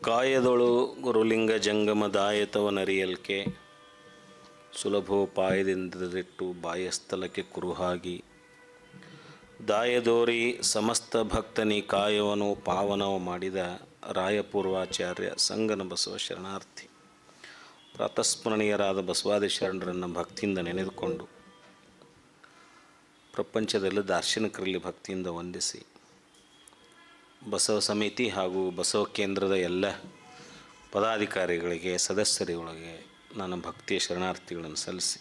ಕಾಯದೊಳು ಗುರುಲಿಂಗ ಜಂಗಮದಾಯತವನರಿಯಲ್ಕೆ ಸುಲಭೋಪಾಯದಿಂದರಿಟ್ಟು ಬಾಯಸ್ಥಲಕ್ಕೆ ಕುರುಹಾಗಿ ದಾಯದೋರಿ ಸಮಸ್ತ ಭಕ್ತನಿ ಕಾಯವನು ಪಾವನವ ಮಾಡಿದ ರಾಯಪೂರ್ವಾಚಾರ್ಯ ಸಂಗನ ಬಸವ ಶರಣಾರ್ಥಿ. ಪ್ರಾತಸ್ಮರಣೀಯರಾದ ಬಸವಾದಿ ಶರಣರನ್ನು ಭಕ್ತಿಯಿಂದ ನೆನೆದುಕೊಂಡು ಪ್ರಪಂಚದಲ್ಲಿ ದಾರ್ಶನಿಕರಲ್ಲಿ ಭಕ್ತಿಯಿಂದ ವಂದಿಸಿ ಬಸವ ಸಮಿತಿ ಹಾಗೂ ಬಸವ ಕೇಂದ್ರದ ಎಲ್ಲ ಪದಾಧಿಕಾರಿಗಳಿಗೆ ಸದಸ್ಯರುಗಳಿಗೆ ನನ್ನ ಭಕ್ತಿಯ ಶರಣಾರ್ಥಿಗಳನ್ನು ಸಲ್ಲಿಸಿ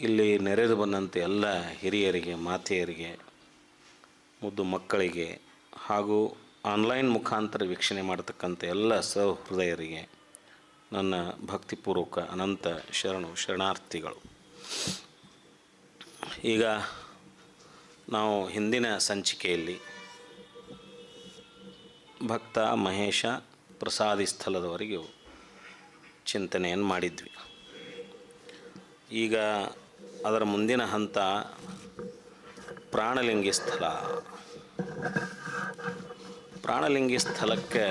ಇಲ್ಲಿ ನೆರೆದು ಬಂದಂತೆ ಎಲ್ಲ ಹಿರಿಯರಿಗೆ, ಮಾತೆಯರಿಗೆ, ಮುದ್ದು ಮಕ್ಕಳಿಗೆ ಹಾಗೂ ಆನ್ಲೈನ್ ಮುಖಾಂತರ ವೀಕ್ಷಣೆ ಮಾಡತಕ್ಕಂಥ ಎಲ್ಲ ಸಹೃದಯರಿಗೆ ನನ್ನ ಭಕ್ತಿಪೂರ್ವಕ ಅನಂತ ಶರಣಾರ್ಥಿಗಳು. ಈಗ ನಾವು ಹಿಂದಿನ ಸಂಚಿಕೆಯಲ್ಲಿ ಭಕ್ತ ಮಹೇಶ ಪ್ರಸಾದಿ ಸ್ಥಳದವರೆಗೂ ಚಿಂತನೆಯನ್ನು ಮಾಡಿದ್ವಿ. ಈಗ ಅದರ ಮುಂದಿನ ಹಂತ ಪ್ರಾಣಲಿಂಗಿ ಸ್ಥಳ. ಪ್ರಾಣಲಿಂಗಿ ಸ್ಥಳಕ್ಕೆ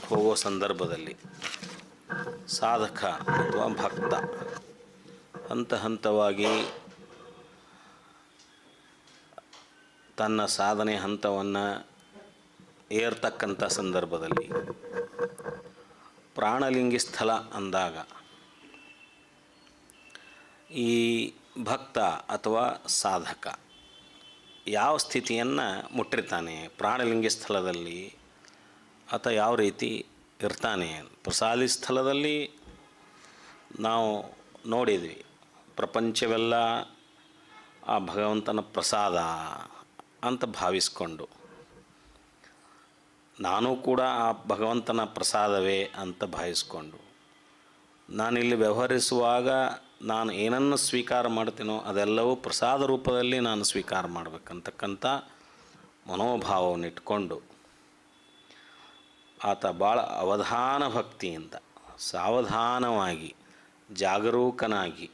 ಹೋಗೋ ಸಂದರ್ಭದಲ್ಲಿ ಸಾಧಕ ಅಥವಾ ಭಕ್ತ ಹಂತ ಹಂತವಾಗಿ ತನ್ನ ಸಾಧನೆ ಹಂತವನ್ನು ಏರ್ತಕ್ಕಂಥ ಸಂದರ್ಭದಲ್ಲಿ ಪ್ರಾಣಲಿಂಗಿ ಸ್ಥಳ ಅಂದಾಗ ಈ ಭಕ್ತ ಅಥವಾ ಸಾಧಕ ಯಾವ ಸ್ಥಿತಿಯನ್ನು ಮುಟ್ಟಿರ್ತಾನೆ ಪ್ರಾಣಲಿಂಗಿ ಸ್ಥಳದಲ್ಲಿ ಅಥವಾ ಯಾವ ರೀತಿ ಇರ್ತಾನೆ. ಪ್ರಸಾದಿ ಸ್ಥಳದಲ್ಲಿ ನಾವು ನೋಡಿದ್ವಿ, ಪ್ರಪಂಚವೆಲ್ಲ ಆ ಭಗವಂತನ ಪ್ರಸಾದ ಅಂತ ಭಾವಿಸ್ಕೊಂಡು ನಾನು ಕೂಡ ಆ ಭಗವಂತನ ಪ್ರಸಾದವೇ ಅಂತ ಭಾವಿಸ್ಕೊಂಡು ನಾನಿಲ್ಲಿ ವ್ಯವಹರಿಸುವಾಗ ನಾನು ಏನನ್ನು ಸ್ವೀಕಾರ ಮಾಡ್ತೀನೋ ಅದೆಲ್ಲವೂ ಪ್ರಸಾದ ರೂಪದಲ್ಲಿ ನಾನು ಸ್ವೀಕಾರ ಮಾಡಬೇಕಂತಕ್ಕಂಥ ಮನೋಭಾವವನ್ನು ಇಟ್ಕೊಂಡು ಆತ ಭಾಳ ಅವಧಾನ ಭಕ್ತಿಯಿಂದ ಸಾವಧಾನವಾಗಿ ಜಾಗರೂಕನಾಗಿ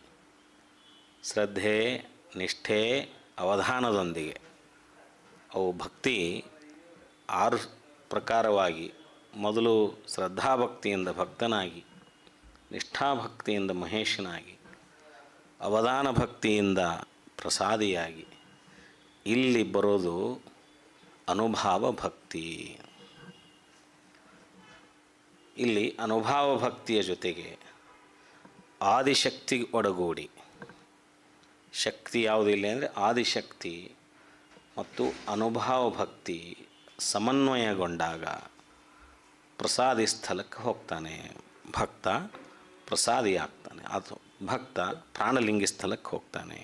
ಶ್ರದ್ಧೆ, ನಿಷ್ಠೆ, ಅವಧಾನದೊಂದಿಗೆ ಅವು ಭಕ್ತಿ 6 ಪ್ರಕಾರವಾಗಿ ಮೊದಲು ಶ್ರದ್ಧಾಭಕ್ತಿಯಿಂದ ಭಕ್ತನಾಗಿ, ನಿಷ್ಠಾಭಕ್ತಿಯಿಂದ ಮಹೇಶನಾಗಿ, ಅವಧಾನ ಭಕ್ತಿಯಿಂದ ಪ್ರಸಾದಿಯಾಗಿ ಇಲ್ಲಿ ಬರೋದು ಅನುಭಾವ ಭಕ್ತಿ. ಇಲ್ಲಿ ಅನುಭಾವ ಭಕ್ತಿಯ ಜೊತೆಗೆ ಆದಿಶಕ್ತಿ ಒಡಗೂಡಿ, ಶಕ್ತಿ ಯಾವುದಿಲ್ಲ ಅಂದರೆ ಆದಿಶಕ್ತಿ ಮತ್ತು ಅನುಭಾವ ಭಕ್ತಿ ಸಮನ್ವಯಗೊಂಡಾಗ ಪ್ರಸಾದಿ ಸ್ಥಳಕ್ಕೆ ಹೋಗ್ತಾನೆ. ಭಕ್ತ ಪ್ರಸಾದಿ ಆಗ್ತಾನೆ. ಅದು ಭಕ್ತ ಪ್ರಾಣಲಿಂಗಿ ಸ್ಥಳಕ್ಕೆ ಹೋಗ್ತಾನೆ.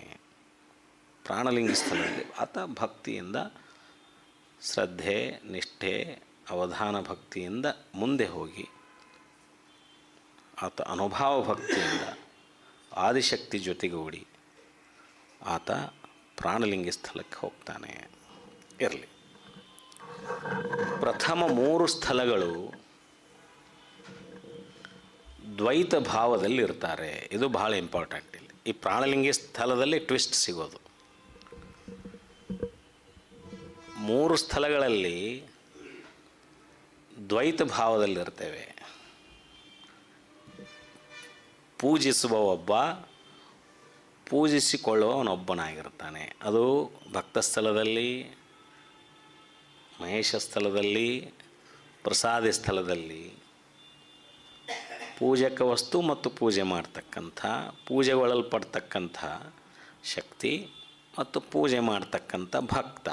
ಪ್ರಾಣಲಿಂಗಿ ಸ್ಥಳದಲ್ಲಿ ಆತ ಭಕ್ತಿಯಿಂದ ಶ್ರದ್ಧೆ, ನಿಷ್ಠೆ, ಅವಧಾನ ಭಕ್ತಿಯಿಂದ ಮುಂದೆ ಹೋಗಿ ಆತ ಅನುಭಾವ ಭಕ್ತಿಯಿಂದ ಆದಿಶಕ್ತಿ ಜೊತೆಗೂಡಿ ಆತ ಪ್ರಾಣಲಿಂಗಿ ಸ್ಥಳಕ್ಕೆ ಹೋಗ್ತಾನೆ. ಇರಲಿ, ಪ್ರಥಮ 3 ಸ್ಥಳಗಳು ದ್ವೈತ ಭಾವದಲ್ಲಿ ಇರ್ತಾರೆ. ಇದು ಭಾಳ ಇಂಪಾರ್ಟೆಂಟ್. ಇಲ್ಲಿ ಈ ಪ್ರಾಣಲಿಂಗಿ ಸ್ಥಳದಲ್ಲಿ ಟ್ವಿಸ್ಟ್ ಸಿಗೋದು. 3 ಸ್ಥಳಗಳಲ್ಲಿ ದ್ವೈತ ಭಾವದಲ್ಲಿರ್ತೇವೆ. ಪೂಜಿಸುವ ಒಬ್ಬ, ಪೂಜಿಸಿಕೊಳ್ಳುವವನೊಬ್ಬನಾಗಿರ್ತಾನೆ. ಅದು ಭಕ್ತ ಸ್ಥಳದಲ್ಲಿ, ಮಹೇಶ ಸ್ಥಳದಲ್ಲಿ, ಪ್ರಸಾದಿ ಸ್ಥಳದಲ್ಲಿ ಪೂಜಕ ವಸ್ತು ಮತ್ತು ಪೂಜೆ ಮಾಡ್ತಕ್ಕಂಥ, ಪೂಜೆಗೊಳ್ಳಲ್ಪಡ್ತಕ್ಕಂಥ ಶಕ್ತಿ ಮತ್ತು ಪೂಜೆ ಮಾಡ್ತಕ್ಕಂಥ ಭಕ್ತ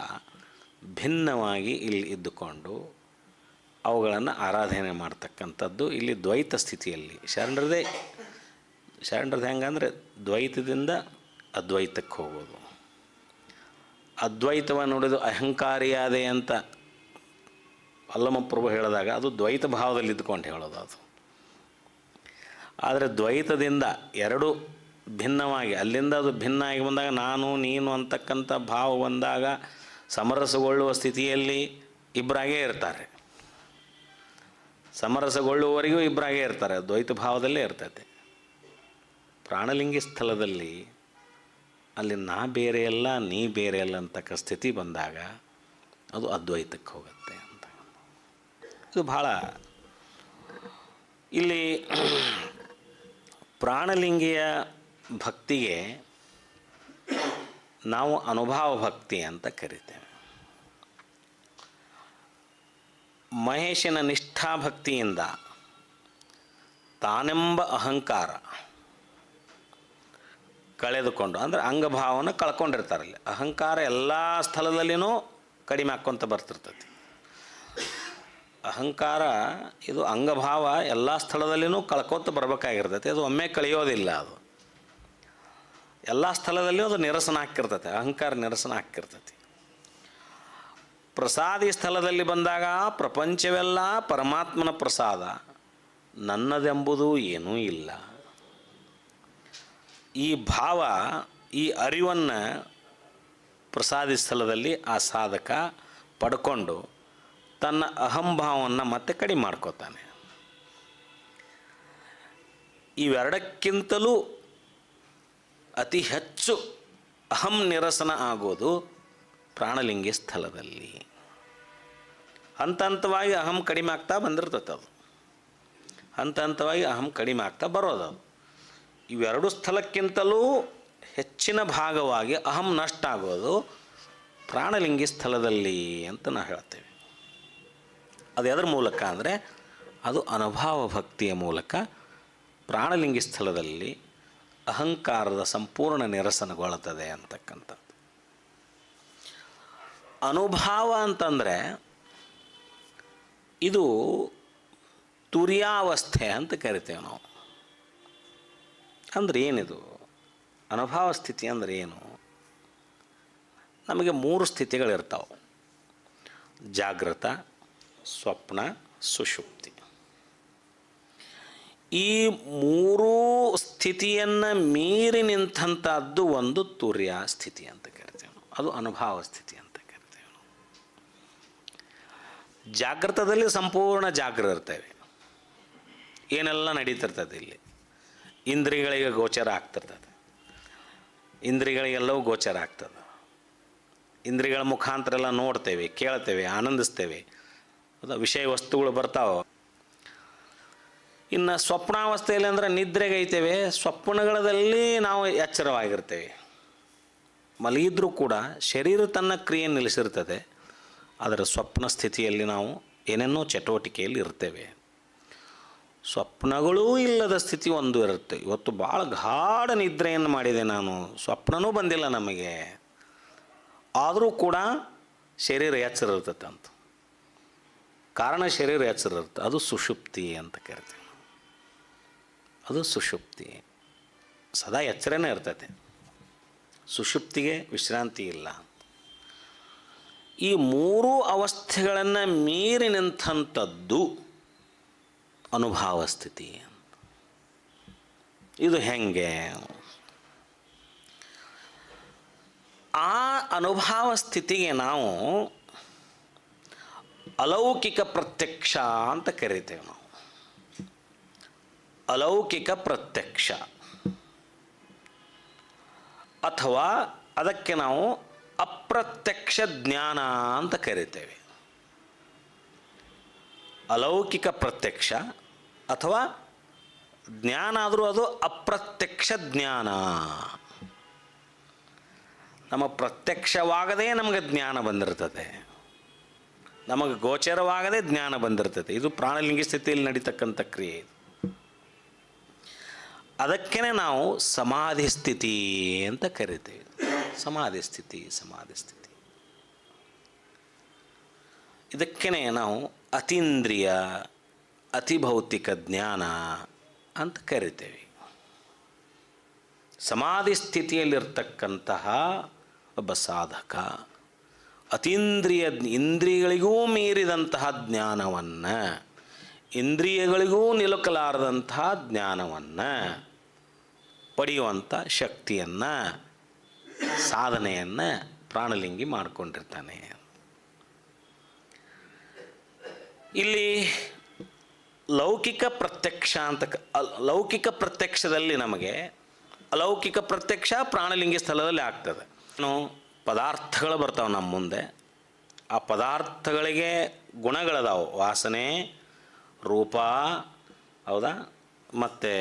ಭಿನ್ನವಾಗಿ ಇಲ್ಲಿ ಇದ್ದುಕೊಂಡು ಅವುಗಳನ್ನು ಆರಾಧನೆ ಮಾಡ್ತಕ್ಕಂಥದ್ದು ಇಲ್ಲಿ ದ್ವೈತ ಸ್ಥಿತಿಯಲ್ಲಿ. ಶರಣರದು ಹೆಂಗಂದರೆ ದ್ವೈತದಿಂದ ಅದ್ವೈತಕ್ಕೆ ಹೋಗೋದು. ಅದ್ವೈತವನ್ನು ನೋಡೋದು ಅಹಂಕಾರಿಯಾದೆ ಅಂತ ಅಲ್ಲಮಪ್ರಭು ಹೇಳಿದಾಗ ಅದು ದ್ವೈತ ಭಾವದಲ್ಲಿ ಇದ್ದುಕೊಂಡು ಹೇಳೋದು ಅದು. ಆದರೆ ದ್ವೈತದಿಂದ 2 ಭಿನ್ನವಾಗಿ ಅಲ್ಲಿಂದ ಅದು ಭಿನ್ನ ಆಗಿ ಬಂದಾಗ ನಾನು ನೀನು ಅಂತಕ್ಕಂಥ ಭಾವ ಬಂದಾಗ ಸಮರಸಗೊಳ್ಳುವ ಸ್ಥಿತಿಯಲ್ಲಿ ಇಬ್ಬರಾಗೇ ಇರ್ತಾರೆ. ಸಮರಸಗೊಳ್ಳುವವರೆಗೂ ಇಬ್ಬರಾಗೇ ಇರ್ತಾರೆ. ದ್ವೈತ ಭಾವದಲ್ಲೇ ಇರ್ತೈತೆ. ಪ್ರಾಣಲಿಂಗಿ ಸ್ಥಳದಲ್ಲಿ ಅಲ್ಲಿ ನಾ ಬೇರೆ ಅಲ್ಲ, ನೀ ಬೇರೆ ಅಲ್ಲ ಅಂತಕ್ಕ ಸ್ಥಿತಿ ಬಂದಾಗ ಅದು ಅದ್ವೈತಕ್ಕೆ ಹೋಗುತ್ತೆ ಅಂತ. ಇದು ಭಾಳ ಇಲ್ಲಿ ಪ್ರಾಣಲಿಂಗಿಯ ಭಕ್ತಿಗೆ ನಾವು ಅನುಭವ ಭಕ್ತಿ ಅಂತ ಕರಿತೇವೆ. ಮಹೇಶನ ನಿಷ್ಠಾಭಕ್ತಿಯಿಂದ ತಾನೆಂಬ ಅಹಂಕಾರ ಕಳೆದುಕೊಂಡು, ಅಂದರೆ ಅಂಗಭಾವನ ಕಳ್ಕೊಂಡಿರ್ತಾರಲ್ಲಿ. ಅಹಂಕಾರ ಎಲ್ಲ ಸ್ಥಳದಲ್ಲಿನೂ ಕಡಿಮೆ ಹಾಕ್ಕೊಂತ ಬರ್ತಿರ್ತೈತಿ. ಅಹಂಕಾರ ಇದು ಅಂಗಭಾವ ಎಲ್ಲ ಸ್ಥಳದಲ್ಲಿನೂ ಕಳ್ಕೊತ ಬರಬೇಕಾಗಿರ್ತೈತಿ. ಅದು ಒಮ್ಮೆ ಕಳೆಯೋದಿಲ್ಲ. ಅದು ಎಲ್ಲ ಸ್ಥಳದಲ್ಲಿಯೂ ಅದು ನಿರಸನ ಹಾಕಿರ್ತೈತೆ. ಅಹಂಕಾರ ನಿರಸನ ಹಾಕಿರ್ತೈತಿ. ಪ್ರಸಾದಿ ಸ್ಥಳದಲ್ಲಿ ಬಂದಾಗ ಪ್ರಪಂಚವೆಲ್ಲ ಪರಮಾತ್ಮನ ಪ್ರಸಾದ, ನನ್ನದೆಂಬುದು ಏನೂ ಇಲ್ಲ. ಈ ಭಾವ, ಈ ಅರಿವನ್ನು ಪ್ರಸಾದಿ ಸ್ಥಳದಲ್ಲಿ ಆ ಸಾಧಕ ಪಡ್ಕೊಂಡು ತನ್ನ ಅಹಂಭಾವವನ್ನು ಮತ್ತೆ ಕಡಿಮೆ ಮಾಡ್ಕೋತಾನೆ. ಇವೆರಡಕ್ಕಿಂತಲೂ ಅತಿ ಹೆಚ್ಚು ಅಹಂ ನಿರಸನ ಆಗೋದು ಪ್ರಾಣಲಿಂಗಿ ಸ್ಥಳದಲ್ಲಿ. ಹಂತ ಹಂತವಾಗಿ ಅಹಂ ಕಡಿಮೆ ಆಗ್ತಾ ಬಂದಿರ್ತದೆ. ಅದು ಹಂತ ಹಂತವಾಗಿ ಅಹಂ ಕಡಿಮೆ ಆಗ್ತಾ ಬರೋದು. ಇವೆರಡು ಸ್ಥಳಕ್ಕಿಂತಲೂ ಹೆಚ್ಚಿನ ಭಾಗವಾಗಿ ಅಹಂ ನಷ್ಟ ಆಗೋದು ಪ್ರಾಣಲಿಂಗಿ ಸ್ಥಳದಲ್ಲಿ ಅಂತ ನಾವು ಹೇಳ್ತೇವೆ. ಅದು ಎದರ ಮೂಲಕ ಅಂದರೆ ಅದು ಅನುಭವ ಭಕ್ತಿಯ ಮೂಲಕ ಪ್ರಾಣಲಿಂಗಿ ಸ್ಥಳದಲ್ಲಿ ಅಹಂಕಾರದ ಸಂಪೂರ್ಣ ನಿರಸನಗೊಳ್ಳುತ್ತದೆ ಅಂತಕ್ಕಂಥದ್ದು. ಅನುಭವ ಅಂತಂದರೆ ಇದು ತುರ್ಯಾವಸ್ಥೆ ಅಂತ ಕರಿತೇವೆ ನಾವು. ಅಂದರೆ ಏನಿದು ಅನುಭವ ಸ್ಥಿತಿ ಅಂದರೆ ಏನು? ನಮಗೆ 3 ಸ್ಥಿತಿಗಳಿರ್ತಾವೆ: ಜಾಗೃತ, ಸ್ವಪ್ನ, ಸುಷುಪ್ತಿ. ಈ 3 ಸ್ಥಿತಿಯನ್ನು ಮೀರಿ ನಿಂತಂಥದ್ದು ಒಂದು ತುರ್ಯ ಸ್ಥಿತಿ ಅಂತ ಕರಿತೇವೆ ನಾವು. ಅದು ಅನುಭವ ಸ್ಥಿತಿ ಅಂತ ಕರಿತೇವೆ ನಾವು. ಜಾಗೃತದಲ್ಲಿ ಸಂಪೂರ್ಣ ಜಾಗೃತ ಇರ್ತೇವೆ. ಏನೆಲ್ಲ ನಡೀತಿರ್ತದೆ ಇಲ್ಲಿ ಇಂದ್ರಿಯಗಳಿಗೆ ಗೋಚರ ಆಗ್ತಿರ್ತದೆ. ಇಂದ್ರಿಯಗಳಿಗೆಲ್ಲವೂ ಗೋಚರ ಆಗ್ತದೆ. ಇಂದ್ರಿಯಗಳ ಮುಖಾಂತರ ಎಲ್ಲ ನೋಡ್ತೇವೆ, ಕೇಳ್ತೇವೆ, ಆನಂದಿಸ್ತೇವೆ. ವಿಷಯ ವಸ್ತುಗಳು ಬರ್ತಾವೆ. ಇನ್ನು ಸ್ವಪ್ನಾವಸ್ಥೆಯಲ್ಲಿ ಅಂದರೆ ನಿದ್ರೆಗೈತೇವೆ. ಸ್ವಪ್ನಗಳಲ್ಲಿ ನಾವು ಎಚ್ಚರವಾಗಿರ್ತೇವೆ. ಮಲಗಿದ್ರೂ ಕೂಡ ಶರೀರ ತನ್ನ ಕ್ರಿಯೆ ನಿಲ್ಲಿಸಿರ್ತದೆ. ಅದರ ಸ್ವಪ್ನ ಸ್ಥಿತಿಯಲ್ಲಿ ನಾವು ಏನೇನೋ ಚಟುವಟಿಕೆಯಲ್ಲಿ ಇರ್ತೇವೆ. ಸ್ವಪ್ನಗಳೂ ಇಲ್ಲದ ಸ್ಥಿತಿ ಒಂದು ಇರುತ್ತೆ. ಇವತ್ತು ಭಾಳ ಗಾಢ ನಿದ್ರೆಯನ್ನು ಮಾಡಿದೆ ನಾನು, ಸ್ವಪ್ನವೂ ಬಂದಿಲ್ಲ ನಮಗೆ, ಆದರೂ ಕೂಡ ಶರೀರ ಎಚ್ಚರ ಇರ್ತದೆ ಅಂತ. ಕಾರಣ ಶರೀರ ಎಚ್ಚರ ಇರುತ್ತೆ. ಅದು ಸುಷುಪ್ತಿ ಅಂತ ಕರಿತೀವಿ. ಅದು ಸುಷುಪ್ತಿ. ಸದಾ ಎಚ್ಚರನೇ ಇರ್ತೈತೆ. ಸುಷುಪ್ತಿಗೆ ವಿಶ್ರಾಂತಿ ಇಲ್ಲ. ಈ 3 ಅವಸ್ಥೆಗಳನ್ನು ಮೀರಿ ನಿಂತಂಥದ್ದು ಅನುಭವ ಸ್ಥಿತಿ. ಇದು ಹೆಂಗೆ? ಆ ಅನುಭವ ಸ್ಥಿತಿಗೆ ನಾವು ಅಲೌಕಿಕ ಪ್ರತ್ಯಕ್ಷ ಅಂತ ಕರಿತೇವೆ ನಾವು. ಅಲೌಕಿಕ ಪ್ರತ್ಯಕ್ಷ ಅಥವಾ ಅದಕ್ಕೆ ನಾವು ಅಪ್ರತ್ಯಕ್ಷ ಜ್ಞಾನ ಅಂತ ಕರಿತೇವೆ. ಅಲೌಕಿಕ ಪ್ರತ್ಯಕ್ಷ ಅಥವಾ ಜ್ಞಾನ ಆದರೂ ಅದು ಅಪ್ರತ್ಯಕ್ಷ ಜ್ಞಾನ. ನಮ್ಮ ಪ್ರತ್ಯಕ್ಷವಾಗದೇ ನಮಗೆ ಜ್ಞಾನ ಬಂದಿರ್ತದೆ. ನಮಗೆ ಗೋಚರವಾಗದೇ ಜ್ಞಾನ ಬಂದಿರ್ತದೆ. ಇದು ಪ್ರಾಣಲಿಂಗಿ ಸ್ಥಿತಿಯಲ್ಲಿ ನಡೀತಕ್ಕಂಥ ಕ್ರಿಯೆ. ಅದಕ್ಕೇ ನಾವು ಸಮಾಧಿ ಸ್ಥಿತಿ ಅಂತ ಕರಿತೇವೆ. ಸಮಾಧಿ ಸ್ಥಿತಿ, ಸಮಾಧಿ ಸ್ಥಿತಿ. ಇದಕ್ಕೇ ನಾವು ಅತೀಂದ್ರಿಯ, ಅತಿಭೌತಿಕ ಜ್ಞಾನ ಅಂತ ಕರಿತೇವೆ. ಸಮಾಧಿ ಸ್ಥಿತಿಯಲ್ಲಿರ್ತಕ್ಕಂತಹ ಒಬ್ಬ ಸಾಧಕ ಅತೀಂದ್ರಿಯ, ಇಂದ್ರಿಯಗಳಿಗೂ ಮೀರಿದಂತಹ ಜ್ಞಾನವನ್ನು, ಇಂದ್ರಿಯಗಳಿಗೂ ನಿಲುಕಲಾರದಂತಹ ಜ್ಞಾನವನ್ನು ಪಡೆಯುವಂಥ ಶಕ್ತಿಯನ್ನು, ಸಾಧನೆಯನ್ನು ಪ್ರಾಣಲಿಂಗಿ ಮಾಡಿಕೊಂಡಿರ್ತಾನೆ. ಇಲ್ಲಿ ಲೌಕಿಕ ಪ್ರತ್ಯಕ್ಷ ಅಂತ, ಲೌಕಿಕ ಪ್ರತ್ಯಕ್ಷದಲ್ಲಿ ನಮಗೆ ಅಲೌಕಿಕ ಪ್ರತ್ಯಕ್ಷ ಪ್ರಾಣಲಿಂಗಿ ಸ್ಥಳದಲ್ಲಿ ಆಗ್ತದೆ. ಪದಾರ್ಥಗಳು ಬರ್ತಾವೆ ನಮ್ಮ ಮುಂದೆ. ಆ ಪದಾರ್ಥಗಳಿಗೆ ಗುಣಗಳದಾವು, ವಾಸನೆ, ರೂಪ, ಹೌದಾ, ಮತ್ತು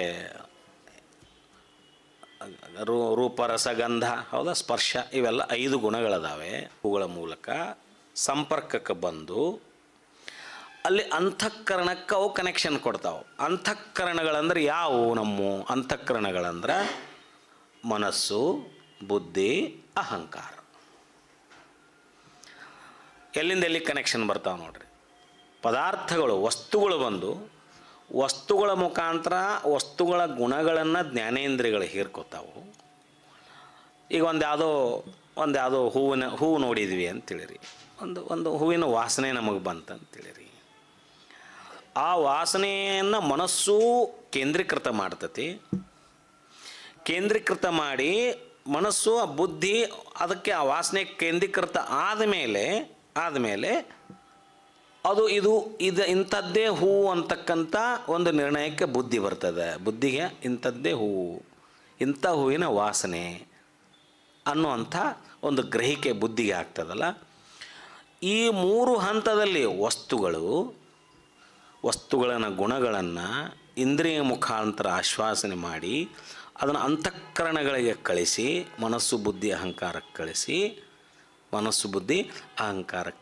ರೂಪ, ರಸಗಂಧ, ಹೌದಾ, ಸ್ಪರ್ಶ, ಇವೆಲ್ಲ 5 ಗುಣಗಳದಾವೆ. ಅವುಗಳ ಮೂಲಕ ಸಂಪರ್ಕಕ್ಕೆ ಬಂದು ಅಲ್ಲಿ ಅಂತಃಕರಣಕ್ಕೆ ಅವು ಕನೆಕ್ಷನ್ ಕೊಡ್ತಾವೆ. ಅಂತಃಕರಣಗಳಂದ್ರೆ ಯಾವುವು? ನಮ್ಮ ಅಂತಃಕರಣಗಳಂದ್ರೆ ಮನಸ್ಸು, ಬುದ್ಧಿ, ಅಹಂಕಾರ. ಎಲ್ಲಿಂದ ಎಲ್ಲಿ ಕನೆಕ್ಷನ್ ಬರ್ತಾವೆ ನೋಡ್ರಿ. ಪದಾರ್ಥಗಳು, ವಸ್ತುಗಳು ಬಂದು ವಸ್ತುಗಳ ಮುಖಾಂತರ ವಸ್ತುಗಳ ಗುಣಗಳನ್ನು ಜ್ಞಾನೇಂದ್ರಿಯಗಳು ಹೀರ್ಕೋತಾವು. ಈಗ ಒಂದು ಯಾವುದೋ ಹೂವು ನೋಡಿದ್ವಿ ಅಂತೇಳಿರಿ, ಒಂದು ಹೂವಿನ ವಾಸನೆ ನಮಗೆ ಬಂತಂತೇಳಿರಿ. ಆ ವಾಸನೆಯನ್ನು ಮನಸ್ಸು ಕೇಂದ್ರೀಕೃತ ಮಾಡ್ತತಿ. ಕೇಂದ್ರೀಕೃತ ಮಾಡಿ ಮನಸ್ಸು, ಆ ಬುದ್ಧಿ ಅದಕ್ಕೆ ಆ ವಾಸನೆ ಕೇಂದ್ರೀಕೃತ ಆದಮೇಲೆ ಅದು ಇದು ಇಂಥದ್ದೇ ಹೂವು ಅಂತಕ್ಕಂಥ ಒಂದು ನಿರ್ಣಯಕ್ಕೆ ಬುದ್ಧಿ ಬರ್ತದೆ. ಬುದ್ಧಿಗೆ ಇಂಥದ್ದೇ ಹೂವು, ಇಂಥ ಹೂವಿನ ವಾಸನೆ ಅನ್ನುವಂಥ ಒಂದು ಗ್ರಹಿಕೆ ಬುದ್ಧಿಗೆ ಆಗ್ತದಲ್ಲ. ಈ 3 ಹಂತದಲ್ಲಿ ವಸ್ತುಗಳನ್ನ ಗುಣಗಳನ್ನು ಇಂದ್ರಿಯ ಮುಖಾಂತರ ಆಶ್ವಾಸನೆ ಮಾಡಿ ಅದನ್ನು ಅಂತಃಕರಣಗಳಿಗೆ ಕಳಿಸಿ, ಮನಸ್ಸು ಬುದ್ಧಿ ಅಹಂಕಾರಕ್ಕೆ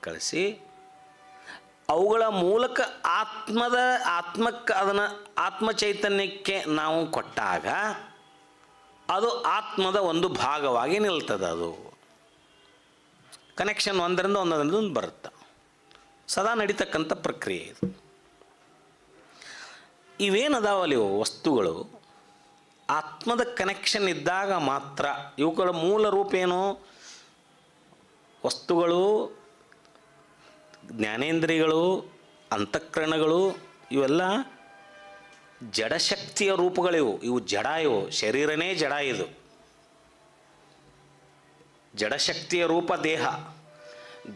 ಕಳಿಸಿ ಅವುಗಳ ಮೂಲಕ ಆತ್ಮಕ್ಕೆ ಅದನ್ನು ಆತ್ಮಚೈತನ್ಯಕ್ಕೆ ನಾವು ಕೊಟ್ಟಾಗ ಅದು ಆತ್ಮದ ಒಂದು ಭಾಗವಾಗಿ ನಿಲ್ತದೆ. ಅದು ಕನೆಕ್ಷನ್ ಒಂದರಿಂದ ಬರುತ್ತೆ. ಸದಾ ನಡೀತಕ್ಕಂಥ ಪ್ರಕ್ರಿಯೆ ಇದು. ಇವೇನದಾವಲ್ಲ ಇವು ವಸ್ತುಗಳು, ಆತ್ಮದ ಕನೆಕ್ಷನ್ ಇದ್ದಾಗ ಮಾತ್ರ. ಇವುಗಳ ಮೂಲ ರೂಪ ಏನು? ವಸ್ತುಗಳು, ಜ್ಞಾನೇಂದ್ರಿಯಗಳು, ಅಂತಃಕರಣಗಳು, ಇವೆಲ್ಲ ಜಡಶಕ್ತಿಯ ರೂಪಗಳಿವು. ಇವು ಜಡ, ಇವು ಶರೀರನೇ ಜಡ. ಇದು ಜಡಶಕ್ತಿಯ ರೂಪ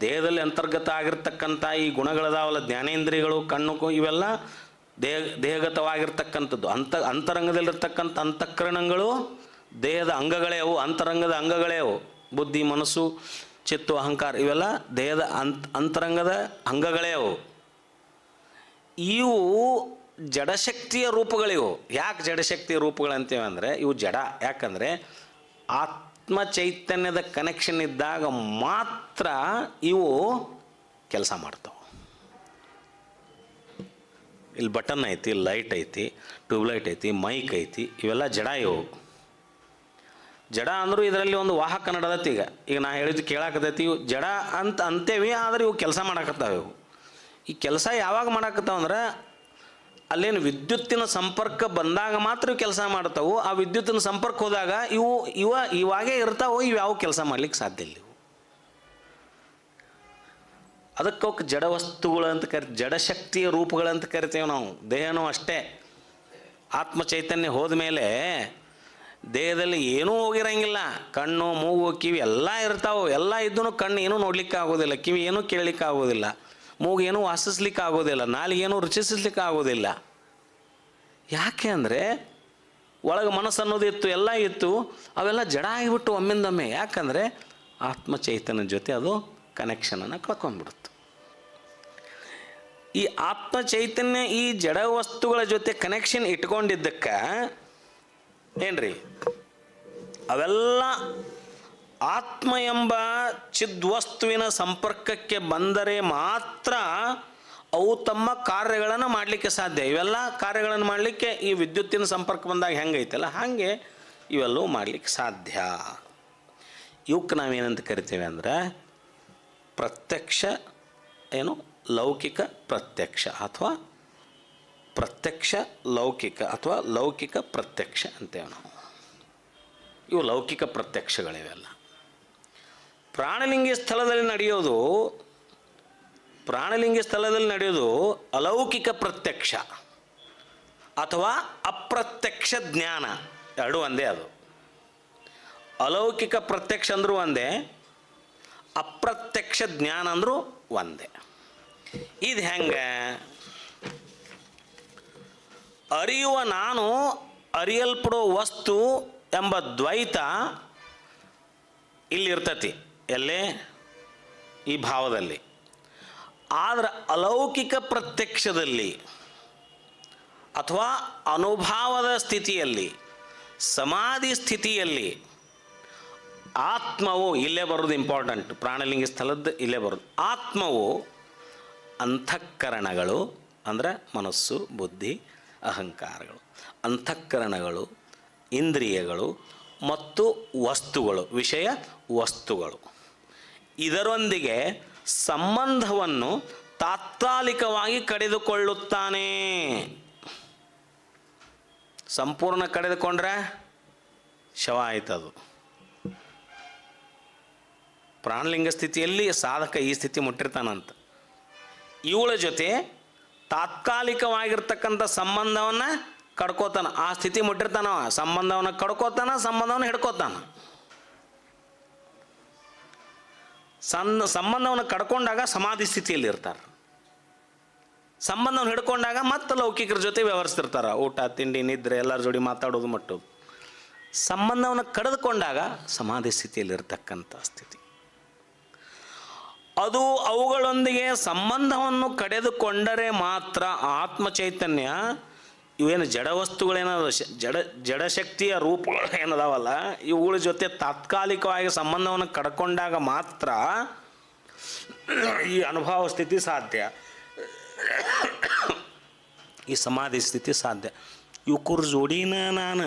ದೇಹದಲ್ಲಿ ಅಂತರ್ಗತ ಆಗಿರ್ತಕ್ಕಂಥ ಈ ಗುಣಗಳದಾವಲ್ಲ, ಜ್ಞಾನೇಂದ್ರಿಯಗಳು, ಕಣ್ಣು, ಇವೆಲ್ಲ ದೇಹಗತವಾಗಿರ್ತಕ್ಕಂಥದ್ದು. ಅಂತರಂಗದಲ್ಲಿರ್ತಕ್ಕಂಥ ಅಂತಃಕರಣಗಳು ದೇಹದ ಅಂಗಗಳೇ ಅವು, ಅಂತರಂಗದ ಅಂಗಗಳೇ ಅವು. ಬುದ್ಧಿ, ಮನಸ್ಸು, ಚಿತ್ತು, ಅಹಂಕಾರ, ಇವೆಲ್ಲ ದೇಹದ ಅಂತರಂಗದ ಅಂಗಗಳೇ ಅವು. ಇವು ಜಡಶಕ್ತಿಯ ರೂಪಗಳಿವು. ಯಾಕೆ ಜಡಶಕ್ತಿಯ ರೂಪಗಳಂತೇವೆ ಅಂದರೆ ಇವು ಜಡ. ಯಾಕಂದರೆ ಆತ್ಮ ಚೈತನ್ಯದ ಕನೆಕ್ಷನ್ ಇದ್ದಾಗ ಮಾತ್ರ ಇವು ಕೆಲಸ ಮಾಡ್ತಾವೆ. ಇಲ್ಲಿ ಬಟನ್ ಐತಿ, ಲೈಟ್ ಐತಿ, ಟ್ಯೂಬ್ಲೈಟ್ ಐತಿ, ಮೈಕ್ ಐತಿ, ಇವೆಲ್ಲ ಜಡ. ಇವು ಜಡ ಅಂದರೂ ಇದರಲ್ಲಿ ಒಂದು ವಾಹಕ ನಡದತಿ. ಈಗ ನಾ ಹೇಳಿದ್ದು ಕೇಳಾಕತೈತಿ, ಇವು ಜಡ ಅಂತೇವಿ, ಆದರೆ ಇವು ಕೆಲಸ ಮಾಡಾಕತ್ತಾವೆ. ಇವು ಈ ಕೆಲಸ ಯಾವಾಗ ಮಾಡಾಕತ್ತಾವ ಅಂದ್ರೆ ಅಲ್ಲೇನು ವಿದ್ಯುತ್ತಿನ ಸಂಪರ್ಕ ಬಂದಾಗ ಮಾತ್ರ ಇವು ಕೆಲಸ ಮಾಡ್ತಾವೆ. ಆ ವಿದ್ಯುತ್ತಿನ ಸಂಪರ್ಕ ಹೋದಾಗ ಇವಾಗೇ ಇರ್ತಾವೆ, ಇವು ಯಾವ ಕೆಲಸ ಮಾಡ್ಲಿಕ್ಕೆ ಸಾಧ್ಯ ಇಲ್ಲ. ಇವು ಅದಕ್ಕೆ ಜಡ ವಸ್ತುಗಳು ಅಂತ ಜಡಶಕ್ತಿಯ ರೂಪಗಳಂತ ಕರಿತೇವೆ ನಾವು. ದೇಹನೂ ಅಷ್ಟೇ. ಆತ್ಮ ಚೈತನ್ಯ ಹೋದ ಮೇಲೆ ದೇಹದಲ್ಲಿ ಏನೂ ಹೋಗಿರಂಗಿಲ್ಲ. ಕಣ್ಣು, ಮೂಗು, ಕಿವಿ ಎಲ್ಲ ಇರ್ತಾವೆ. ಎಲ್ಲ ಇದ್ದೂ ಕಣ್ಣು ಏನೂ ನೋಡ್ಲಿಕ್ಕೆ ಆಗೋದಿಲ್ಲ, ಕಿವಿ ಏನೂ ಕೇಳಲಿಕ್ಕೆ ಆಗೋದಿಲ್ಲ, ಮೂಗು ಏನೂ ವಾಸಿಸ್ಲಿಕ್ಕೆ ಆಗೋದಿಲ್ಲ, ನಾಲಿಗೆ ಏನೂ ರುಚಿಸಲಿಕ್ಕೆ ಆಗೋದಿಲ್ಲ. ಯಾಕೆ ಅಂದರೆ ಒಳಗೆ ಮನಸ್ಸು ಅನ್ನೋದು ಇತ್ತು, ಎಲ್ಲ ಇತ್ತು, ಅವೆಲ್ಲ ಜಡ ಆಗಿಬಿಟ್ಟು ಒಮ್ಮಿಂದೊಮ್ಮೆ. ಯಾಕಂದರೆ ಆತ್ಮ ಚೈತನ್ಯ ಜೊತೆ ಅದು ಕನೆಕ್ಷನನ್ನು ಕಳ್ಕೊಂಡ್ಬಿಡುತ್ತೆ. ಈ ಆತ್ಮ ಚೈತನ್ಯ ಈ ಜಡ ವಸ್ತುಗಳ ಜೊತೆ ಕನೆಕ್ಷನ್ ಇಟ್ಕೊಂಡಿದ್ದಕ್ಕೆ ಏನ್ರಿ, ಅವೆಲ್ಲ ಆತ್ಮ ಎಂಬ ಚಿದ್ವಸ್ತುವಿನ ಸಂಪರ್ಕಕ್ಕೆ ಬಂದರೆ ಮಾತ್ರ ಅವು ತಮ್ಮ ಕಾರ್ಯಗಳನ್ನು ಮಾಡಲಿಕ್ಕೆ ಸಾಧ್ಯ. ಇವೆಲ್ಲ ಕಾರ್ಯಗಳನ್ನು ಮಾಡಲಿಕ್ಕೆ ಈ ವಿದ್ಯುತ್ತಿನ ಸಂಪರ್ಕ ಬಂದಾಗ ಹೆಂಗೈತಲ್ಲ ಹಾಗೆ ಇವೆಲ್ಲವೂ ಮಾಡಲಿಕ್ಕೆ ಸಾಧ್ಯ. ಇವಕ್ಕೆ ನಾವೇನಂತ ಕರಿತೇವೆ ಅಂದರೆ ಪ್ರತ್ಯಕ್ಷ, ಏನು ಲೌಕಿಕ ಪ್ರತ್ಯಕ್ಷ, ಅಥವಾ ಪ್ರತ್ಯಕ್ಷ ಲೌಕಿಕ, ಅಥವಾ ಲೌಕಿಕ ಪ್ರತ್ಯಕ್ಷ ಅಂತೇವೆ ನಾವು. ಇವು ಲೌಕಿಕ ಪ್ರತ್ಯಕ್ಷಗಳಿವೆಲ್ಲ. ಪ್ರಾಣಲಿಂಗಿ ಸ್ಥಳದಲ್ಲಿ ನಡೆಯೋದು ಅಲೌಕಿಕ ಪ್ರತ್ಯಕ್ಷ ಅಥವಾ ಅಪ್ರತ್ಯಕ್ಷ ಜ್ಞಾನ, ಎರಡೂ ಒಂದೇ. ಅದು ಅಲೌಕಿಕ ಪ್ರತ್ಯಕ್ಷ ಅಂದರೂ ಒಂದೇ, ಅಪ್ರತ್ಯಕ್ಷ ಜ್ಞಾನ ಅಂದರೂ ಒಂದೇ. ಇದು ಹೆಂಗೆ? ಅರಿಯುವ ನಾನು, ಅರಿಯಲ್ಪಡೋ ವಸ್ತು ಎಂಬ ದ್ವೈತ ಇಲ್ಲಿರ್ತತಿ. ಎಲ್ಲೇ? ಈ ಭಾವದಲ್ಲಿ. ಆದರೆ ಅಲೌಕಿಕ ಪ್ರತ್ಯಕ್ಷದಲ್ಲಿ ಅಥವಾ ಅನುಭಾವದ ಸ್ಥಿತಿಯಲ್ಲಿ, ಸಮಾಧಿ ಸ್ಥಿತಿಯಲ್ಲಿ ಆತ್ಮವು, ಇಲ್ಲೇ ಬರೋದು ಇಂಪಾರ್ಟೆಂಟ್, ಪ್ರಾಣಲಿಂಗ ಸ್ಥಳದ್ದು ಇಲ್ಲೇ ಬರೋದು. ಆತ್ಮವು ಅಂತಃಕರಣಗಳು ಅಂದರೆ ಮನಸ್ಸು, ಬುದ್ಧಿ, ಅಹಂಕಾರಗಳು, ಅಂತಃಕರಣಗಳು, ಇಂದ್ರಿಯಗಳು ಮತ್ತು ವಸ್ತುಗಳು, ವಿಷಯ ವಸ್ತುಗಳು, ಇದರೊಂದಿಗೆ ಸಂಬಂಧವನ್ನು ತಾತ್ಕಾಲಿಕವಾಗಿ ಕಡಿದುಕೊಳ್ಳುತ್ತಾನೆ. ಸಂಪೂರ್ಣ ಕಡಿದುಕೊಂಡ್ರೆ ಶವ ಆಯ್ತದು. ಪ್ರಾಣಲಿಂಗ ಸ್ಥಿತಿಯಲ್ಲಿ ಸಾಧಕ ಈ ಸ್ಥಿತಿ ಮುಟ್ಟಿರ್ತಾನಂತ. ಇವಳ ಜೊತೆ ತಾತ್ಕಾಲಿಕವಾಗಿರ್ತಕ್ಕಂಥ ಸಂಬಂಧವನ್ನು ಕಡ್ಕೋತಾನ. ಆ ಸ್ಥಿತಿ ಮುಟ್ಟಿರ್ತಾನವ, ಸಂಬಂಧವನ್ನು ಕಡ್ಕೋತಾನ, ಸಂಬಂಧವನ್ನು ಹಿಡ್ಕೋತಾನ. ಸಂಬಂಧವನ್ನು ಕಡ್ಕೊಂಡಾಗ ಸಮಾಧಿ ಸ್ಥಿತಿಯಲ್ಲಿ ಇರ್ತಾರೆ. ಸಂಬಂಧವನ್ನು ಹಿಡ್ಕೊಂಡಾಗ ಮತ್ತೆ ಲೌಕಿಕರ ಜೊತೆ ವ್ಯವಹರಿಸ್ತಿರ್ತಾರೆ. ಊಟ ತಿಂಡಿ ನಿದ್ರೆ ಎಲ್ಲರ ಜೋಡಿ ಮಾತಾಡೋದು ಮಟ್ಟೋದು. ಸಂಬಂಧವನ್ನು ಕಡಿದುಕೊಂಡಾಗ ಸಮಾಧಿ ಸ್ಥಿತಿಯಲ್ಲಿ ಇರ್ತಕ್ಕಂಥ ಸ್ಥಿತಿ ಅದು. ಅವುಗಳೊಂದಿಗೆ ಸಂಬಂಧವನ್ನು ಕಡಿದುಕೊಂಡರೆ ಮಾತ್ರ ಆತ್ಮ ಚೈತನ್ಯ, ಇವೇನು ಜಡವಸ್ತುಗಳೇನದ, ಜಡಶಕ್ತಿಯ ರೂಪಗಳು ಏನದಾವಲ್ಲ, ಇವುಗಳ ಜೊತೆ ತಾತ್ಕಾಲಿಕವಾಗಿ ಸಂಬಂಧವನ್ನು ಕಡ್ಕೊಂಡಾಗ ಮಾತ್ರ ಈ ಅನುಭವ ಸ್ಥಿತಿ ಸಾಧ್ಯ, ಈ ಸಮಾಧಿ ಸ್ಥಿತಿ ಸಾಧ್ಯ. ಇವಕ್ಕೂರು ಜೋಡಿನ ನಾನು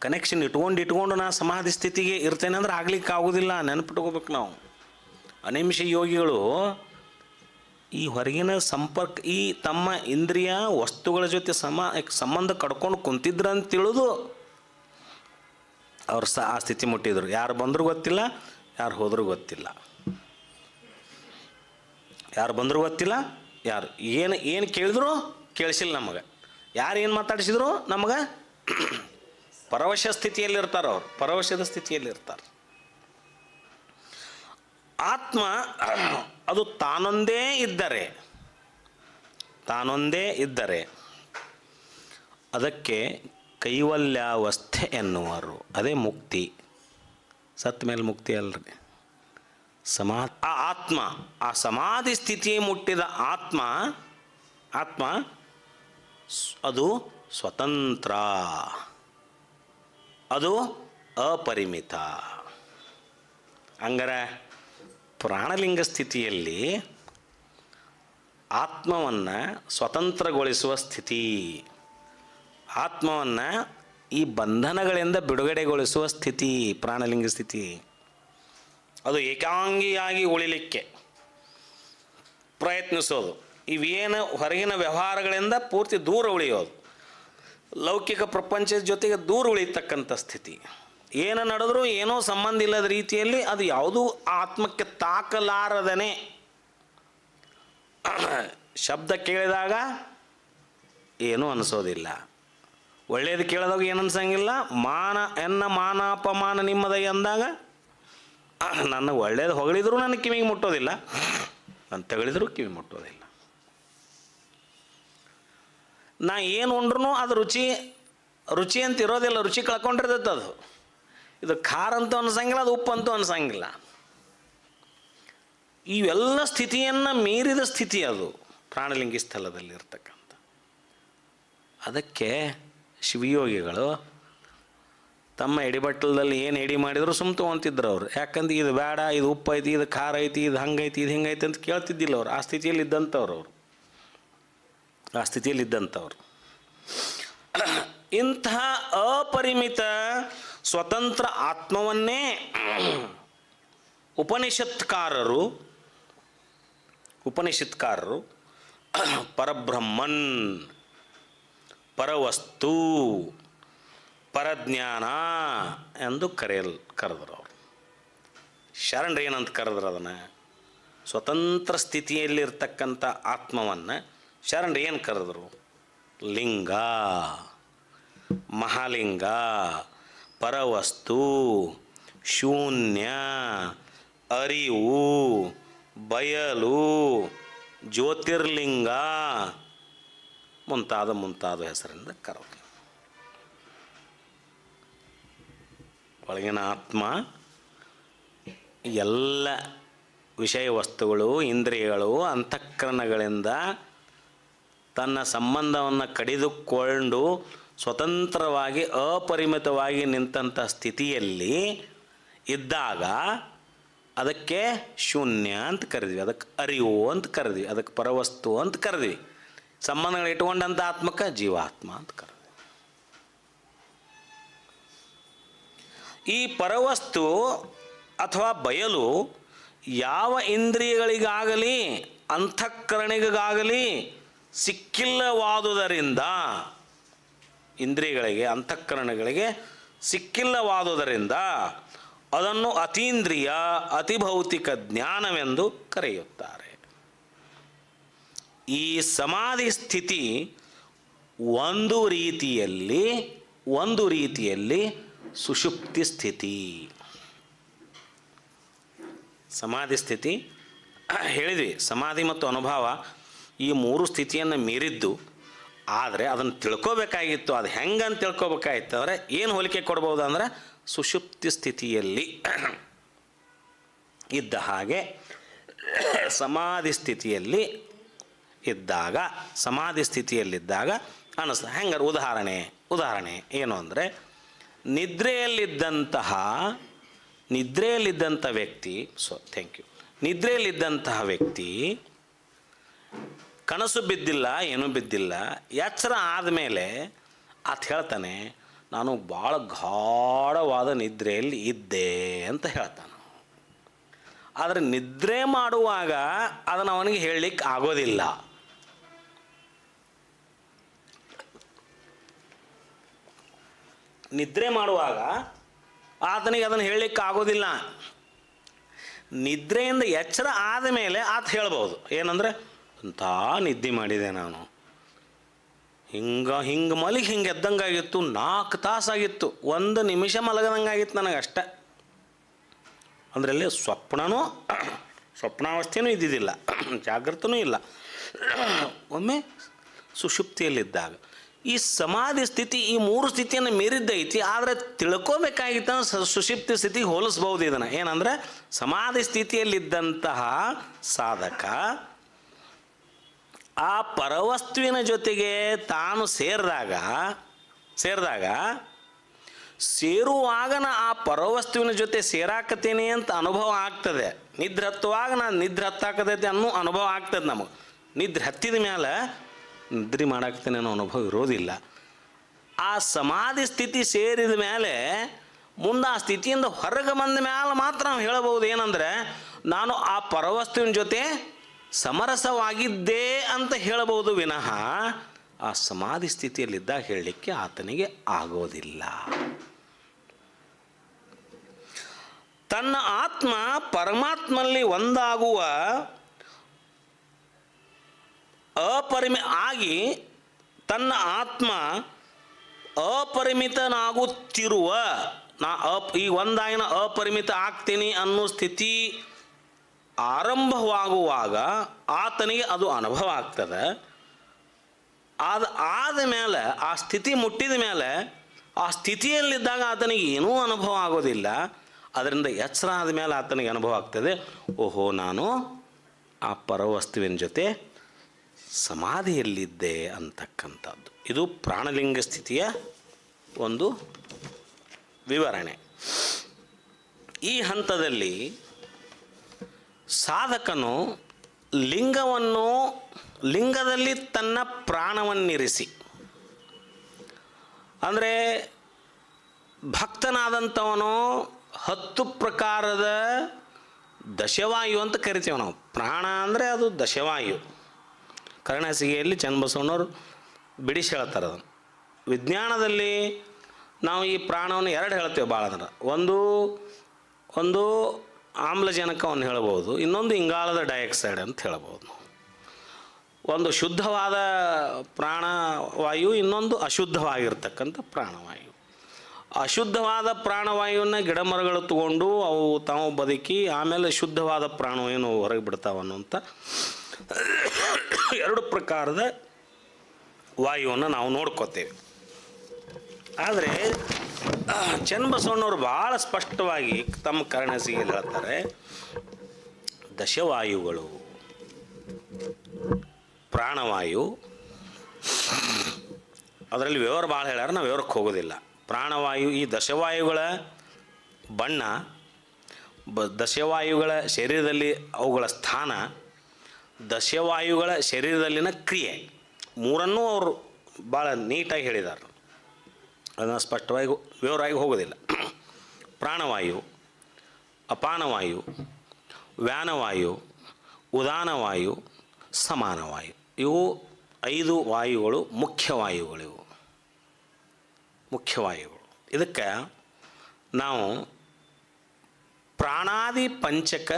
ಕನೆಕ್ಷನ್ ಇಟ್ಕೊಂಡು ನಾ ಸಮಾಧಿ ಸ್ಥಿತಿಗೆ ಇರ್ತೇನೆ ಅಂದ್ರೆ ಆಗ್ಲಿಕ್ಕೆ ಆಗೋದಿಲ್ಲ. ನೆನಪಿಟ್ಕೋಬೇಕು ನಾವು. ಅನಿಮಿಷ ಯೋಗಿಗಳು ಈ ಹೊರಗಿನ ಸಂಪರ್ಕ, ಈ ತಮ್ಮ ಇಂದ್ರಿಯ ವಸ್ತುಗಳ ಜೊತೆ ಸಂಬಂಧ ಕಡ್ಕೊಂಡು ಕುಂತಿದ್ರು ಅಂತ ತಿಳಿದು ಅವ್ರು ಆ ಸ್ಥಿತಿ ಮುಟ್ಟಿದ್ರು. ಯಾರು ಬಂದರೂ ಗೊತ್ತಿಲ್ಲ, ಯಾರು ಹೋದರೂ ಗೊತ್ತಿಲ್ಲ, ಯಾರು ಬಂದರೂ ಗೊತ್ತಿಲ್ಲ, ಯಾರು ಏನು ಕೇಳಿದ್ರು ಕೇಳಿಸಿಲ್ಲ ನಮಗೆ, ಯಾರು ಏನು ಮಾತಾಡಿಸಿದ್ರು ನಮಗೆ. ಪರವಶ ಸ್ಥಿತಿಯಲ್ಲಿರ್ತಾರೆ ಅವರು, ಪರವಶದ ಸ್ಥಿತಿಯಲ್ಲಿರ್ತಾರೆ. ಆತ್ಮ ಅದು ತಾನೊಂದೇ ಇದ್ದರೆ ಅದಕ್ಕೆ ಕೈವಲ್ಯಾವಸ್ಥೆ ಎನ್ನುವರು. ಅದೇ ಮುಕ್ತಿ. ಸತ್ತ ಮೇಲೆ ಮುಕ್ತಿ ಅಲ್ರಿ. ಆತ್ಮ ಆ ಸಮಾಧಿ ಸ್ಥಿತಿ ಮುಟ್ಟಿದ ಆತ್ಮ ಅದು ಸ್ವತಂತ್ರ, ಅದು ಅಪರಿಮಿತ. ಹಂಗಾರೆ ಪ್ರಾಣಲಿಂಗ ಸ್ಥಿತಿಯಲ್ಲಿ ಆತ್ಮವನ್ನು ಸ್ವತಂತ್ರಗೊಳಿಸುವ ಸ್ಥಿತಿ, ಆತ್ಮವನ್ನು ಈ ಬಂಧನಗಳಿಂದ ಬಿಡುಗಡೆಗೊಳಿಸುವ ಸ್ಥಿತಿ ಪ್ರಾಣಲಿಂಗ ಸ್ಥಿತಿ. ಅದು ಏಕಾಂಗಿಯಾಗಿ ಉಳಿಲಿಕ್ಕೆ ಪ್ರಯತ್ನಿಸೋದು, ಇವೇನು ಹೊರಗಿನ ವ್ಯವಹಾರಗಳಿಂದ ಪೂರ್ತಿ ದೂರ ಉಳಿಯೋದು, ಲೌಕಿಕ ಪ್ರಪಂಚದ ಜೊತೆಗೆ ದೂರ ಉಳಿತಕ್ಕಂಥ ಸ್ಥಿತಿ. ಏನು ನಡೆದರೂ ಏನೋ ಸಂಬಂಧ ಇಲ್ಲದ ರೀತಿಯಲ್ಲಿ ಅದು ಯಾವುದೂ ಆತ್ಮಕ್ಕೆ ತಾಕಲಾರದನೆ. ಶಬ್ದ ಕೇಳಿದಾಗ ಏನೂ ಅನಿಸೋದಿಲ್ಲ, ಒಳ್ಳೆಯದು ಕೇಳಿದಾಗ ಏನು ಅನ್ಸಂಗಿಲ್ಲ. ಮಾನಾಪಮಾನ ನಿಮ್ಮದೈ ಅಂದಾಗ ನನ್ನ ಒಳ್ಳೇದು ಹೊಗಳಿದ್ರು ನನ್ನ ಕಿವಿಗೆ ಮುಟ್ಟೋದಿಲ್ಲ, ನಾನು ತಗಳಿದ್ರು ಕಿವಿ ಮುಟ್ಟೋದಿಲ್ಲ. ನಾ ಏನು ಉಂಡ್ರೂ ಅದು ರುಚಿ ಅಂತ ಇರೋದಿಲ್ಲ, ರುಚಿ ಕಳ್ಕೊಂಡಿರ್ತೈತೆ ಅದು. ಇದು ಖಾರ ಅಂತೂ ಅನ್ಸಂಗಿಲ್ಲ, ಅದು ಉಪ್ಪು ಅಂತೂ ಅನ್ಸಂಗಿಲ್ಲ. ಇವೆಲ್ಲ ಸ್ಥಿತಿಯನ್ನು ಮೀರಿದ ಸ್ಥಿತಿ ಅದು ಪ್ರಾಣಲಿಂಗಿ ಸ್ಥಳದಲ್ಲಿ ಇರ್ತಕ್ಕಂಥ. ಅದಕ್ಕೆ ಶಿವಯೋಗಿಗಳು ತಮ್ಮ ಎಡಿಬಟ್ಟಲದಲ್ಲಿ ಏನು ಎಡಿ ಮಾಡಿದ್ರು ಸುಮ್ಮ ತೊಗೊತಿದ್ರು ಅವರು. ಯಾಕಂದ್ರೆ ಇದು ಬೇಡ, ಇದು ಉಪ್ಪು ಐತಿ, ಇದು ಖಾರ ಐತಿ, ಇದು ಹಂಗೈತಿ, ಇದು ಹಿಂಗೈತಿ ಅಂತ ಕೇಳ್ತಿದ್ದಿಲ್ಲ ಅವರು. ಆ ಸ್ಥಿತಿಯಲ್ಲಿ ಇದ್ದಂಥವ್ರು ಅವರು, ಆ ಸ್ಥಿತಿಯಲ್ಲಿ ಇದ್ದಂಥವ್ರು. ಇಂತಹ ಅಪರಿಮಿತ ಸ್ವತಂತ್ರ ಆತ್ಮವನ್ನೇ ಉಪನಿಷತ್ಕಾರರು ಪರಬ್ರಹ್ಮನ್, ಪರವಸ್ತು, ಪರಜ್ಞಾನ ಎಂದು ಕರೆದ್ರು ಅವರು. ಶರಣರು ಏನಂತ ಕರೆದ್ರು ಅದನ್ನು? ಸ್ವತಂತ್ರ ಸ್ಥಿತಿಯಲ್ಲಿರ್ತಕ್ಕಂಥ ಆತ್ಮವನ್ನು ಶರಣರು ಏನು ಕರೆದ್ರು? ಲಿಂಗ, ಮಹಾಲಿಂಗ, ಪರವಸ್ತು, ಶೂನ್ಯ, ಅರಿವು, ಬಯಲು, ಜ್ಯೋತಿರ್ಲಿಂಗ ಮುಂತಾದ ಹೆಸರಿಂದ ಕರೆದ್ರು. ಒಳಗಿನ ಆತ್ಮ ಎಲ್ಲ ವಿಷಯ ವಸ್ತುಗಳು, ಇಂದ್ರಿಯಗಳು, ಅಂತಃಕರಣಗಳಿಂದ ತನ್ನ ಸಂಬಂಧವನ್ನು ಕಡಿದುಕೊಂಡು ಸ್ವತಂತ್ರವಾಗಿ ಅಪರಿಮಿತವಾಗಿ ನಿಂತಹ ಸ್ಥಿತಿಯಲ್ಲಿ ಇದ್ದಾಗ ಅದಕ್ಕೆ ಶೂನ್ಯ ಅಂತ ಕರೆದ್ವಿ, ಅದಕ್ಕೆ ಅರಿವು ಅಂತ ಕರೆದ್ವಿ, ಅದಕ್ಕೆ ಪರವಸ್ತು ಅಂತ ಕರೆದ್ವಿ. ಸಂಬಂಧಗಳು ಇಟ್ಕೊಂಡಂಥ ಆತ್ಮಕ್ಕೆ ಜೀವಾತ್ಮ ಅಂತ ಕರೆದ್ವಿ. ಈ ಪರವಸ್ತು ಅಥವಾ ಬಯಲು ಯಾವ ಇಂದ್ರಿಯಗಳಿಗಾಗಲಿ ಅಂತಃಕರಣಿಗಾಗಲಿ ಸಿಕ್ಕಿಲ್ಲವಾದುದರಿಂದ, ಇಂದ್ರಿಯಗಳಿಗೆ ಅಂತಃಕರಣಗಳಿಗೆ ಸಿಕ್ಕಿಲ್ಲವಾದುದರಿಂದ ಅದನ್ನು ಅತೀಂದ್ರಿಯ ಅತಿಭೌತಿಕ ಜ್ಞಾನವೆಂದು ಕರೆಯುತ್ತಾರೆ. ಈ ಸಮಾಧಿ ಸ್ಥಿತಿ ಒಂದು ರೀತಿಯಲ್ಲಿ ಸುಷುಪ್ತಿ ಸ್ಥಿತಿ. ಸಮಾಧಿ ಸ್ಥಿತಿ ಹೇಳಿದ್ವಿ, ಸಮಾಧಿ ಮತ್ತು ಅನುಭವ ಈ ಮೂರು ಸ್ಥಿತಿಯನ್ನು ಮೀರಿದ್ದು. ಆದರೆ ಅದನ್ನು ತಿಳ್ಕೋಬೇಕಾಗಿತ್ತು. ಅದು ಹೆಂಗಂತ ತಿಳ್ಕೊಬೇಕಾಗಿತ್ತು ಅಂದರೆ ಏನು ಹೋಲಿಕೆ ಕೊಡ್ಬೋದು ಅಂದರೆ ಸುಷುಪ್ತಿ ಸ್ಥಿತಿಯಲ್ಲಿ ಇದ್ದ ಹಾಗೆ ಸಮಾಧಿ ಸ್ಥಿತಿಯಲ್ಲಿದ್ದಾಗ ಅನ್ನಿಸ್ತದೆ. ಹೆಂಗಾರೆ ಉದಾಹರಣೆ ಏನು ಅಂದರೆ ನಿದ್ರೆಯಲ್ಲಿದ್ದಂಥ ವ್ಯಕ್ತಿ ಕನಸು ಬಿದ್ದಿಲ್ಲ, ಏನೂ ಬಿದ್ದಿಲ್ಲ, ಎಚ್ಚರ ಆದಮೇಲೆ ಆತ ಹೇಳ್ತಾನೆ, ನಾನು ಭಾಳ ಗಾಢವಾದ ನಿದ್ರೆಯಲ್ಲಿ ಇದ್ದೆ ಅಂತ ಹೇಳ್ತಾನೆ. ಆದರೆ ನಿದ್ರೆ ಮಾಡುವಾಗ ಅದನ್ನು ಅವನಿಗೆ ಹೇಳಲಿಕ್ಕೆ ಆಗೋದಿಲ್ಲ. ನಿದ್ರೆ ಮಾಡುವಾಗ ಆತನಿಗೆ ಅದನ್ನು ಹೇಳಲಿಕ್ಕೆ ಆಗೋದಿಲ್ಲ. ನಿದ್ರೆಯಿಂದ ಎಚ್ಚರ ಆದ ಮೇಲೆ ಆತ ಹೇಳ್ಬೋದು, ಏನಂದರೆ ಅಂಥ ನಿದ್ದೆ ಮಾಡಿದೆ ನಾನು, ಹಿಂಗೆ ಮಲಗಿ ಹಿಂಗೆ ಎದ್ದಂಗಾಗಿತ್ತು, 4 ತಾಸಾಗಿತ್ತು, 1 ನಿಮಿಷ ಮಲಗದಂಗಾಗಿತ್ತು ನನಗೆ ಅಷ್ಟೆ. ಅಂದರೆ ಅಲ್ಲಿ ಸ್ವಪ್ನಾವಸ್ಥೆಯೂ ಇದ್ದಿದ್ದಿಲ್ಲ, ಜಾಗೃತನೂ ಇಲ್ಲ. ಒಮ್ಮೆ ಸುಷುಪ್ತಿಯಲ್ಲಿದ್ದಾಗ ಈ ಸಮಾಧಿ ಸ್ಥಿತಿ ಈ 3 ಸ್ಥಿತಿಯನ್ನು ಮೀರಿದ್ದೈತಿ. ಆದರೆ ತಿಳ್ಕೋಬೇಕಾಗಿತ್ತ ಸುಷುಪ್ತಿ ಸ್ಥಿತಿಗೆ ಹೋಲಿಸ್ಬೋದು ಇದನ್ನು. ಏನಂದರೆ ಸಮಾಧಿ ಸ್ಥಿತಿಯಲ್ಲಿದ್ದಂತಹ ಸಾಧಕ ಆ ಪರವಸ್ತುವಿನ ಜೊತೆಗೆ ತಾನು ಸೇರುವಾಗ ಆ ಪರವಸ್ತುವಿನ ಜೊತೆ ಸೇರಾಕತೀನಿ ಅಂತ ಅನುಭವ ಆಗ್ತದೆ. ನಿದ್ರೆ ಹತ್ತುವಾಗ ನಾನು ನಿದ್ರೆ ಹತ್ತಾಕತೈತಿ ಅನ್ನೋ ಅನುಭವ ಆಗ್ತದೆ ನಮಗೆ. ನಿದ್ರೆ ಹತ್ತಿದ ಮೇಲೆ ನಿದ್ರೆ ಮಾಡಾಕ್ತೇನೆ ಅನ್ನೋ ಅನುಭವ ಇರೋದಿಲ್ಲ. ಆ ಸಮಾಧಿ ಸ್ಥಿತಿ ಸೇರಿದ ಮೇಲೆ ಮುಂದೆ ಆ ಸ್ಥಿತಿಯಿಂದ ಹೊರಗೆ ಬಂದ ಮೇಲೆ ಮಾತ್ರ ನಾವು ಹೇಳಬಹುದು, ಏನಂದರೆ ನಾನು ಆ ಪರವಸ್ತುವಿನ ಜೊತೆ ಸಮರಸವಾಗಿದ್ದೆ ಅಂತ ಹೇಳಬಹುದು ವಿನಃ ಆ ಸಮಾಧಿ ಸ್ಥಿತಿಯಲ್ಲಿದ್ದಾಗ ಹೇಳಲಿಕ್ಕೆ ಆತನಿಗೆ ಆಗೋದಿಲ್ಲ. ತನ್ನ ಆತ್ಮ ಪರಮಾತ್ಮನಲ್ಲಿ ಒಂದಾಗುವ ತನ್ನ ಆತ್ಮ ಅಪರಿಮಿತನಾಗುತ್ತಿರುವ ಈ ಒಂದಾಗಿನ ಅಪರಿಮಿತ ಆಗ್ತೀನಿ ಅನ್ನೋ ಸ್ಥಿತಿ ಆರಂಭವಾಗುವಾಗ ಆತನಿಗೆ ಅದು ಅನುಭವ ಆಗ್ತದೆ. ಆದ ಮೇಲೆ ಆ ಸ್ಥಿತಿ ಮುಟ್ಟಿದ ಮೇಲೆ ಆ ಸ್ಥಿತಿಯಲ್ಲಿದ್ದಾಗ ಆತನಿಗೆ ಏನೂ ಅನುಭವ ಆಗೋದಿಲ್ಲ. ಅದರಿಂದ ಎಚ್ಚರ ಆದ ಮೇಲೆ ಆತನಿಗೆ ಅನುಭವ ಆಗ್ತದೆ, ಓಹೋ ನಾನು ಆ ಪರವಸ್ತುವಿನ ಜೊತೆ ಸಮಾಧಿಯಲ್ಲಿದ್ದೆ ಅಂತಕ್ಕಂಥದ್ದು. ಇದು ಪ್ರಾಣಲಿಂಗ ಸ್ಥಿತಿಯ ಒಂದು ವಿವರಣೆ. ಈ ಹಂತದಲ್ಲಿ ಸಾಧಕನು ಲಿಂಗದಲ್ಲಿ ತನ್ನ ಪ್ರಾಣವನ್ನಿರಿಸಿ, ಅಂದರೆ ಭಕ್ತನಾದಂಥವನು 10 ಪ್ರಕಾರದ ದಶವಾಯು ಅಂತ ಕರಿತೀವಿ ನಾವು. ಪ್ರಾಣ ಅಂದರೆ ಅದು ದಶವಾಯು. ಕರ್ಣಸಿಗೆಯಲ್ಲಿ ಚನ್ನಬಸವಣ್ಣವರು ಬಿಡಿಸಿ ಹೇಳ್ತಾರೆ ಅದನ್ನು. ವಿಜ್ಞಾನದಲ್ಲಿ ನಾವು ಈ ಪ್ರಾಣವನ್ನು 2 ಹೇಳ್ತೇವೆ ಭಾಳ ಅಂದ್ರೆ. ಒಂದು ಆಮ್ಲಜನಕವನ್ನು ಹೇಳ್ಬೋದು, ಇನ್ನೊಂದು ಇಂಗಾಲದ ಡೈಆಕ್ಸೈಡ್ ಅಂತ ಹೇಳ್ಬೋದು. ಒಂದು ಶುದ್ಧವಾದ ಪ್ರಾಣವಾಯು, ಇನ್ನೊಂದು ಅಶುದ್ಧವಾಗಿರ್ತಕ್ಕಂಥ ಪ್ರಾಣವಾಯು. ಅಶುದ್ಧವಾದ ಪ್ರಾಣವಾಯುವನ್ನು ಗಿಡ ಮರಗಳು ತಗೊಂಡು ಅವು ತಾವು ಬದುಕಿ ಆಮೇಲೆ ಶುದ್ಧವಾದ ಪ್ರಾಣವಾಯುವನ್ನು ಹೊರಗೆ ಬಿಡ್ತಾವನ್ನುವಂಥ 2 ಪ್ರಕಾರದ ವಾಯುವನ್ನು ನಾವು ನೋಡ್ಕೋತೇವೆ. ಆದರೆ ಚನ್ನಬಸವಣ್ಣವರು ಭಾಳ ಸ್ಪಷ್ಟವಾಗಿ ತಮ್ಮ ಕರ್ಣಸಿಗೆಯಲ್ಲಿ ಹೇಳ್ತಾರೆ, ದಶವಾಯುಗಳು. ಪ್ರಾಣವಾಯು, ಅದರಲ್ಲಿ ವಿವರ ಭಾಳ ಹೇಳ್ಯಾರ, ನಾವು ವಿವರಕ್ಕೆ ಹೋಗೋದಿಲ್ಲ. ಪ್ರಾಣವಾಯು, ಈ ದಶವಾಯುಗಳ ಬಣ್ಣ, ದಶವಾಯುಗಳ ಶರೀರದಲ್ಲಿ ಅವುಗಳ ಸ್ಥಾನ, ದಶವಾಯುಗಳ ಶರೀರದಲ್ಲಿನ ಕ್ರಿಯೆ, ಮೂರನ್ನೂ ಅವರು ಭಾಳ ನೀಟಾಗಿ ಹೇಳಿದ್ದಾರೆ. ಅದನ್ನು ಸ್ಪಷ್ಟವಾಗಿ ವಿವರವಾಗಿ ಹೋಗೋದಿಲ್ಲ. ಪ್ರಾಣವಾಯು, ಅಪಾನವಾಯು, ವ್ಯಾನವಾಯು, ಉದಾನವಾಯು, ಸಮಾನವಾಯು, ಇವು 5 ವಾಯುಗಳು ಮುಖ್ಯವಾಯುಗಳಿವು. ಮುಖ್ಯವಾಯುಗಳು. ಇದಕ್ಕೆ ನಾವು ಪ್ರಾಣಾದಿ ಪಂಚಕ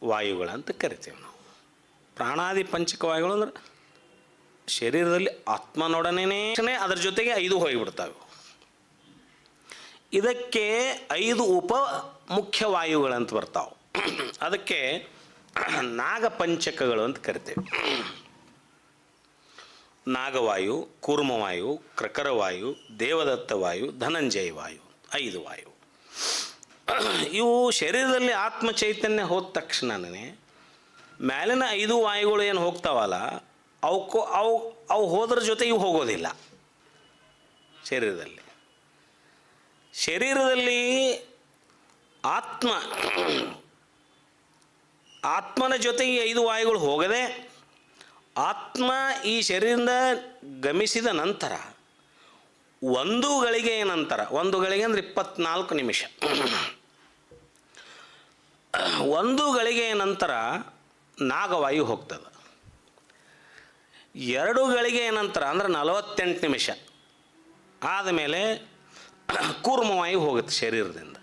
ವಾಯುಗಳಂತ ಕರಿತೀವಿ. ನಾವು ಪ್ರಾಣಾದಿ ಪಂಚಕ ವಾಯುಗಳು ಅಂದ್ರೆ ಶರೀರದಲ್ಲಿ ಆತ್ಮನೊಡನೆ ಅದರ ಜೊತೆಗೆ 5 ಹೋಗಿಬಿಡ್ತಾವೆ. ಇದಕ್ಕೆ 5 ಉಪ ಮುಖ್ಯ ವಾಯುಗಳಂತ ಬರ್ತಾವೆ. ಅದಕ್ಕೆ ನಾಗಪಂಚಕಗಳು ಅಂತ ಕರಿತೇವೆ. ನಾಗವಾಯು, ಕೂರ್ಮವಾಯು, ಕ್ರಕರವಾಯು, ದೇವದತ್ತ ವಾಯು, ಧನಂಜಯ ವಾಯು, 5 ವಾಯು. ಇವು ಶರೀರದಲ್ಲಿ ಆತ್ಮ ಚೈತನ್ಯ ಹೋದ ತಕ್ಷಣನೇ ಮೇಲಿನ 5 ವಾಯುಗಳು ಏನು ಹೋಗ್ತಾವಲ್ಲ, ಅವು ಹೋದ್ರ ಜೊತೆ ಇವು ಹೋಗೋದಿಲ್ಲ. ಶರೀರದಲ್ಲಿ ಆತ್ಮನ ಜೊತೆಗೆ 5 ವಾಯುಗಳು ಹೋಗದೆ ಆತ್ಮ ಈ ಶರೀರದಿಂದ ಗಮಿಸಿದ ನಂತರ 1 ಗಳಿಗೆಯ ನಂತರ, 1 ಗಳಿಗೆ ಅಂದರೆ 24 ನಿಮಿಷ, 1 ಗಳಿಗೆಯ ನಂತರ ನಾಗವಾಯು ಹೋಗ್ತದೆ. 2 ಗಳಿಗೆಯ ನಂತರ ಅಂದರೆ 48 ನಿಮಿಷ ಆದಮೇಲೆ ಕೂರ್ಮವಾಯು ಹೋಗುತ್ತೆ ಶರೀರದಿಂದ.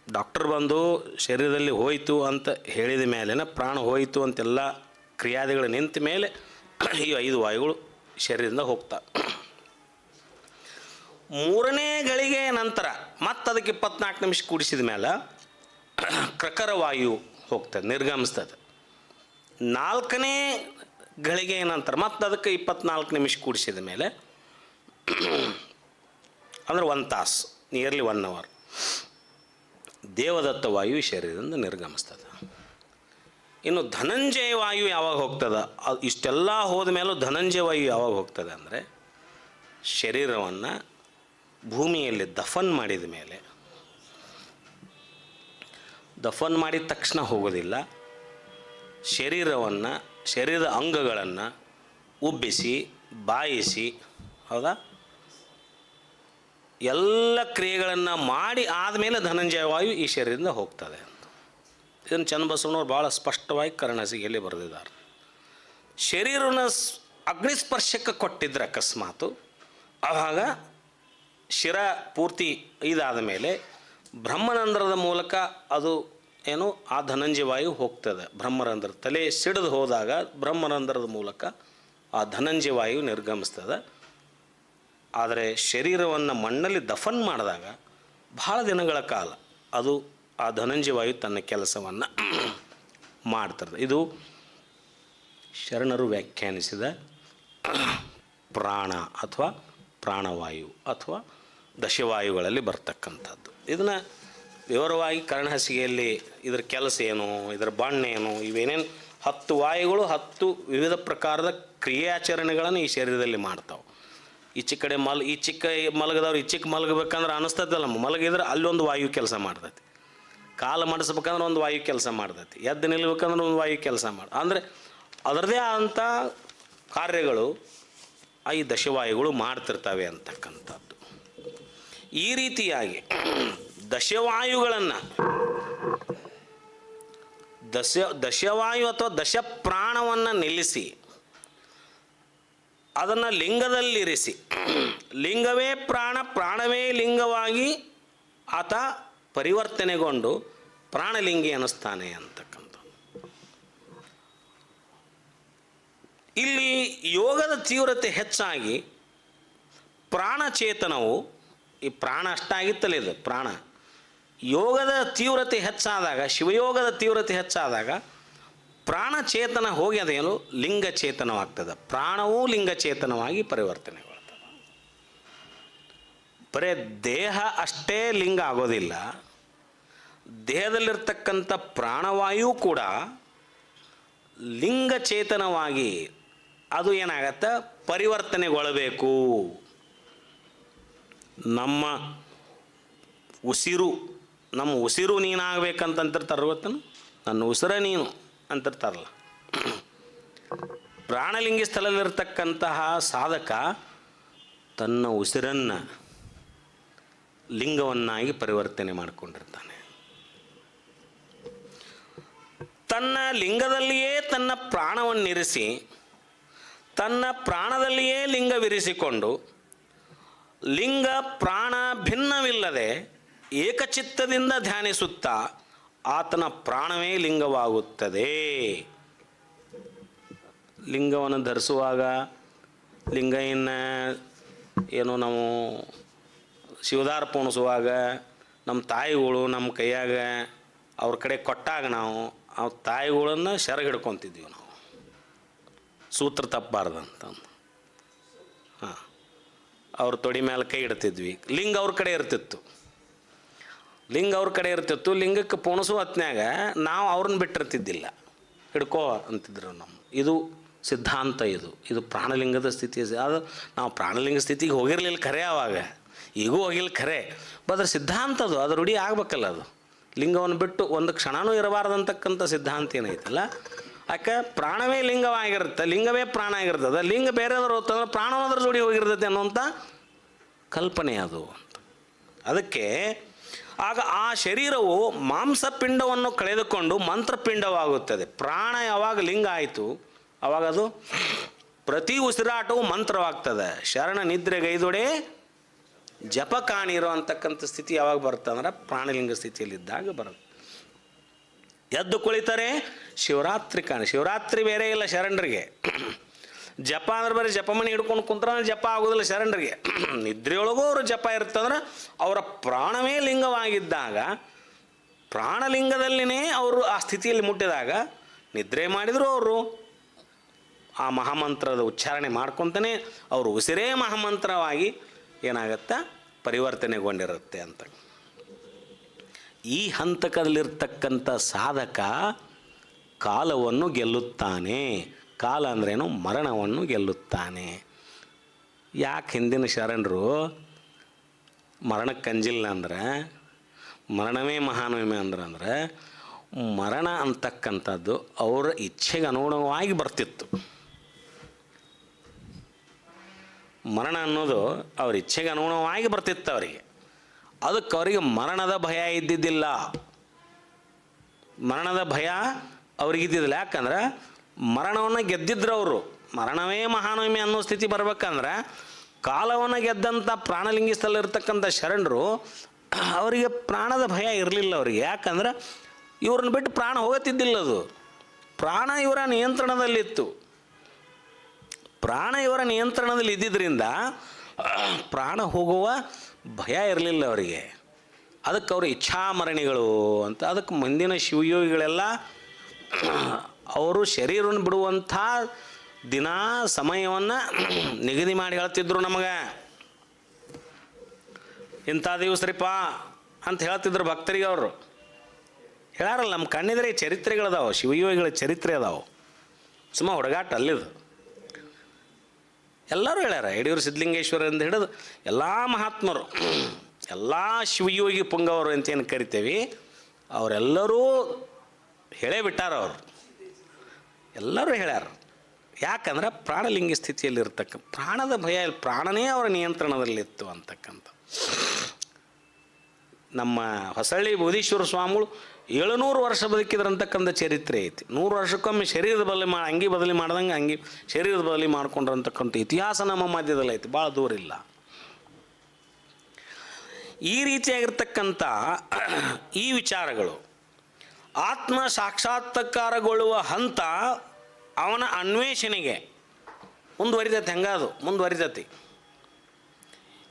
ಡಾಕ್ಟರ್ ಬಂದು ಶರೀರದಲ್ಲಿ ಹೋಯಿತು ಅಂತ ಹೇಳಿದ ಮೇಲಿನ ಪ್ರಾಣ ಹೋಯಿತು ಅಂತೆಲ್ಲ ಕ್ರಿಯಾದಿಗಳು ನಿಂತ ಮೇಲೆ ಈ 5 ವಾಯುಗಳು ಶರೀರದಿಂದ ಹೋಗ್ತವೆ. 3ನೇ ಗಳಿಗೆಯ ನಂತರ ಮತ್ತೆ ಅದಕ್ಕೆ 24 ನಿಮಿಷ ಕೂಡಿಸಿದ ಮೇಲೆ ಕ್ರಕರ ವಾಯು ಹೋಗ್ತದೆ, ನಿರ್ಗಮಿಸ್ತದೆ. 4ನೇ ಗಳಿಗೆಯ ನಂತರ ಮತ್ತೆ ಅದಕ್ಕೆ 24 ನಿಮಿಷ ಕೂಡಿಸಿದ ಮೇಲೆ ಅಂದರೆ 1 ತಾಸು, ನಿಯರ್ಲಿ 1 ಅವರ್, ದೇವದತ್ತ ವಾಯು ಶರೀರದಿಂದ ನಿರ್ಗಮಿಸ್ತದೆ. ಇನ್ನು ಧನಂಜಯ ವಾಯು ಯಾವಾಗ ಹೋಗ್ತದೆ? ಇಷ್ಟೆಲ್ಲ ಹೋದ ಮೇಲೂ ಧನಂಜಯ ವಾಯು ಯಾವಾಗ ಹೋಗ್ತದೆ ಅಂದರೆ ಶರೀರವನ್ನು ಭೂಮಿಯಲ್ಲಿ ದಫನ್ ಮಾಡಿದ ಮೇಲೆ, ದಫನ್ ಮಾಡಿದ ತಕ್ಷಣ ಹೋಗೋದಿಲ್ಲ. ಶರೀರದ ಅಂಗಗಳನ್ನು ಉಬ್ಬಿಸಿ ಬಾಯಿಸಿ, ಹೌದಾ, ಎಲ್ಲ ಕ್ರಿಯೆಗಳನ್ನು ಮಾಡಿ ಆದಮೇಲೆ ಧನಂಜಯ ವಾಯು ಈ ಶರೀರದಿಂದ ಹೋಗ್ತದೆ ಅಂತ. ಇದನ್ನು ಚನ್ನಬಸವಣ್ಣವ್ರು ಭಾಳ ಸ್ಪಷ್ಟವಾಗಿ ಕರ್ಣಸಿಗೆಯಲ್ಲಿ ಬರೆದಿದ್ದಾರೆ. ಶರೀರನ ಅಗ್ನಿಸ್ಪರ್ಶಕ್ಕೆ ಕೊಟ್ಟಿದ್ರೆ ಅಕಸ್ಮಾತು, ಆವಾಗ ಶಿರ ಪೂರ್ತಿ ಇದಾದ ಮೇಲೆ ಬ್ರಹ್ಮರಂಧ್ರದ ಮೂಲಕ ಅದು ಏನು ಆ ಧನಂಜಯ ವಾಯು ಹೋಗ್ತದೆ. ಬ್ರಹ್ಮರಂಧ್ರ ತಲೆ ಸಿಡಿದು ಹೋದಾಗ ಬ್ರಹ್ಮರಂಧ್ರದ ಮೂಲಕ ಆ ಧನಂಜಯ ವಾಯು ನಿರ್ಗಮಿಸ್ತದೆ. ಆದರೆ ಶರೀರವನ್ನು ಮಣ್ಣಲ್ಲಿ ದಫನ್ ಮಾಡಿದಾಗ ಬಹಳ ದಿನಗಳ ಕಾಲ ಅದು ಆ ಧನಂಜಯ ವಾಯು ತನ್ನ ಕೆಲಸವನ್ನು ಮಾಡ್ತದೆ. ಇದು ಶರಣರು ವ್ಯಾಖ್ಯಾನಿಸಿದ ಪ್ರಾಣ ಅಥವಾ ಪ್ರಾಣವಾಯು ಅಥವಾ ದಶವಾಯುಗಳಲ್ಲಿ ಬರ್ತಕ್ಕಂಥದ್ದು. ಇದನ್ನು ವಿವರವಾಗಿ ಕರ್ಣಹಾಸಿಗೆಯಲ್ಲಿ ಇದರ ಕೆಲಸ ಏನು, ಇದರ ಬಣ್ಣ ಏನು, ಇವೇನೇನು 10 ವಾಯುಗಳು 10 ವಿವಿಧ ಪ್ರಕಾರದ ಕ್ರಿಯಾಚರಣೆಗಳನ್ನು ಈ ಶರೀರದಲ್ಲಿ ಮಾಡ್ತಾವೆ. ಈಚೆ ಕಡೆ ಚಿಕ್ಕ ಮಲಗದವ್ರು ಈಚೆಗೆ ಮಲಗಬೇಕಂದ್ರೆ ಅನ್ನಿಸ್ತದಲ್ಲ, ಮಲಗಿದ್ರೆ ಅಲ್ಲೊಂದು ವಾಯು ಕೆಲಸ ಮಾಡ್ತೈತಿ. ಕಾಲು ಮಾಡಿಸ್ಬೇಕಂದ್ರೆ ಒಂದು ವಾಯು ಕೆಲಸ ಮಾಡ್ತೈತಿ. ಎದ್ದು ನಿಲ್ಬೇಕಂದ್ರೆ ಒಂದು ವಾಯು ಕೆಲಸ ಅಂದರೆ ಅದರದೇ ಆದಂಥ ಕಾರ್ಯಗಳು ಈ ದಶವಾಯುಗಳು ಮಾಡ್ತಿರ್ತವೆ ಅಂತಕ್ಕಂಥದ್ದು. ಈ ರೀತಿಯಾಗಿ ದಶವಾಯುಗಳನ್ನು ದಶವಾಯು ಅಥವಾ ದಶಪ್ರಾಣವನ್ನು ನಿಲ್ಲಿಸಿ ಅದನ್ನು ಲಿಂಗದಲ್ಲಿರಿಸಿ, ಲಿಂಗವೇ ಪ್ರಾಣ, ಪ್ರಾಣವೇ ಲಿಂಗವಾಗಿ ಆತ ಪರಿವರ್ತನೆಗೊಂಡು ಪ್ರಾಣಲಿಂಗಿ ಅನ್ನಿಸ್ತಾನೆ ಅಂತಕ್ಕಂಥ. ಇಲ್ಲಿ ಯೋಗದ ತೀವ್ರತೆ ಹೆಚ್ಚಾಗಿ ಪ್ರಾಣಚೇತನವು, ಈ ಪ್ರಾಣ ಅಷ್ಟಾಗಿತ್ತಲ್ಲ, ಇದು ಪ್ರಾಣ ಯೋಗದ ತೀವ್ರತೆ ಹೆಚ್ಚಾದಾಗ, ಶಿವಯೋಗದ ತೀವ್ರತೆ ಹೆಚ್ಚಾದಾಗ ಪ್ರಾಣಚೇತನ ಹೋಗಿ ಅದೇನು ಲಿಂಗಚೇತನವಾಗ್ತದೆ. ಪ್ರಾಣವೂ ಲಿಂಗಚೇತನವಾಗಿ ಪರಿವರ್ತನೆಗೊಳ್ತದೆ. ಬರೇ ದೇಹ ಅಷ್ಟೇ ಲಿಂಗ ಆಗೋದಿಲ್ಲ, ದೇಹದಲ್ಲಿರ್ತಕ್ಕಂಥ ಪ್ರಾಣವಾಯು ಕೂಡ ಲಿಂಗಚೇತನವಾಗಿ ಅದು ಏನಾಗತ್ತೆ, ಪರಿವರ್ತನೆಗೊಳ್ಳಬೇಕು. ನಮ್ಮ ಉಸಿರು ನೀನಾಗಬೇಕಂತಂತಿರ್ತಾರೆ ಗೊತ್ತನು, ನನ್ನ ಉಸಿರ ನೀನು ಅಂತಿರ್ತಾರಲ್ಲ. ಪ್ರಾಣಲಿಂಗಿ ಸ್ಥಳದಲ್ಲಿರ್ತಕ್ಕಂತಹ ಸಾಧಕ ತನ್ನ ಉಸಿರನ್ನು ಲಿಂಗವನ್ನಾಗಿ ಪರಿವರ್ತನೆ ಮಾಡಿಕೊಂಡಿರ್ತಾನೆ. ತನ್ನ ಲಿಂಗದಲ್ಲಿಯೇ ತನ್ನ ಪ್ರಾಣವನ್ನಿರಿಸಿ ತನ್ನ ಪ್ರಾಣದಲ್ಲಿಯೇ ಲಿಂಗವಿರಿಸಿಕೊಂಡು ಲಿಂಗ ಪ್ರಾಣ ಭಿನ್ನವಿಲ್ಲದೆ ಏಕಚಿತ್ತದಿಂದ ಧ್ಯಾನಿಸುತ್ತಾ ಆತನ ಪ್ರಾಣವೇ ಲಿಂಗವಾಗುತ್ತದೆ. ಲಿಂಗವನ್ನು ಧರಿಸುವಾಗ ಲಿಂಗವನ್ನು ಏನು ನಾವು ಶಿವದಾರ ಪೋಣಿಸುವಾಗ ನಮ್ಮ ತಾಯಿಗಳು ನಮ್ಮ ಕೈಯಾಗ ಅವ್ರ ಕಡೆ ಕೊಟ್ಟಾಗ ನಾವು ಆ ತಾಯಿಗಳನ್ನು ಸೆರಗಿ ಹಿಡ್ಕೊತಿದ್ವಿ ನಾವು, ಸೂತ್ರ ತಪ್ಪಬಾರ್ದಂತ. ಹಾಂ, ಅವ್ರ ತೊಡಿ ಮೇಲೆ ಕೈ ಇಡ್ತಿದ್ವಿ. ಲಿಂಗ ಅವ್ರ ಕಡೆ ಇರ್ತಿತ್ತು. ಲಿಂಗಕ್ಕೆ ಪೋಣಿಸುವ ಹೊತ್ನ್ಯಾಗ ನಾವು ಅವ್ರನ್ನ ಬಿಟ್ಟಿರ್ತಿದ್ದಿಲ್ಲ, ಹಿಡ್ಕೋ ಅಂತಿದ್ರು ನಮ್ಮ. ಇದು ಸಿದ್ಧಾಂತ. ಇದು ಪ್ರಾಣಲಿಂಗದ ಸ್ಥಿತಿ. ಅದು ನಾವು ಪ್ರಾಣಲಿಂಗ ಸ್ಥಿತಿಗೆ ಹೋಗಿರಲಿಲ್ಲ ಖರೆ, ಆವಾಗ ಈಗೂ ಹೋಗಿಲ್ಲ ಖರೆ. ಅದ್ರ ಸಿದ್ಧಾಂತ ಅದು ರೂಢಿ ಆಗ್ಬೇಕಲ್ಲ. ಅದು ಲಿಂಗವನ್ನು ಬಿಟ್ಟು ಒಂದು ಕ್ಷಣನೂ ಇರಬಾರ್ದಂತಕ್ಕಂಥ ಸಿದ್ಧಾಂತ ಏನೈತಲ್ಲ, ಯಾಕೆ ಪ್ರಾಣವೇ ಲಿಂಗವಾಗಿರುತ್ತೆ, ಲಿಂಗವೇ ಪ್ರಾಣ ಆಗಿರ್ತದೆ. ಲಿಂಗ ಬೇರೆಯವರು ಹೋಗ್ತಂದ್ರೆ ಪ್ರಾಣವಾದ್ರ ಜೋಡಿ ಹೋಗಿರ್ತೈತೆ ಅನ್ನುವಂಥ ಕಲ್ಪನೆ ಅದು ಅಂತ. ಅದಕ್ಕೆ ಆಗ ಆ ಶರೀರವು ಮಾಂಸಪಿಂಡವನ್ನು ಕಳೆದುಕೊಂಡು ಮಂತ್ರಪಿಂಡವಾಗುತ್ತದೆ. ಪ್ರಾಣ ಯಾವಾಗ ಲಿಂಗ ಆಯಿತು ಆವಾಗ ಅದು ಪ್ರತಿ ಉಸಿರಾಟವು ಮಂತ್ರವಾಗ್ತದೆ. ಶರಣ ನಿದ್ರೆಗೈದೊಡೆ ಜಪ ಕಾಣಿರೋ ಅಂತಕ್ಕಂಥ ಸ್ಥಿತಿ ಯಾವಾಗ ಬರುತ್ತೆ ಅಂದ್ರೆ ಪ್ರಾಣಲಿಂಗ ಸ್ಥಿತಿಯಲ್ಲಿದ್ದಾಗ ಬರುತ್ತೆ. ಎದ್ದು ಕುಳಿತರೆ ಶಿವರಾತ್ರಿ ಕಾಣಿ. ಶಿವರಾತ್ರಿ ಬೇರೆ ಇಲ್ಲ ಶರಣರಿಗೆ. ಜಪ ಅಂದ್ರೆ ಬರೀ ಜಪಮಣಿ ಹಿಡ್ಕೊಂಡು ಕುಂತ್ರ ಜಪ ಆಗೋದಿಲ್ಲ ಶರಣರಿಗೆ. ನಿದ್ರೆಯೊಳಗೂ ಅವರು ಜಪ ಇರ್ತಂದ್ರೆ ಅವರ ಪ್ರಾಣವೇ ಲಿಂಗವಾಗಿದ್ದಾಗ, ಪ್ರಾಣಲಿಂಗದಲ್ಲಿನೇ ಅವರು ಆ ಸ್ಥಿತಿಯಲ್ಲಿ ಮುಟ್ಟಿದಾಗ ನಿದ್ರೆ ಮಾಡಿದರೂ ಅವರು ಆ ಮಹಾಮಂತ್ರದ ಉಚ್ಚಾರಣೆ ಮಾಡ್ಕೊತಾನೆ ಅವರು ಉಸಿರೇ ಮಹಾಮಂತ್ರವಾಗಿ ಏನಾಗತ್ತಾ ಪರಿವರ್ತನೆಗೊಂಡಿರುತ್ತೆ ಅಂತ. ಈ ಹಂತಕದಲ್ಲಿರ್ತಕ್ಕಂಥ ಸಾಧಕ ಕಾಲವನ್ನು ಗೆಲ್ಲುತ್ತಾನೆ. ಕಾಲ ಅಂದ್ರೇನು? ಮರಣವನ್ನು ಗೆಲ್ಲುತ್ತಾನೆ. ಯಾಕೆ ಹಿಂದಿನ ಶರಣರು ಮರಣಕ್ಕೆ ಅಂಜಿಲ್ಲ ಅಂದ್ರೆ, ಮರಣವೇ ಮಹಾನವಮೆ ಅಂದ್ರೆ ಮರಣ ಅಂತಕ್ಕಂಥದ್ದು ಅವರ ಇಚ್ಛೆಗೆ ಅನುಗುಣವಾಗಿ ಬರ್ತಿತ್ತು. ಮರಣ ಅನ್ನೋದು ಅವ್ರ ಇಚ್ಛೆಗೆ ಅನುಗುಣವಾಗಿ ಬರ್ತಿತ್ತು ಅವರಿಗೆ. ಅದಕ್ಕೆ ಅವರಿಗೆ ಮರಣದ ಭಯ ಇದ್ದಿದ್ದಿಲ್ಲ. ಮರಣದ ಭಯ ಅವ್ರಿಗಿದ್ದಿದ್ದಿಲ್ಲ. ಯಾಕಂದ್ರೆ ಮರಣವನ್ನು ಗೆದ್ದಿದ್ರು ಅವರು. ಮರಣವೇ ಮಹಾನವಮಿ ಅನ್ನೋ ಸ್ಥಿತಿ ಬರ್ಬೇಕಂದ್ರೆ ಕಾಲವನ್ನು ಗೆದ್ದಂಥ ಪ್ರಾಣಲಿಂಗಿ ಸ್ಥಳ ಇರ್ತಕ್ಕಂಥ ಶರಣರು ಅವರಿಗೆ ಪ್ರಾಣದ ಭಯ ಇರಲಿಲ್ಲ ಅವರಿಗೆ. ಯಾಕಂದ್ರೆ ಇವ್ರನ್ನ ಬಿಟ್ಟು ಪ್ರಾಣ ಹೋಗುತ್ತಿದ್ದಿಲ್ಲ. ಅದು ಪ್ರಾಣ ಇವರ ನಿಯಂತ್ರಣದಲ್ಲಿತ್ತು. ಪ್ರಾಣ ಇವರ ನಿಯಂತ್ರಣದಲ್ಲಿ ಇದ್ದಿದ್ದರಿಂದ ಪ್ರಾಣ ಹೋಗುವ ಭಯ ಇರಲಿಲ್ಲ ಅವರಿಗೆ. ಅದಕ್ಕೆ ಅವರು ಇಚ್ಛಾಮರಣಿಗಳು ಅಂತ. ಅದಕ್ಕೆ ಮುಂದಿನ ಶಿವಯೋಗಿಗಳೆಲ್ಲ ಅವರು ಶರೀರವನ್ನು ಬಿಡುವಂಥ ದಿನ ಸಮಯವನ್ನು ನಿಗದಿ ಮಾಡಿ ಹೇಳ್ತಿದ್ರು ನಮಗೆ. ಇಂಥ ದಿವಸರಿಪ್ಪ ಅಂತ ಹೇಳ್ತಿದ್ರು ಭಕ್ತರಿಗೆ. ಅವರು ಹೇಳಾರಲ್ಲ, ನಮ್ಮ ಕಣ್ಣಿದ್ರೆ ಚರಿತ್ರೆಗಳದಾವೆ, ಶಿವಯೋಗಿಗಳ ಚರಿತ್ರೆ ಅದಾವೆ. ಸುಮ್ಮ ಹುಡುಗಾಟ ಅಲ್ಲಿದು. ಎಲ್ಲರೂ ಹೇಳ್ಯಾರ. ಯಡಿಯೂರು ಸಿದ್ಧಲಿಂಗೇಶ್ವರಿಂದ ಹಿಡಿದು ಎಲ್ಲ ಮಹಾತ್ಮರು, ಎಲ್ಲ ಶಿವಯೋಗಿ ಪುಂಗವರು ಅಂತ ಏನು ಕರಿತೇವೆ, ಅವರೆಲ್ಲರೂ ಹೇಳೇ ಬಿಟ್ಟಾರ. ಅವರು ಎಲ್ಲರೂ ಹೇಳ್ಯಾರ. ಯಾಕಂದ್ರೆ ಪ್ರಾಣಲಿಂಗಿ ಸ್ಥಿತಿಯಲ್ಲಿರ್ತಕ್ಕ ಪ್ರಾಣದ ಭಯ, ಪ್ರಾಣನೇ ಅವರ ನಿಯಂತ್ರಣದಲ್ಲಿತ್ತು ಅಂತಕ್ಕಂಥ. ನಮ್ಮ ಹೊಸಳ್ಳಿ ಬೋಧೀಶ್ವರ ಸ್ವಾಮಿಗಳು 700 ವರ್ಷ ಬದುಕಿದ್ರಂತಕ್ಕಂಥ ಚರಿತ್ರೆ ಐತಿ. 100 ವರ್ಷಕ್ಕೊಮ್ಮೆ ಶರೀರದ ಬದಲಿ ಅಂಗಿ ಬದಲಿ ಮಾಡ್ದಂಗೆ ಅಂಗಿ ಶರೀರದ ಬದಲಿ ಮಾಡ್ಕೊಂಡ್ರಂತಕ್ಕಂಥ ಇತಿಹಾಸ ನಮ್ಮ ಮಧ್ಯದಲ್ಲಿ ಐತಿ, ಭಾಳ ದೂರ ಇಲ್ಲ. ಈ ರೀತಿಯಾಗಿರ್ತಕ್ಕಂಥ ಈ ವಿಚಾರಗಳು ಆತ್ಮ ಸಾಕ್ಷಾತ್ಕಾರಗೊಳ್ಳುವ ಹಂತ ಅವನ ಅನ್ವೇಷಣೆಗೆ ಮುಂದುವರಿತೈತಿ. ಹೆಂಗದು ಮುಂದುವರಿತೈತಿ.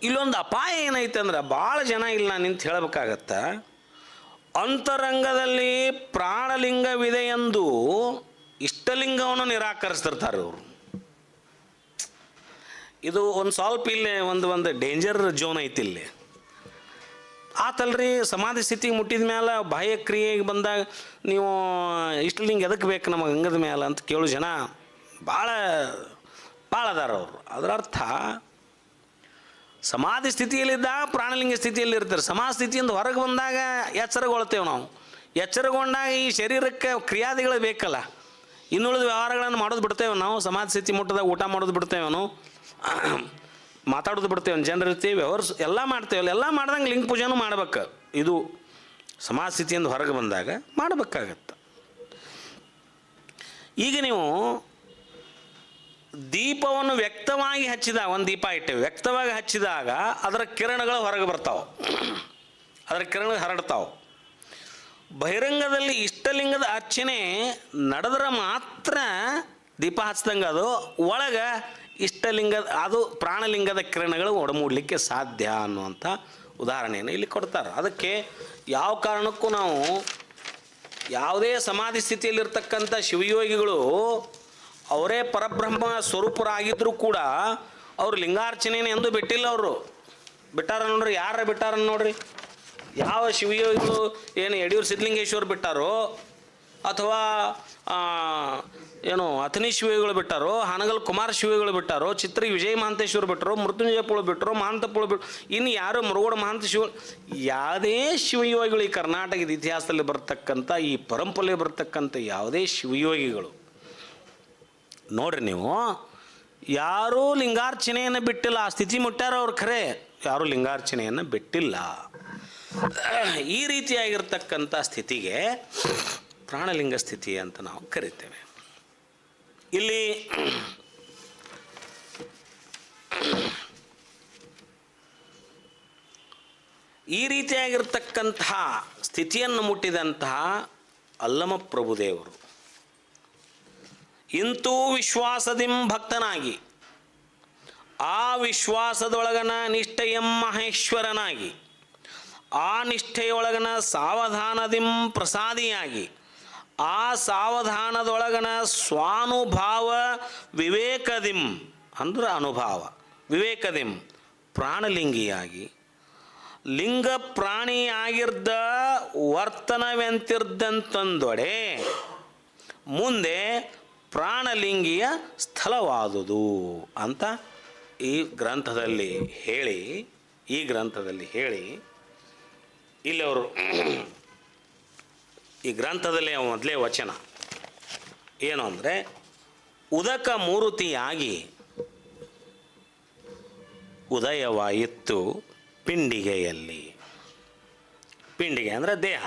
ಇಲ್ಲೊಂದು ಅಪಾಯ ಏನೈತೆ ಅಂದ್ರೆ, ಭಾಳ ಜನ ಇಲ್ಲ ನಿಂತು ಹೇಳಬೇಕಾಗತ್ತೆ, ಅಂತರಂಗದಲ್ಲಿ ಪ್ರಾಣಲಿಂಗವಿದೆ ಎಂದು ಇಷ್ಟಲಿಂಗವನ್ನು ನಿರಾಕರಿಸ್ತಿರ್ತಾರೆ ಅವರು. ಇದು ಒಂದು ಸ್ವಲ್ಪ ಇಲ್ಲೇ ಒಂದು ಡೇಂಜರ್ ಝೋನ್ ಐತಿ. ಇಲ್ಲಿ ಆತಲ್ರಿ ಸಮಾಧಿ ಸ್ಥಿತಿಗೆ ಮುಟ್ಟಿದ ಮೇಲೆ ಬಾಹ್ಯ ಕ್ರಿಯೆಗೆ ಬಂದಾಗ ನೀವು ಇಷ್ಟಲಿಂಗ ಎದಕ್ಕೆ ಬೇಕು ನಮಗೆ ಅಂಗದ ಮೇಲೆ ಅಂತ ಕೇಳೋ ಜನ ಭಾಳ ಭಾಳ ಅದಾರ ಅವರು. ಅದರ ಅರ್ಥ ಸಮಾಧಿ ಸ್ಥಿತಿಯಲ್ಲಿದ್ದಾಗ ಪ್ರಾಣಲಿಂಗ ಸ್ಥಿತಿಯಲ್ಲಿ ಇರ್ತಾರೆ. ಸಮಾಧಿ ಸ್ಥಿತಿಯಿಂದ ಹೊರಗೆ ಬಂದಾಗ ಎಚ್ಚರಗೊಳ್ತೇವೆ ನಾವು. ಎಚ್ಚರಗೊಂಡಾಗ ಈ ಶರೀರಕ್ಕೆ ಕ್ರಿಯಾದಿಗಳು ಬೇಕಲ್ಲ, ಇನ್ನುಳಿದ ವ್ಯವಹಾರಗಳನ್ನು ಮಾಡೋದು ಬಿಡ್ತೇವೆ ನಾವು. ಸಮಾಧಿ ಸ್ಥಿತಿ ಮುಟ್ಟದಾಗ ಊಟ ಮಾಡೋದು ಬಿಡ್ತೇವೆ ನಾವು, ಮಾತಾಡೋದು ಬಿಡ್ತೇವೆ, ಜನರ ಜೊತೆ ವ್ಯವಹರಿಸ್ ಎಲ್ಲ ಮಾಡ್ತೇವಲ್ಲ. ಎಲ್ಲ ಮಾಡ್ದಂಗೆ ಲಿಂಗ ಪೂಜೆನೂ ಮಾಡ್ಬೇಕು. ಇದು ಸಮಾಜ ಸ್ಥಿತಿಯಿಂದ ಹೊರಗೆ ಬಂದಾಗ ಮಾಡಬೇಕಾಗತ್ತೆ. ಈಗ ನೀವು ದೀಪವನ್ನು ವ್ಯಕ್ತವಾಗಿ ಹಚ್ಚಿದಾಗ, ಒಂದು ದೀಪ ಇಟ್ಟೇವೆ, ವ್ಯಕ್ತವಾಗಿ ಹಚ್ಚಿದಾಗ ಅದರ ಕಿರಣಗಳು ಹೊರಗೆ ಬರ್ತಾವೆ, ಅದರ ಕಿರಣಗಳು ಹರಡ್ತಾವೆ. ಬಹಿರಂಗದಲ್ಲಿ ಇಷ್ಟಲಿಂಗದ ಅರ್ಚನೆ ನಡೆದ್ರೆ ಮಾತ್ರ ದೀಪ ಹಚ್ಚಿದಂಗೆ ಅದು ಒಳಗೆ ಇಷ್ಟಲಿಂಗ, ಅದು ಪ್ರಾಣಲಿಂಗದ ಕಿರಣಗಳು ಒಡಮೂಡಲಿಕ್ಕೆ ಸಾಧ್ಯ ಅನ್ನುವಂಥ ಉದಾಹರಣೆಯನ್ನು ಇಲ್ಲಿ ಕೊಡ್ತಾರೆ. ಅದಕ್ಕೆ ಯಾವ ಕಾರಣಕ್ಕೂ ನಾವು ಯಾವುದೇ ಸಮಾಧಿ ಸ್ಥಿತಿಯಲ್ಲಿರ್ತಕ್ಕಂಥ ಶಿವಯೋಗಿಗಳು ಅವರೇ ಪರಬ್ರಹ್ಮ ಸ್ವರೂಪರಾಗಿದ್ದರೂ ಕೂಡ ಅವರು ಲಿಂಗಾರ್ಚನೆಯನ್ನು ಎಂದೂ ಬಿಟ್ಟಿಲ್ಲ. ಅವರು ಬಿಟ್ಟಾರ ನೋಡ್ರಿ, ಯಾರ ಬಿಟ್ಟಾರ ನೋಡ್ರಿ. ಯಾವ ಶಿವಯೋಗಿಗಳು ಏನು ಯಡಿಯೂರು ಸಿದ್ಧಲಿಂಗೇಶ್ವರ ಬಿಟ್ಟಾರೋ, ಅಥವಾ ಏನು ಅಥನಿ ಶಿವಗಳು ಬಿಟ್ಟಾರೋ, ಹಾನಗಲ್ ಕುಮಾರ ಶಿವಗಳು ಬಿಟ್ಟಾರೋ, ಚಿತ್ರಿ ವಿಜಯ ಮಹಾಂತೇಶ್ವರ ಬಿಟ್ಟರು, ಮೃತ್ಯುಂಜಯಪುಳ ಬಿಟ್ಟರು, ಮಹಾಂತಪುಳ ಬಿಟ್ಟರು, ಇನ್ನು ಯಾರೋ ಮುರುಗೋಡ ಮಹಾಂತ ಶಿವ, ಯಾವುದೇ ಶಿವಯೋಗಿಗಳು ಈ ಕರ್ನಾಟಕದ ಇತಿಹಾಸದಲ್ಲಿ ಬರ್ತಕ್ಕಂಥ, ಈ ಪರಂಪರೆಯಲ್ಲಿ ಬರ್ತಕ್ಕಂಥ ಯಾವುದೇ ಶಿವಯೋಗಿಗಳು ನೋಡ್ರಿ ನೀವು, ಯಾರೂ ಲಿಂಗಾರ್ಚನೆಯನ್ನು ಬಿಟ್ಟಿಲ್ಲ. ಆ ಸ್ಥಿತಿ ಮುಟ್ಟಾರ ಅವ್ರು, ಖರೆ ಯಾರೂ ಲಿಂಗಾರ್ಚನೆಯನ್ನು ಬಿಟ್ಟಿಲ್ಲ. ಈ ರೀತಿಯಾಗಿರ್ತಕ್ಕಂಥ ಸ್ಥಿತಿಗೆ ಪ್ರಾಣಲಿಂಗ ಸ್ಥಿತಿ ಅಂತ ನಾವು ಕರಿತೇವೆ. ಇಲ್ಲಿ ಈ ರೀತಿಯಾಗಿರ್ತಕ್ಕಂತಹ ಸ್ಥಿತಿಯನ್ನು ಮುಟ್ಟಿದಂತಹ ಅಲ್ಲಮ ಪ್ರಭುದೇವರು ಇಂತೂ ವಿಶ್ವಾಸದಿಂ ಭಕ್ತನಾಗಿ, ಆ ವಿಶ್ವಾಸದೊಳಗನ ನಿಷ್ಠೆಯಂ ಮಹೇಶ್ವರನಾಗಿ, ಆ ನಿಷ್ಠೆಯೊಳಗನ ಸಾವಧಾನದಿಂ ಪ್ರಸಾದಿಯಾಗಿ, ಆ ಸಾವಧಾನದೊಳಗನ ಸ್ವಾನುಭಾವ ವಿವೇಕದಿಂ ಅಂದ್ರೆ ಅನುಭಾವ ವಿವೇಕದಿಂ ಪ್ರಾಣಲಿಂಗಿಯಾಗಿ, ಲಿಂಗ ಪ್ರಾಣಿಯಾಗಿರ್ದ ವರ್ತನವೆಂತಿರ್ದಂತಂದೊಡೆ ಮುಂದೆ ಪ್ರಾಣಲಿಂಗಿಯ ಸ್ಥಳವಾದುದು ಅಂತ ಈ ಗ್ರಂಥದಲ್ಲಿ ಹೇಳಿ ಇಲ್ಲಿ ಅವರು ಈ ಗ್ರಂಥದಲ್ಲಿ ಮೊದಲೇ ವಚನ ಏನು ಅಂದರೆ, ಉದಕ ಮೂರುತಿಯಾಗಿ ಉದಯವಾಯಿತು ಪಿಂಡಿಗೆಯಲ್ಲಿ. ಪಿಂಡಿಗೆ ಅಂದರೆ ದೇಹ.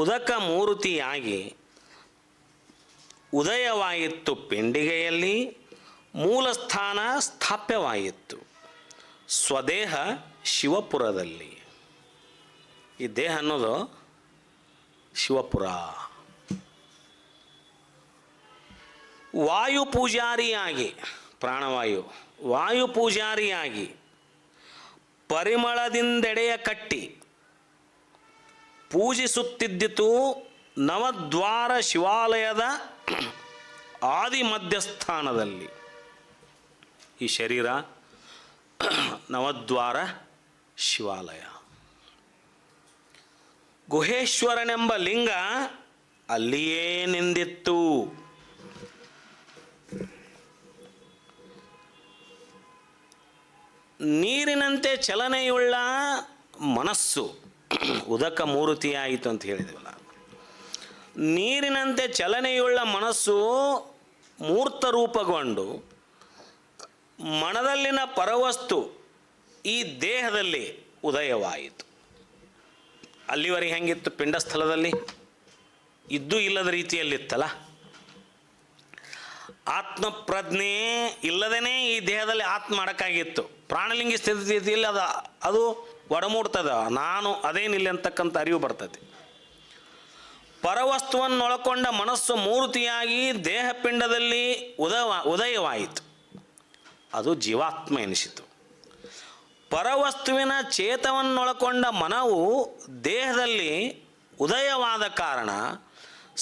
ಉದಕ ಮೂರುತಿಯಾಗಿ ಉದಯವಾಯಿತು ಪಿಂಡಿಗೆಯಲ್ಲಿ, ಮೂಲಸ್ಥಾನ ಸ್ಥಾಪ್ಯವಾಯಿತು ಸ್ವದೇಹ ಶಿವಪುರದಲ್ಲಿ. ಈ ದೇಹ ಅನ್ನೋದು ಶಿವಪುರ. ವಾಯು ಪೂಜಾರಿಯಾಗಿ, ಪ್ರಾಣವಾಯು ವಾಯು ಪೂಜಾರಿಯಾಗಿ ಪರಿಮಳದಿಂದೆಡೆಯ ಕಟ್ಟಿ ಪೂಜಿಸುತ್ತಿದ್ದಿತು ನವದ್ವಾರ ಶಿವಾಲಯದ ಆದಿ ಮಧ್ಯಸ್ಥಾನದಲ್ಲಿ. ಈ ಶರೀರ ನವದ್ವಾರ ಶಿವಾಲಯ. ಗುಹೇಶ್ವರನೆಂಬ ಲಿಂಗ ಅಲ್ಲಿಯೇ ನಿಂದಿತ್ತು. ನೀರಿನಂತೆ ಚಲನೆಯುಳ್ಳ ಮನಸ್ಸು ಉದಕ ಮೂರುತಿಯಾಯಿತು ಅಂತ ಹೇಳಿದೆವಲ್ಲ. ನೀರಿನಂತೆ ಚಲನೆಯುಳ್ಳ ಮನಸ್ಸು ಮೂರ್ತ ರೂಪಗೊಂಡು ಮನದಲ್ಲಿನ ಪರವಸ್ತು ಈ ದೇಹದಲ್ಲಿ ಉದಯವಾಯಿತು. ಅಲ್ಲಿವರೆಗೆ ಹೆಂಗಿತ್ತು? ಪಿಂಡಸ್ಥಳದಲ್ಲಿ ಇದ್ದೂ ಇಲ್ಲದ ರೀತಿಯಲ್ಲಿತ್ತಲ್ಲ. ಆತ್ಮಪ್ರಜ್ಞೆ ಇಲ್ಲದೇ ಈ ದೇಹದಲ್ಲಿ ಆತ್ಮ ಮಾಡೋಕ್ಕಾಗಿತ್ತು. ಪ್ರಾಣಲಿಂಗಿ ಸ್ಥಿತಿಯಲ್ಲಿ ಅದು ಒಡಮೂಡ್ತದೆ, ನಾನು ಅದೇನಿಲ್ಲ ಅಂತಕ್ಕಂಥ ಅರಿವು ಬರ್ತದೆ. ಪರವಸ್ತುವನ್ನು ಒಳಕೊಂಡ ಮನಸ್ಸು ಮೂರ್ತಿಯಾಗಿ ದೇಹ ಪಿಂಡದಲ್ಲಿ ಉದಯವಾಯಿತು. ಅದು ಜೀವಾತ್ಮ ಎನಿಸಿತು. ಪರವಸ್ತುವಿನ ಚೇತವನ್ನೊಳಕೊಂಡ ಮನವು ದೇಹದಲ್ಲಿ ಉದಯವಾದ ಕಾರಣ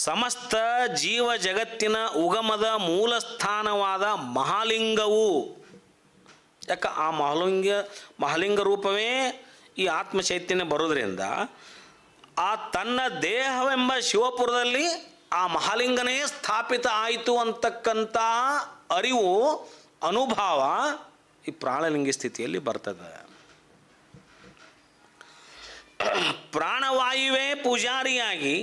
ಸಮಸ್ತ ಜೀವ ಜಗತ್ತಿನ ಉಗಮದ ಮೂಲ ಸ್ಥಾನವಾದ ಮಹಾಲಿಂಗವು, ಯಾಕೆ ಆ ಮಹಾಲಿಂಗ ರೂಪವೇ ಈ ಆತ್ಮ ಚೈತನ್ಯ ಬರೋದ್ರಿಂದ ಆ ತನ್ನ ದೇಹವೆಂಬ ಶಿವಪುರದಲ್ಲಿ ಆ ಮಹಾಲಿಂಗನೇ ಸ್ಥಾಪಿತ ಆಯಿತು ಅಂತಕ್ಕಂಥ ಅರಿವು ಅನುಭವ ಈ ಪ್ರಾಣಲಿಂಗ ಸ್ಥಿತಿಯಲ್ಲಿ ಬರ್ತದೆ. ಪ್ರಾಣವಾಯುವೇ ಪೂಜಾರಿಯಾಗಿ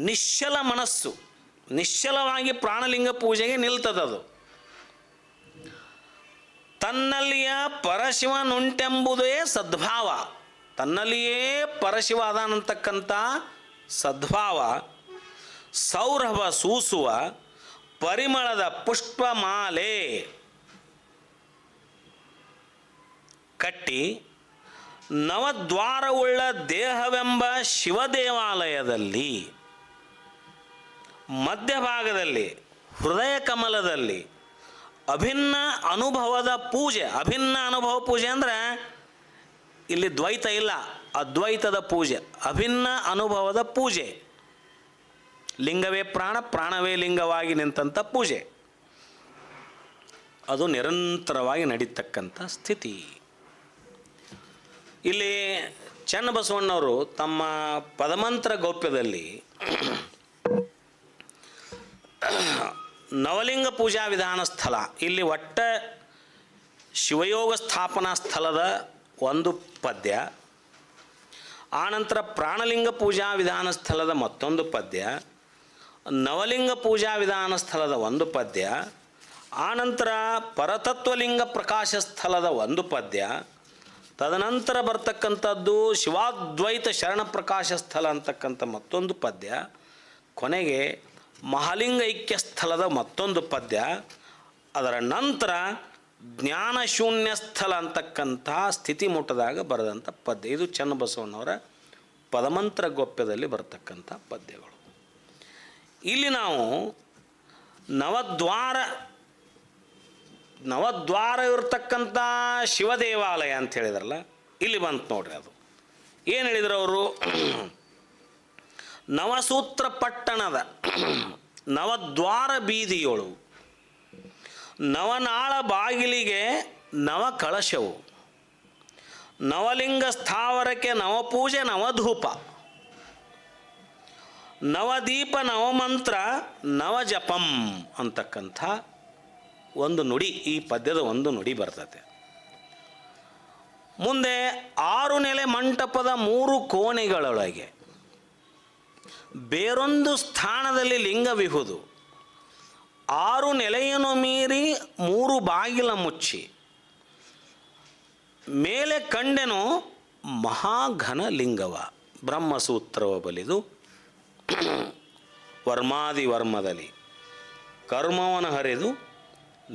ನಿಶ್ಚಲ ಮನಸ್ಸು, ನಿಶ್ಚಲವಾಗಿ ಪ್ರಾಣಲಿಂಗ ಪೂಜೆಗೆ ನಿಲ್ತದದು. ತನ್ನಲ್ಲಿಯ ಪರಶಿವನುಂಟೆಂಬುದೇ ಸದ್ಭಾವ, ತನ್ನಲ್ಲಿಯೇ ಪರಶಿವ ಅದಾನಂತಕ್ಕಂಥ ಸದ್ಭಾವ, ಸೌರಭ ಸೂಸುವ ಪರಿಮಳದ ಪುಷ್ಪಮಾಲೆ ಕಟ್ಟಿ ನವದ್ವಾರವುಳ್ಳ ದೇಹವೆಂಬ ಶಿವದೇವಾಲಯದಲ್ಲಿ ಮಧ್ಯಭಾಗದಲ್ಲಿ ಹೃದಯ ಕಮಲದಲ್ಲಿ ಅಭಿನ್ನ ಅನುಭವದ ಪೂಜೆ. ಅಭಿನ್ನ ಅನುಭವ ಪೂಜೆ ಅಂದರೆ ಇಲ್ಲಿ ದ್ವೈತ ಇಲ್ಲ, ಅದ್ವೈತದ ಪೂಜೆ, ಅಭಿನ್ನ ಅನುಭವದ ಪೂಜೆ. ಲಿಂಗವೇ ಪ್ರಾಣ, ಪ್ರಾಣವೇ ಲಿಂಗವಾಗಿ ನಿಂತಂಥ ಪೂಜೆ, ಅದು ನಿರಂತರವಾಗಿ ನಡೀತಕ್ಕಂಥ ಸ್ಥಿತಿ. ಇಲ್ಲಿ ಚನ್ನಬಸವಣ್ಣವರು ತಮ್ಮ ಪದಮಂತ್ರ ಗೌಪ್ಯದಲ್ಲಿ ನವಲಿಂಗ ಪೂಜಾ ವಿಧಾನ ಸ್ಥಳ, ಇಲ್ಲಿ ಒಟ್ಟ ಶಿವಯೋಗ ಸ್ಥಾಪನಾ ಸ್ಥಳದ ಒಂದು ಪದ್ಯ, ಆನಂತರ ಪ್ರಾಣಲಿಂಗ ಪೂಜಾ ವಿಧಾನ ಸ್ಥಳದ ಮತ್ತೊಂದು ಪದ್ಯ, ನವಲಿಂಗ ಪೂಜಾ ವಿಧಾನ ಸ್ಥಳದ ಒಂದು ಪದ್ಯ, ಆನಂತರ ಪರತತ್ವಲಿಂಗ ಪ್ರಕಾಶ ಸ್ಥಳದ ಒಂದು ಪದ್ಯ, ತದನಂತರ ಬರ್ತಕ್ಕಂಥದ್ದು ಶಿವಾದ್ವೈತ ಶರಣ ಪ್ರಕಾಶ ಸ್ಥಳ ಅಂತಕ್ಕಂಥ ಮತ್ತೊಂದು ಪದ್ಯ, ಕೊನೆಗೆ ಮಹಾಲಿಂಗ ಐಕ್ಯ ಸ್ಥಳದ ಮತ್ತೊಂದು ಪದ್ಯ, ಅದರ ನಂತರ ಜ್ಞಾನಶೂನ್ಯ ಸ್ಥಳ ಅಂತಕ್ಕಂಥ ಸ್ಥಿತಿ ಮುಟ್ಟದಾಗ ಬರೆದಂಥ ಪದ್ಯ. ಇದು ಚನ್ನಬಸವಣ್ಣವರ ಪದಮಂತ್ರ ಗೋಪ್ಯದಲ್ಲಿ ಬರ್ತಕ್ಕಂಥ ಪದ್ಯಗಳು. ಇಲ್ಲಿ ನಾವು ನವದ್ವಾರ ಇರತಕ್ಕಂಥ ಶಿವ ದೇವಾಲಯ ಅಂತ ಹೇಳಿದ್ರಲ್ಲ, ಇಲ್ಲಿ ಬಂತು ನೋಡ್ರಿ. ಅದು ಏನು ಹೇಳಿದ್ರು ಅವರು? ನವಸೂತ್ರ ಪಟ್ಟಣದ ನವದ್ವಾರ ಬೀದಿಯೊಳು ನವನಾಳ ಬಾಗಿಲಿಗೆ ನವ ಕಳಶವು, ನವಲಿಂಗ ಸ್ಥಾವರಕ್ಕೆ ನವಪೂಜೆ ನವಧೂಪ, ನವದೀಪ ನವಮಂತ್ರ ನವಜಪಂ ಅಂತಕ್ಕಂಥ ಒಂದು ನುಡಿ, ಈ ಪದ್ಯದ ಒಂದು ನುಡಿ ಬರ್ತದೆ. ಮುಂದೆ 6 ನೆಲೆ ಮಂಟಪದ 3 ಕೋಣೆಗಳೊಳಗೆ ಬೇರೊಂದು ಸ್ಥಾನದಲ್ಲಿ ಲಿಂಗವಿಹುದು, 6 ನೆಲೆಯನ್ನು ಮೀರಿ 3 ಬಾಗಿಲ ಮುಚ್ಚಿ, ಮೇಲೆ ಕಂಡೆನು ಮಹಾಘನ ಲಿಂಗವ, ಬ್ರಹ್ಮಸೂತ್ರವ ಬಲಿದು ವರ್ಮಾದಿ ವರ್ಮದಲ್ಲಿ ಕರ್ಮವನ್ನು ಹರಿದು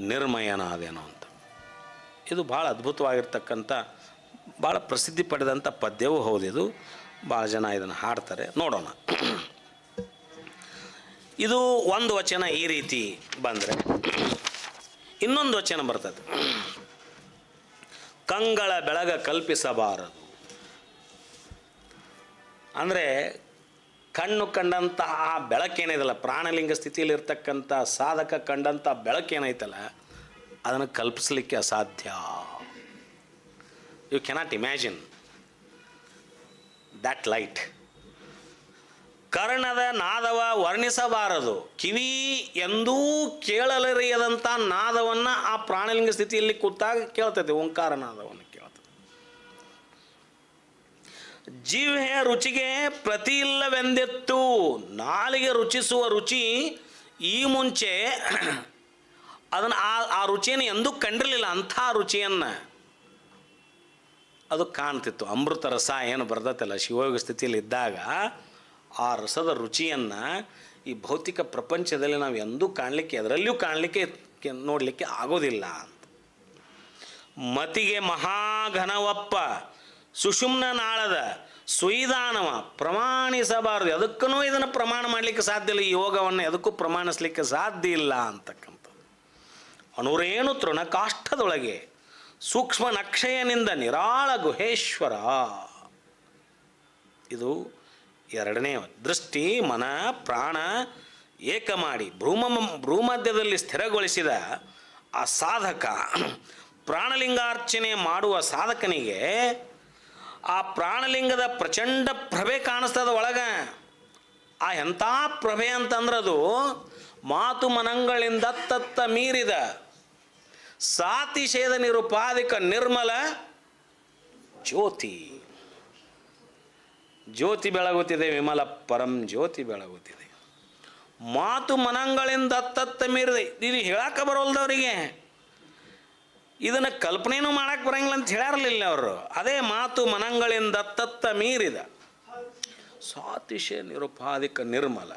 ನಿರ್ಮಯನಾದೇನೋ ಅಂತ. ಇದು ಭಾಳ ಅದ್ಭುತವಾಗಿರ್ತಕ್ಕಂಥ, ಭಾಳ ಪ್ರಸಿದ್ಧಿ ಪಡೆದಂಥ ಪದ್ಯವೂ ಹೌದಿದು. ಭಾಳ ಜನ ಇದನ್ನು ಹಾಡ್ತಾರೆ. ನೋಡೋಣ. ಇದು ಒಂದು ವಚನ ಈ ರೀತಿ ಬಂದರೆ, ಇನ್ನೊಂದು ವಚನ ಬರ್ತದೆ, ಕಂಗಳ ಬೆಳಗ ಕಲ್ಪಿಸಬಾರದು. ಅಂದರೆ ಕಣ್ಣು ಕಂಡಂಥ ಆ ಬೆಳಕೇನಿದಲ್ಲ, ಪ್ರಾಣಲಿಂಗ ಸ್ಥಿತಿಯಲ್ಲಿ ಇರ್ತಕ್ಕಂಥ ಸಾಧಕ ಕಂಡಂಥ ಬೆಳಕೇನೈತಲ್ಲ, ಅದನ್ನು ಕಲ್ಪಿಸಲಿಕ್ಕೆ ಅಸಾಧ್ಯ. You cannot imagine that light. ಕರ್ಣದ ನಾದವ ವರ್ಣಿಸಬಾರದು. ಕಿವಿ ಎಂದೂ ಕೇಳಲರಿಯದಂಥ ನಾದವನ್ನು ಆ ಪ್ರಾಣಲಿಂಗ ಸ್ಥಿತಿಯಲ್ಲಿ ಕೂತಾಗ ಕೇಳ್ತೈತೆ, ಓಂಕಾರ ನಾದವನ್ನು ಕೇಳ್ತದೆ. ಜಿಹ್ವೆ ರುಚಿಗೆ ಪ್ರತಿ ಇಲ್ಲವೆಂದೆತ್ತು. ನಾಲಿಗೆ ರುಚಿಸುವ ರುಚಿ ಈ ಮುಂಚೆ ಅದನ್ನು ಆ ರುಚಿಯನ್ನು ಎಂದೂ ಕಂಡಿರಲಿಲ್ಲ. ಅಂಥ ರುಚಿಯನ್ನು ಅದು ಕಾಣ್ತಿತ್ತು. ಅಮೃತ ರಸ ಏನು ಬರ್ತೈತಲ್ಲ ಶಿವಯೋಗ ಸ್ಥಿತಿಯಲ್ಲಿ ಇದ್ದಾಗ, ಆ ರಸದ ರುಚಿಯನ್ನು ಈ ಭೌತಿಕ ಪ್ರಪಂಚದಲ್ಲಿ ನಾವು ಎಂದೂ ಕಾಣಲಿಕ್ಕೆ, ಅದರಲ್ಲಿಯೂ ಕಾಣಲಿಕ್ಕೆ ನೋಡಲಿಕ್ಕೆ ಆಗೋದಿಲ್ಲ ಅಂತ. ಮತಿಗೆ ಮಹಾಘನವಪ್ಪ ಸುಷುಮ್ನ ನಾಳದ ಸುಯಿದಾನವ ಪ್ರಮಾಣಿಸಬಾರದು. ಅದಕ್ಕೂ ಇದನ್ನು ಪ್ರಮಾಣ ಮಾಡಲಿಕ್ಕೆ ಸಾಧ್ಯ ಇಲ್ಲ. ಈ ಯೋಗವನ್ನು ಎದಕ್ಕೂ ಪ್ರಮಾಣಿಸಲಿಕ್ಕೆ ಸಾಧ್ಯ ಇಲ್ಲ ಅಂತಕ್ಕಂಥದ್ದು. ಅಣುರೇಣು ತೃಣಕಾಷ್ಠದೊಳಗೆ ಸೂಕ್ಷ್ಮ ನಕ್ಷಯನಿಂದ ನಿರಾಳ ಗುಹೇಶ್ವರ. ಇದು ಎರಡನೇ ದೃಷ್ಟಿ. ಮನ ಪ್ರಾಣ ಏಕ ಮಾಡಿ ಭ್ರೂಮಧ್ಯದಲ್ಲಿ ಸ್ಥಿರಗೊಳಿಸಿದ ಆ ಸಾಧಕ, ಪ್ರಾಣಲಿಂಗಾರ್ಚನೆ ಮಾಡುವ ಸಾಧಕನಿಗೆ ಆ ಪ್ರಾಣಲಿಂಗದ ಪ್ರಚಂಡ ಪ್ರಭೆ ಕಾಣಿಸ್ತದ ಒಳಗೆ. ಆ ಎಂಥ ಪ್ರಭೆ ಅಂತಂದ್ರೆ ಅದು ಮಾತು ಮನಗಳಿಂದ ತತ್ತ ಮೀರಿದ ಸಾತಿಶೇದ ನಿರುಪಾದಿಕ ನಿರ್ಮಲ ಜ್ಯೋತಿ. ಜ್ಯೋತಿ ಬೆಳಗುತ್ತಿದೆ, ವಿಮಲ ಪರಂ ಜ್ಯೋತಿ ಬೆಳಗುತ್ತಿದೆ. ಮಾತು ಮನಗಳಿಂದ ತತ್ತ ಮೀರಿದೆ. ಇದು ಹೇಳಕ್ಕೆ ಬರೋಲ್ದವರಿಗೆ, ಇದನ್ನು ಕಲ್ಪನೆಯೂ ಮಾಡಕ್ಕೆ ಬರಂಗಿಲ್ಲ ಅಂತ ಹೇಳ್ಯಾರಲಿಲ್ಲ ಅವರು. ಅದೇ ಮಾತು ಮನಗಳಿಂದ ತತ್ತ ಮೀರಿದ ಸಾತಿಶಯ ನಿರುಪಾದಿಕ ನಿರ್ಮಲ.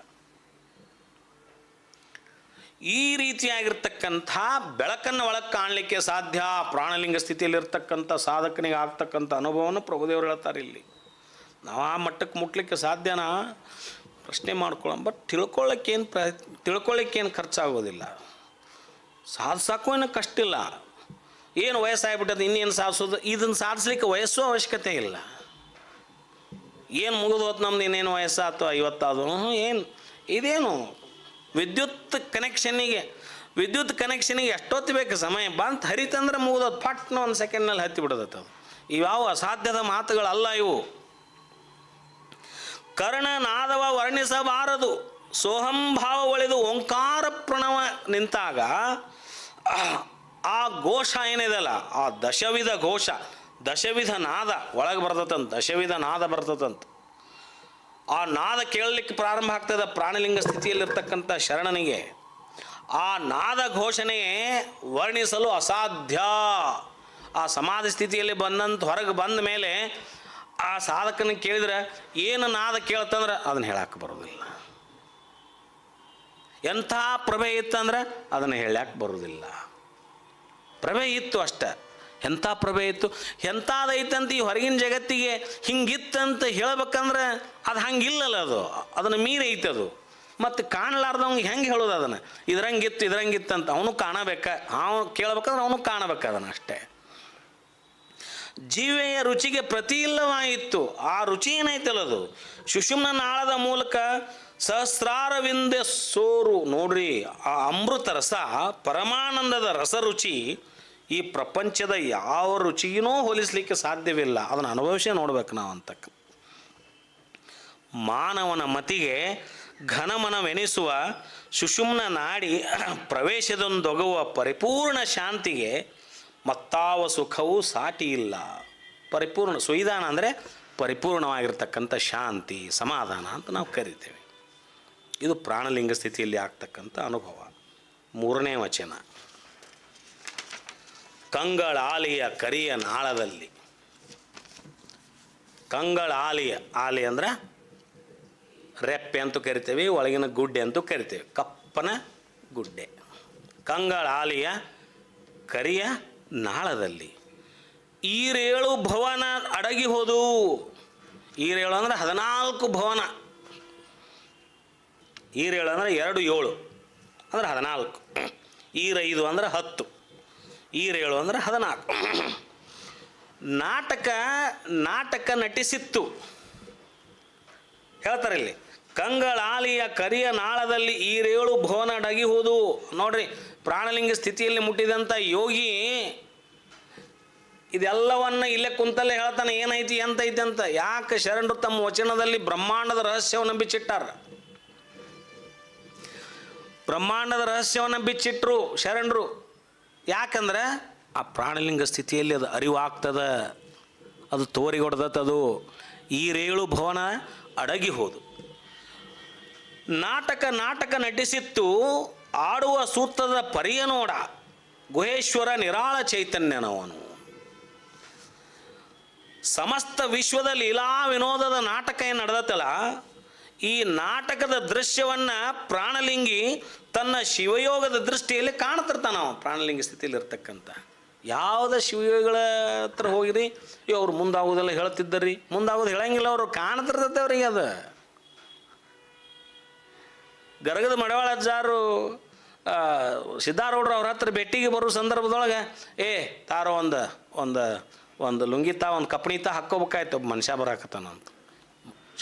ಈ ರೀತಿಯಾಗಿರ್ತಕ್ಕಂಥ ಬೆಳಕನ್ನು ಒಳಗೆ ಕಾಣಲಿಕ್ಕೆ ಸಾಧ್ಯ. ಪ್ರಾಣಲಿಂಗ ಸ್ಥಿತಿಯಲ್ಲಿರ್ತಕ್ಕಂಥ ಸಾಧಕನಿಗೆ ಆಗ್ತಕ್ಕಂಥ ಅನುಭವವನ್ನು ಪ್ರಭುದೇವರು ಹೇಳ್ತಾರೆ ಇಲ್ಲಿ. ನಾವು ಆ ಮಟ್ಟಕ್ಕೆ ಮುಟ್ಲಿಕ್ಕೆ ಸಾಧ್ಯನಾ ಪ್ರಶ್ನೆ ಮಾಡ್ಕೊಳ್ಳೋಣ. ಬಟ್ ತಿಳ್ಕೊಳ್ಳಿಕ್ಕೇನು ಖರ್ಚಾಗೋದಿಲ್ಲ, ಸಾಧಿಸೋಕ್ಕೂ ಏನು ಕಷ್ಟ ಇಲ್ಲ. ಏನು ವಯಸ್ಸಾಗ್ಬಿಟ್ಟದ, ಇನ್ನೇನು ಸಾಧಿಸೋದು? ಇದನ್ನು ಸಾಧಿಸ್ಲಿಕ್ಕೆ ವಯಸ್ಸು ಅವಶ್ಯಕತೆ ಇಲ್ಲ. ಏನು ಮುಗಿದು ಹೋತು ನಮ್ದು, ಇನ್ನೇನು ವಯಸ್ಸಾಯ್ತು 50 ಏನು ಇದೇನು ವಿದ್ಯುತ್ ಕನೆಕ್ಷನಿಗೆ ಎಷ್ಟೊತ್ತು ಬೇಕು ಸಮಯ? ಬಂತು ಹರಿತಂದ್ರೆ ಮುಗಿದೋದು, ಪಟ್ನ 1 ಸೆಕೆಂಡ್ನಲ್ಲಿ ಹತ್ತಿ ಬಿಡೋದತ್ತು. ಇವ್ಯಾವ ಅಸಾಧ್ಯದ ಮಾತುಗಳಲ್ಲ ಇವು. ಕರ್ಣನಾದವ ವರ್ಣಿಸಬಾರದು. ಸೋಹಂಭಾವ ಒಳೆದು ಓಂಕಾರ ಪ್ರಣವ ನಿಂತಾಗ ಆ ಘೋಷ ಏನಿದೆಲ್ಲ, ಆ ದಶವಿಧ ಘೋಷ, ದಶವಿಧ ನಾದ ಒಳಗೆ ಬರ್ತದಂತ, ದಶವಿಧ ನಾದ ಬರ್ತದಂತ. ಆ ನಾದ ಕೇಳಲಿಕ್ಕೆ ಪ್ರಾರಂಭ ಆಗ್ತದೆ ಪ್ರಾಣಲಿಂಗ ಸ್ಥಿತಿಯಲ್ಲಿರ್ತಕ್ಕಂಥ ಶರಣನಿಗೆ. ಆ ನಾದ ಘೋಷಣೆ ವರ್ಣಿಸಲು ಅಸಾಧ್ಯ. ಆ ಸಮಾಧಿ ಸ್ಥಿತಿಯಲ್ಲಿ ಹೊರಗೆ ಬಂದ ಮೇಲೆ ಆ ಸಾಧಕನ ಕೇಳಿದ್ರೆ ಏನು ನಾದ ಕೇಳ್ತಂದ್ರೆ ಅದನ್ನು ಹೇಳಕ್ಕೆ ಬರೋದಿಲ್ಲ. ಎಂಥ ಪ್ರಭೆ ಇತ್ತಂದ್ರೆ ಅದನ್ನು ಹೇಳಕ್ಕೆ ಬರೋದಿಲ್ಲ. ಪ್ರಭೆ ಇತ್ತು ಅಷ್ಟೆ. ಎಂಥ ಪ್ರಭೆ ಇತ್ತು, ಎಂಥದೈತಂತ ಈ ಹೊರಗಿನ ಜಗತ್ತಿಗೆ ಹಿಂಗಿತ್ತಂತ ಹೇಳ್ಬೇಕಂದ್ರೆ ಅದು ಹಂಗಿಲ್ಲಲ್ಲ, ಅದನ್ನು ಮೀರಿ ಐತದು. ಮತ್ತು ಕಾಣಲಾರ್ದವಂಗೆ ಹೆಂಗೆ ಹೇಳೋದು ಅದನ್ನು? ಇದ್ರಂಗಿತ್ತಂತ ಅವನು ಕಾಣಬೇಕ, ಅವನು ಕೇಳ್ಬೇಕಂದ್ರೆ ಅವನು ಕಾಣಬೇಕು ಅದನ್ನು ಅಷ್ಟೇ. ಜೀವೆಯ ರುಚಿಗೆ ಪ್ರತಿ ಇಲ್ಲವಾಯಿತು. ಆ ರುಚಿ ಏನೈತಲ್ಲದು ಸುಷುಮ್ನ ನಾಳದ ಮೂಲಕ ಸಹಸ್ರಾರವಿಂದ ಸೋರು. ನೋಡ್ರಿ, ಆ ಅಮೃತ ರಸ, ಪರಮಾನಂದದ ರಸರುಚಿ ಈ ಪ್ರಪಂಚದ ಯಾವ ರುಚಿಗೂ ಹೋಲಿಸಲಿಕ್ಕೆ ಸಾಧ್ಯವಿಲ್ಲ. ಅದನ್ನು ಅನುಭವಿಸೇ ನೋಡ್ಬೇಕು ನಾವು ಅಂತಕ್ಕ. ಮಾನವನ ಮತಿಗೆ ಘನಮನವೆನಿಸುವ ಸುಷುಮ್ನ ನಾಡಿ ಪ್ರವೇಶದೊಂದೊಗವ ಪರಿಪೂರ್ಣ ಶಾಂತಿಗೆ ಮತ್ತಾವ ಸುಖವೂ ಸಾಟಿ ಇಲ್ಲ. ಪರಿಪೂರ್ಣ ಸುಯಿದಾನ ಅಂದರೆ ಪರಿಪೂರ್ಣವಾಗಿರ್ತಕ್ಕಂಥ ಶಾಂತಿ, ಸಮಾಧಾನ ಅಂತ ನಾವು ಕರಿತೇವೆ. ಇದು ಪ್ರಾಣಲಿಂಗ ಸ್ಥಿತಿಯಲ್ಲಿ ಆಗ್ತಕ್ಕಂಥ ಅನುಭವ. 3ನೇ ವಚನ. ಕಂಗಳಾಲಿಯ ಕರಿಯ ನಾಳದಲ್ಲಿ. ಕಂಗಳಾಲಿಯ, ಆಲಿ ಅಂದ್ರೆ ರೆಪ್ಪೆ ಅಂತೂ ಕರಿತೇವೆ, ಒಳಗಿನ ಗುಡ್ಡೆ ಅಂತೂ ಕರಿತೇವೆ, ಕಪ್ಪನ ಗುಡ್ಡೆ. ಕಂಗಳಾಲಿಯ ಕರಿಯ ನಾಳದಲ್ಲಿ ಈರೇಳು ಭವನ ಅಡಗಿ ಹೋದು. ಈರೇಳು ಅಂದರೆ 14 ಭವನ. ಈರೇಳು ಅಂದರೆ 2 7 ಅಂದರೆ 14. 5 ಅಂದರೆ 10. ಈರೇಳು ಅಂದರೆ 14. ನಾಟಕ ನಟಿಸಿತ್ತು ಹೇಳ್ತಾರೆ ಇಲ್ಲಿ. ಕಂಗಳಾಲಿಯ ಕರಿಯ ನಾಳದಲ್ಲಿ ಈರೇಳು ಭವನ ಅಡಗಿ ಹೋದು. ನೋಡ್ರಿ, ಪ್ರಾಣಲಿಂಗ ಸ್ಥಿತಿಯಲ್ಲಿ ಮುಟ್ಟಿದಂಥ ಯೋಗಿ ಇದೆಲ್ಲವನ್ನು ಇಲ್ಲೇ ಕುಂತಲ್ಲೇ ಹೇಳ್ತಾನೆ, ಏನೈತಿ ಎಂತೈತಿ ಅಂತ. ಯಾಕೆ ಶರಣರು ತಮ್ಮ ವಚನದಲ್ಲಿ ಬ್ರಹ್ಮಾಂಡದ ರಹಸ್ಯವನ್ನು ಬಿಚ್ಚಿಟ್ಟಾರ. ಬ್ರಹ್ಮಾಂಡದ ರಹಸ್ಯವನ್ನು ಬಿಚ್ಚಿಟ್ರು ಶರಣರು. ಯಾಕಂದ್ರೆ ಆ ಪ್ರಾಣಲಿಂಗ ಸ್ಥಿತಿಯಲ್ಲಿ ಅದು ಅರಿವಾಗ್ತದ, ಅದು ತೋರಿಗೊಡ್ದತ್ತದು. ಈರೇಳು ಭವನ ಅಡಗಿ ಹೋದು. ನಾಟಕ ನಟಿಸಿತ್ತು ಆಡುವ ಸೂತ್ರದ ಪರಿಯ ನೋಡ. ಗುಹೇಶ್ವರ ನಿರಾಳ ಚೈತನ್ಯನವನು. ಸಮಸ್ತ ವಿಶ್ವದ ಲೀಲಾ ವಿನೋದದ ನಾಟಕ ಏನು ನಡೆದತ್ತಲ್ಲ, ಈ ನಾಟಕದ ದೃಶ್ಯವನ್ನು ಪ್ರಾಣಲಿಂಗಿ ತನ್ನ ಶಿವಯೋಗದ ದೃಷ್ಟಿಯಲ್ಲಿ ಕಾಣ್ತಿರ್ತಾನ. ನಾವು ಪ್ರಾಣಲಿಂಗ ಸ್ಥಿತಿಯಲ್ಲಿ ಇರ್ತಕ್ಕಂಥ ಯಾವುದೇ ಶಿವಯೋಗಿಗಳ ಹತ್ರ ಹೋಗಿರಿ, ಅವ್ರು ಮುಂದಾಗೋದೆಲ್ಲ ಹೇಳ್ತಿದ್ದರಿ, ಮುಂದಾಗೋದು ಹೇಳಂಗಿಲ್ಲ, ಅವರು ಕಾಣ್ತಿರ್ತದೆ ಅವ್ರಿಗೆ. ಅದು ಗರಗದ ಮಡವಾಳ ಅಜ್ಜಾರು ಸಿದ್ಧಾರೂಢರು ಅವ್ರ ಹತ್ರ ಭೇಟಿಗೆ ಬರೋ ಸಂದರ್ಭದೊಳಗೆ ತಾರೋ ಒಂದು ಲುಂಗಿತ ಒಂದು ಕಪ್ಪಣಿತ ಹಾಕ್ಕೋಬೇಕಾಯ್ತು. ಒಬ್ಬ ಮನುಷ್ಯ ಬರಾಕತ್ತಾನಂತ.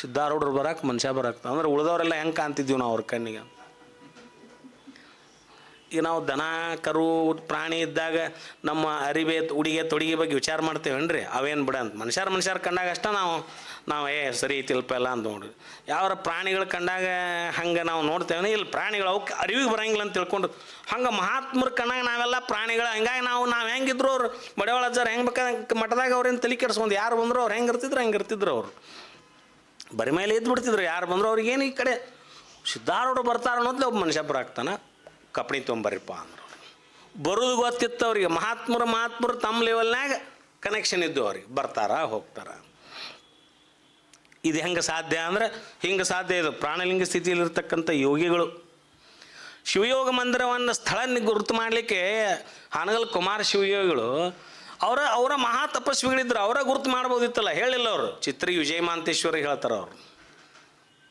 ಸಿದ್ಧಾರೂಢರು ಬರಾಕ ಮನುಷ್ಯ ಬರಾಕ್ತ ಅಂದ್ರೆ ಉಳಿದವರೆಲ್ಲ ಹೆಂಗೆ ಕಾಣ್ತಿದ್ದೀವಿ ನಾವು ಅವ್ರ ಕಣ್ಣಿಗೆ. ಈಗ ನಾವು ದನ ಕರು ಪ್ರಾಣಿ ಇದ್ದಾಗ ನಮ್ಮ ಅರಿವೆ ಉಡಿಗೆ ತೊಡಿಗೆ ಬಗ್ಗೆ ವಿಚಾರ ಮಾಡ್ತೇವೇನ್ರಿ, ಅವೇನು ಬಿಡ ಅಂತ ಮನುಷ್ಯರು ಕಂಡಾಗ ಅಷ್ಟ ನಾವು ಸರಿ ಐತಿಲ್ಪ ಎಲ್ಲ ಅಂತ ನೋಡ್ರಿ. ಯಾವ ಪ್ರಾಣಿಗಳು ಕಂಡಾಗ ಹಂಗೆ ನಾವು ನೋಡ್ತೇವೆ, ಇಲ್ಲಿ ಪ್ರಾಣಿಗಳು ಅವಕ್ಕೆ ಅರಿವಿಗೆ ಬರಂಗಿಲ್ಲ ಅಂತ ತಿಳ್ಕೊಂಡು ಹಂಗೆ ಮಹಾತ್ಮರ ಕಂಡಾಗ ನಾವೆಲ್ಲ ಪ್ರಾಣಿಗಳು. ಹಂಗಾಗಿ ನಾವು ಹೆಂಗಿದ್ರು ಅವ್ರು ಬಡವಾಳ ಅಜ್ಜಾರು ಹೆಂಗೆ ಬೇಕಾದ ಮಠದಾಗ ಅವ್ರೇನು ತಲೆ ಕೆಡಿಸ್ಕೊಂಡು ಯಾರು ಬಂದರು ಅವ್ರು ಹೆಂಗೆ ಇರ್ತಿದ್ರು ಅವರು ಬರಿ ಮೇಲೆ ಇದ್ಬಿಡ್ತಿದ್ರು. ಯಾರು ಬಂದರು ಅವ್ರಿಗೇನು ಈ ಕಡೆ ಸಿದ್ಧಾರೂಢರು ಬರ್ತಾರ ಅನ್ನೋದ್ಲೆ ಒಬ್ಬ ಮನುಷ್ಯ ಬರಾಕ್ತಾನೆ, ಕಪ್ಪಣಿ ತೊಗೊಂಬರಿಪ್ಪ ಅಂದರು. ಬರೋದು ಗೊತ್ತಿತ್ತು ಅವ್ರಿಗೆ, ಮಹಾತ್ಮರು ತಮ್ಮ ಲೆವೆಲ್ನಾಗ ಕನೆಕ್ಷನ್ ಇದ್ದು ಅವ್ರಿಗೆ ಬರ್ತಾರ ಹೋಗ್ತಾರ. ಇದು ಹೆಂಗೆ ಸಾಧ್ಯ ಅಂದ್ರೆ ಹಿಂಗೆ ಸಾಧ್ಯ. ಇದು ಪ್ರಾಣಲಿಂಗ ಸ್ಥಿತಿಯಲ್ಲಿರ್ತಕ್ಕಂಥ ಯೋಗಿಗಳು ಶಿವಯೋಗ ಮಂದಿರವನ್ನು ಸ್ಥಳ ಗುರುತು ಮಾಡಲಿಕ್ಕೆ ಹಾನಗಲ್ ಕುಮಾರ ಶಿವಯೋಗಿಗಳು ಅವರ ಮಹಾ ತಪಸ್ವಿಗಳಿದ್ರು, ಅವರ ಗುರುತು ಮಾಡ್ಬೋದಿತ್ತಲ್ಲ, ಹೇಳಿಲ್ಲ ಅವರು. ಚಿತ್ರಿ ವಿಜಯಮಾಂತೇಶ್ವರಿ ಹೇಳ್ತಾರೆ ಅವರು,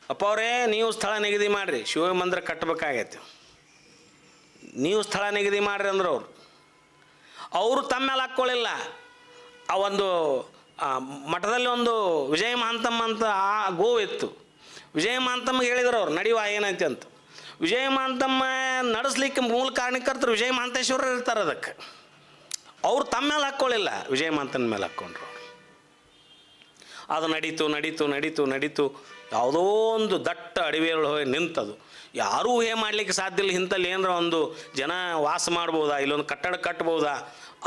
ಅಪ್ಪ ಅವರೇ ನೀವು ಸ್ಥಳ ನಿಗದಿ ಮಾಡಿರಿ, ಶಿವಯೋಗ ಮಂದಿರ ಕಟ್ಟಬೇಕಾಗೈತೆ, ನೀವು ಸ್ಥಳ ನಿಗದಿ ಮಾಡಿರಿ ಅಂದ್ರೆ ಅವರು ತಮ್ಮ ಮೇಲೆ ಹಾಕ್ಕೊಳ್ಳಿಲ್ಲ. ಆ ಒಂದು ಮಠದಲ್ಲಿ ಒಂದು ವಿಜಯ ಮಹಾಂತಮ್ಮ ಅಂತ ಆ ಗೋವಿತ್ತು. ವಿಜಯ ಮಹಾಂತಮ್ಮಗೆ ಹೇಳಿದ್ರು ಅವ್ರು ನಡಿಯುವ ಏನೈತೆ ಅಂತ. ವಿಜಯ ಮಹಾಂತಮ್ಮ ನಡೆಸ್ಲಿಕ್ಕೆ ಮೂಲ ಕಾರಣಕರ್ತರು ವಿಜಯ ಮಹಾಂತೇಶ್ವರ ಇರ್ತಾರೆ. ಅದಕ್ಕೆ ಅವ್ರು ತಮ್ಮ ಮೇಲೆ ಹಾಕ್ಕೊಳ್ಳಿಲ್ಲ, ವಿಜಯ ಮಹಾಂತನ ಮೇಲೆ ಹಾಕ್ಕೊಂಡ್ರು. ಅದು ನಡೀತು ಯಾವುದೋ ಒಂದು ದಟ್ಟ ಅಡವಿಯಲ್ಲಿ ಹೋಗಿ ನಿಂತದು. ಯಾರೂ ಊಹೆ ಮಾಡಲಿಕ್ಕೆ ಸಾಧ್ಯ ಇಲ್ಲ, ಇಂಥಲ್ಲಿ ಏನರ ಒಂದು ಜನ ವಾಸ ಮಾಡ್ಬೋದಾ, ಇಲ್ಲೊಂದು ಕಟ್ಟಡ ಕಟ್ಬೋದಾ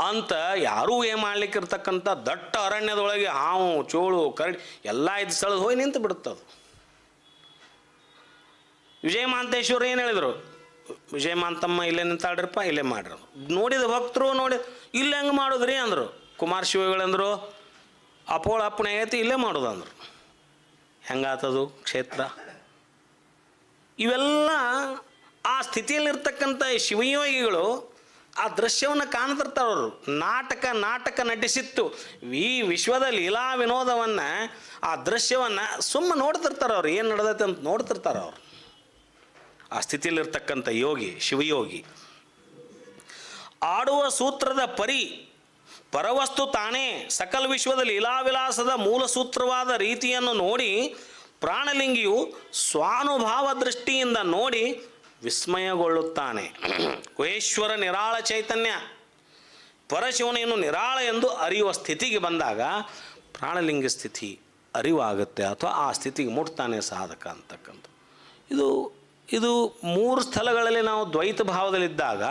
ಅಂತ ಯಾರೂ ಊಹೆ ಮಾಡ್ಲಿಕ್ಕೆ ಇರ್ತಕ್ಕಂಥ ದಟ್ಟ ಅರಣ್ಯದೊಳಗೆ ಹಾವು ಚೋಳು ಕರಡಿ ಎಲ್ಲ ಇದ್ದ ಸ್ಥಳದ ಹೋಗಿ ನಿಂತು ಬಿಡುತ್ತದು. ವಿಜಯ ಮಹಾಂತೇಶ್ವರ ಏನು ಹೇಳಿದರು, ವಿಜಯ ಮಹಾಂತಮ್ಮ ಇಲ್ಲೇ ನಿಂತಾಳ್ರಿಪ್ಪ, ಇಲ್ಲೇ ಮಾಡ್ರಿ. ನೋಡಿದ ಭಕ್ತರು ಇಲ್ಲೇ ಹೆಂಗೆ ಮಾಡೋದ್ರಿ ಅಂದರು. ಕುಮಾರ ಶಿವಗಳಂದರು ಅಪೋಳ ಅಪ್ಪಣೆ ಐತಿ ಇಲ್ಲೇ ಮಾಡೋದು ಅಂದರು. ಹೆಂಗಾತದು ಕ್ಷೇತ್ರ? ಇವೆಲ್ಲ ಆ ಸ್ಥಿತಿಯಲ್ಲಿರ್ತಕ್ಕಂಥ ಶಿವಯೋಗಿಗಳು ಆ ದೃಶ್ಯವನ್ನು ಕಾಣ್ತಿರ್ತಾರೆ. ಅವರು ನಾಟಕ ನಟಿಸಿತ್ತು ಈ ವಿಶ್ವದ ಲೀಲಾ ವಿನೋದವನ್ನು, ಆ ದೃಶ್ಯವನ್ನು ಸುಮ್ಮನೆ ನೋಡ್ತಿರ್ತಾರೆ. ಅವ್ರು ಏನು ನಡೆದೈತೆ ಅಂತ ನೋಡ್ತಿರ್ತಾರೆ. ಅವರು ಆ ಸ್ಥಿತಿಯಲ್ಲಿರ್ತಕ್ಕಂಥ ಯೋಗಿ ಶಿವಯೋಗಿ ಆಡುವ ಸೂತ್ರದ ಪರವಸ್ತು ತಾನೇ ಸಕಲ ವಿಶ್ವದ ಲೀಲಾವಿಲಾಸದ ಮೂಲ ಸೂತ್ರವಾದ ರೀತಿಯನ್ನು ನೋಡಿ ಪ್ರಾಣಲಿಂಗಿಯು ಸ್ವಾನುಭಾವ ದೃಷ್ಟಿಯಿಂದ ನೋಡಿ ವಿಸ್ಮಯಗೊಳ್ಳುತ್ತಾನೆ. ಗುಹೇಶ್ವರ ನಿರಾಳ ಚೈತನ್ಯ ಪರಶಿವನೇನು ನಿರಾಳ ಎಂದು ಅರಿಯುವ ಸ್ಥಿತಿಗೆ ಬಂದಾಗ ಪ್ರಾಣಲಿಂಗ ಸ್ಥಿತಿ ಅರಿವಾಗುತ್ತೆ, ಅಥವಾ ಆ ಸ್ಥಿತಿಗೆ ಮುಟ್ತಾನೆ ಸಾಧಕ ಅಂತಕ್ಕಂಥ. ಇದು 3 ಸ್ಥಳಗಳಲ್ಲಿ ನಾವು ದ್ವೈತ ಭಾವದಲ್ಲಿದ್ದಾಗ,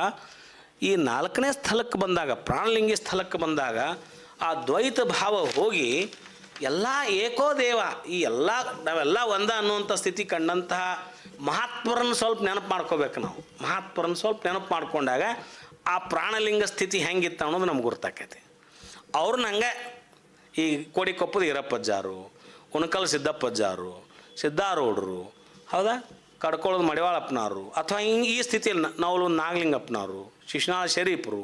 ಈ 4ನೇ ಸ್ಥಳಕ್ಕೆ ಬಂದಾಗ, ಪ್ರಾಣಲಿಂಗಿ ಸ್ಥಳಕ್ಕೆ ಬಂದಾಗ ಆ ದ್ವೈತ ಭಾವ ಹೋಗಿ ಎಲ್ಲ ಏಕೋದೇವ, ಈ ನಾವೆಲ್ಲ ಒಂದ ಅನ್ನುವಂಥ ಸ್ಥಿತಿ ಕಂಡಂತಹ ಮಹಾತ್ಮರನ್ನು ಸ್ವಲ್ಪ ನೆನಪು ಮಾಡ್ಕೋಬೇಕು ನಾವು. ಮಹಾತ್ಮರನ್ನು ಸ್ವಲ್ಪ ನೆನಪು ಮಾಡ್ಕೊಂಡಾಗ ಆ ಪ್ರಾಣಲಿಂಗ ಸ್ಥಿತಿ ಹೆಂಗಿತ್ತು ಅನ್ನೋದು ನಮ್ಗೆ ಗುರ್ತಾಕೈತಿ. ಅವ್ರನ್ನ ಹಂಗೆ ಈ ಕೋಡಿಕೊಪ್ಪದ ಈರಪ್ಪಜ್ಜಾರು, ಉಣಕಲ್ ಸಿದ್ದಪ್ಪಜ್ಜಾರು, ಸಿದ್ದಾರೂಢರು, ಹೌದಾ, ಕಡ್ಕೊಳ್ಳೋದು ಮಡಿವಾಳಪ್ಪನವರು, ಅಥವಾ ಈ ಸ್ಥಿತಿಯಲ್ಲಿ ನಾವು ನಾಗಲಿಂಗಪ್ಪನವರು, ಶಿಶುನಾಳ ಶರೀಫರು,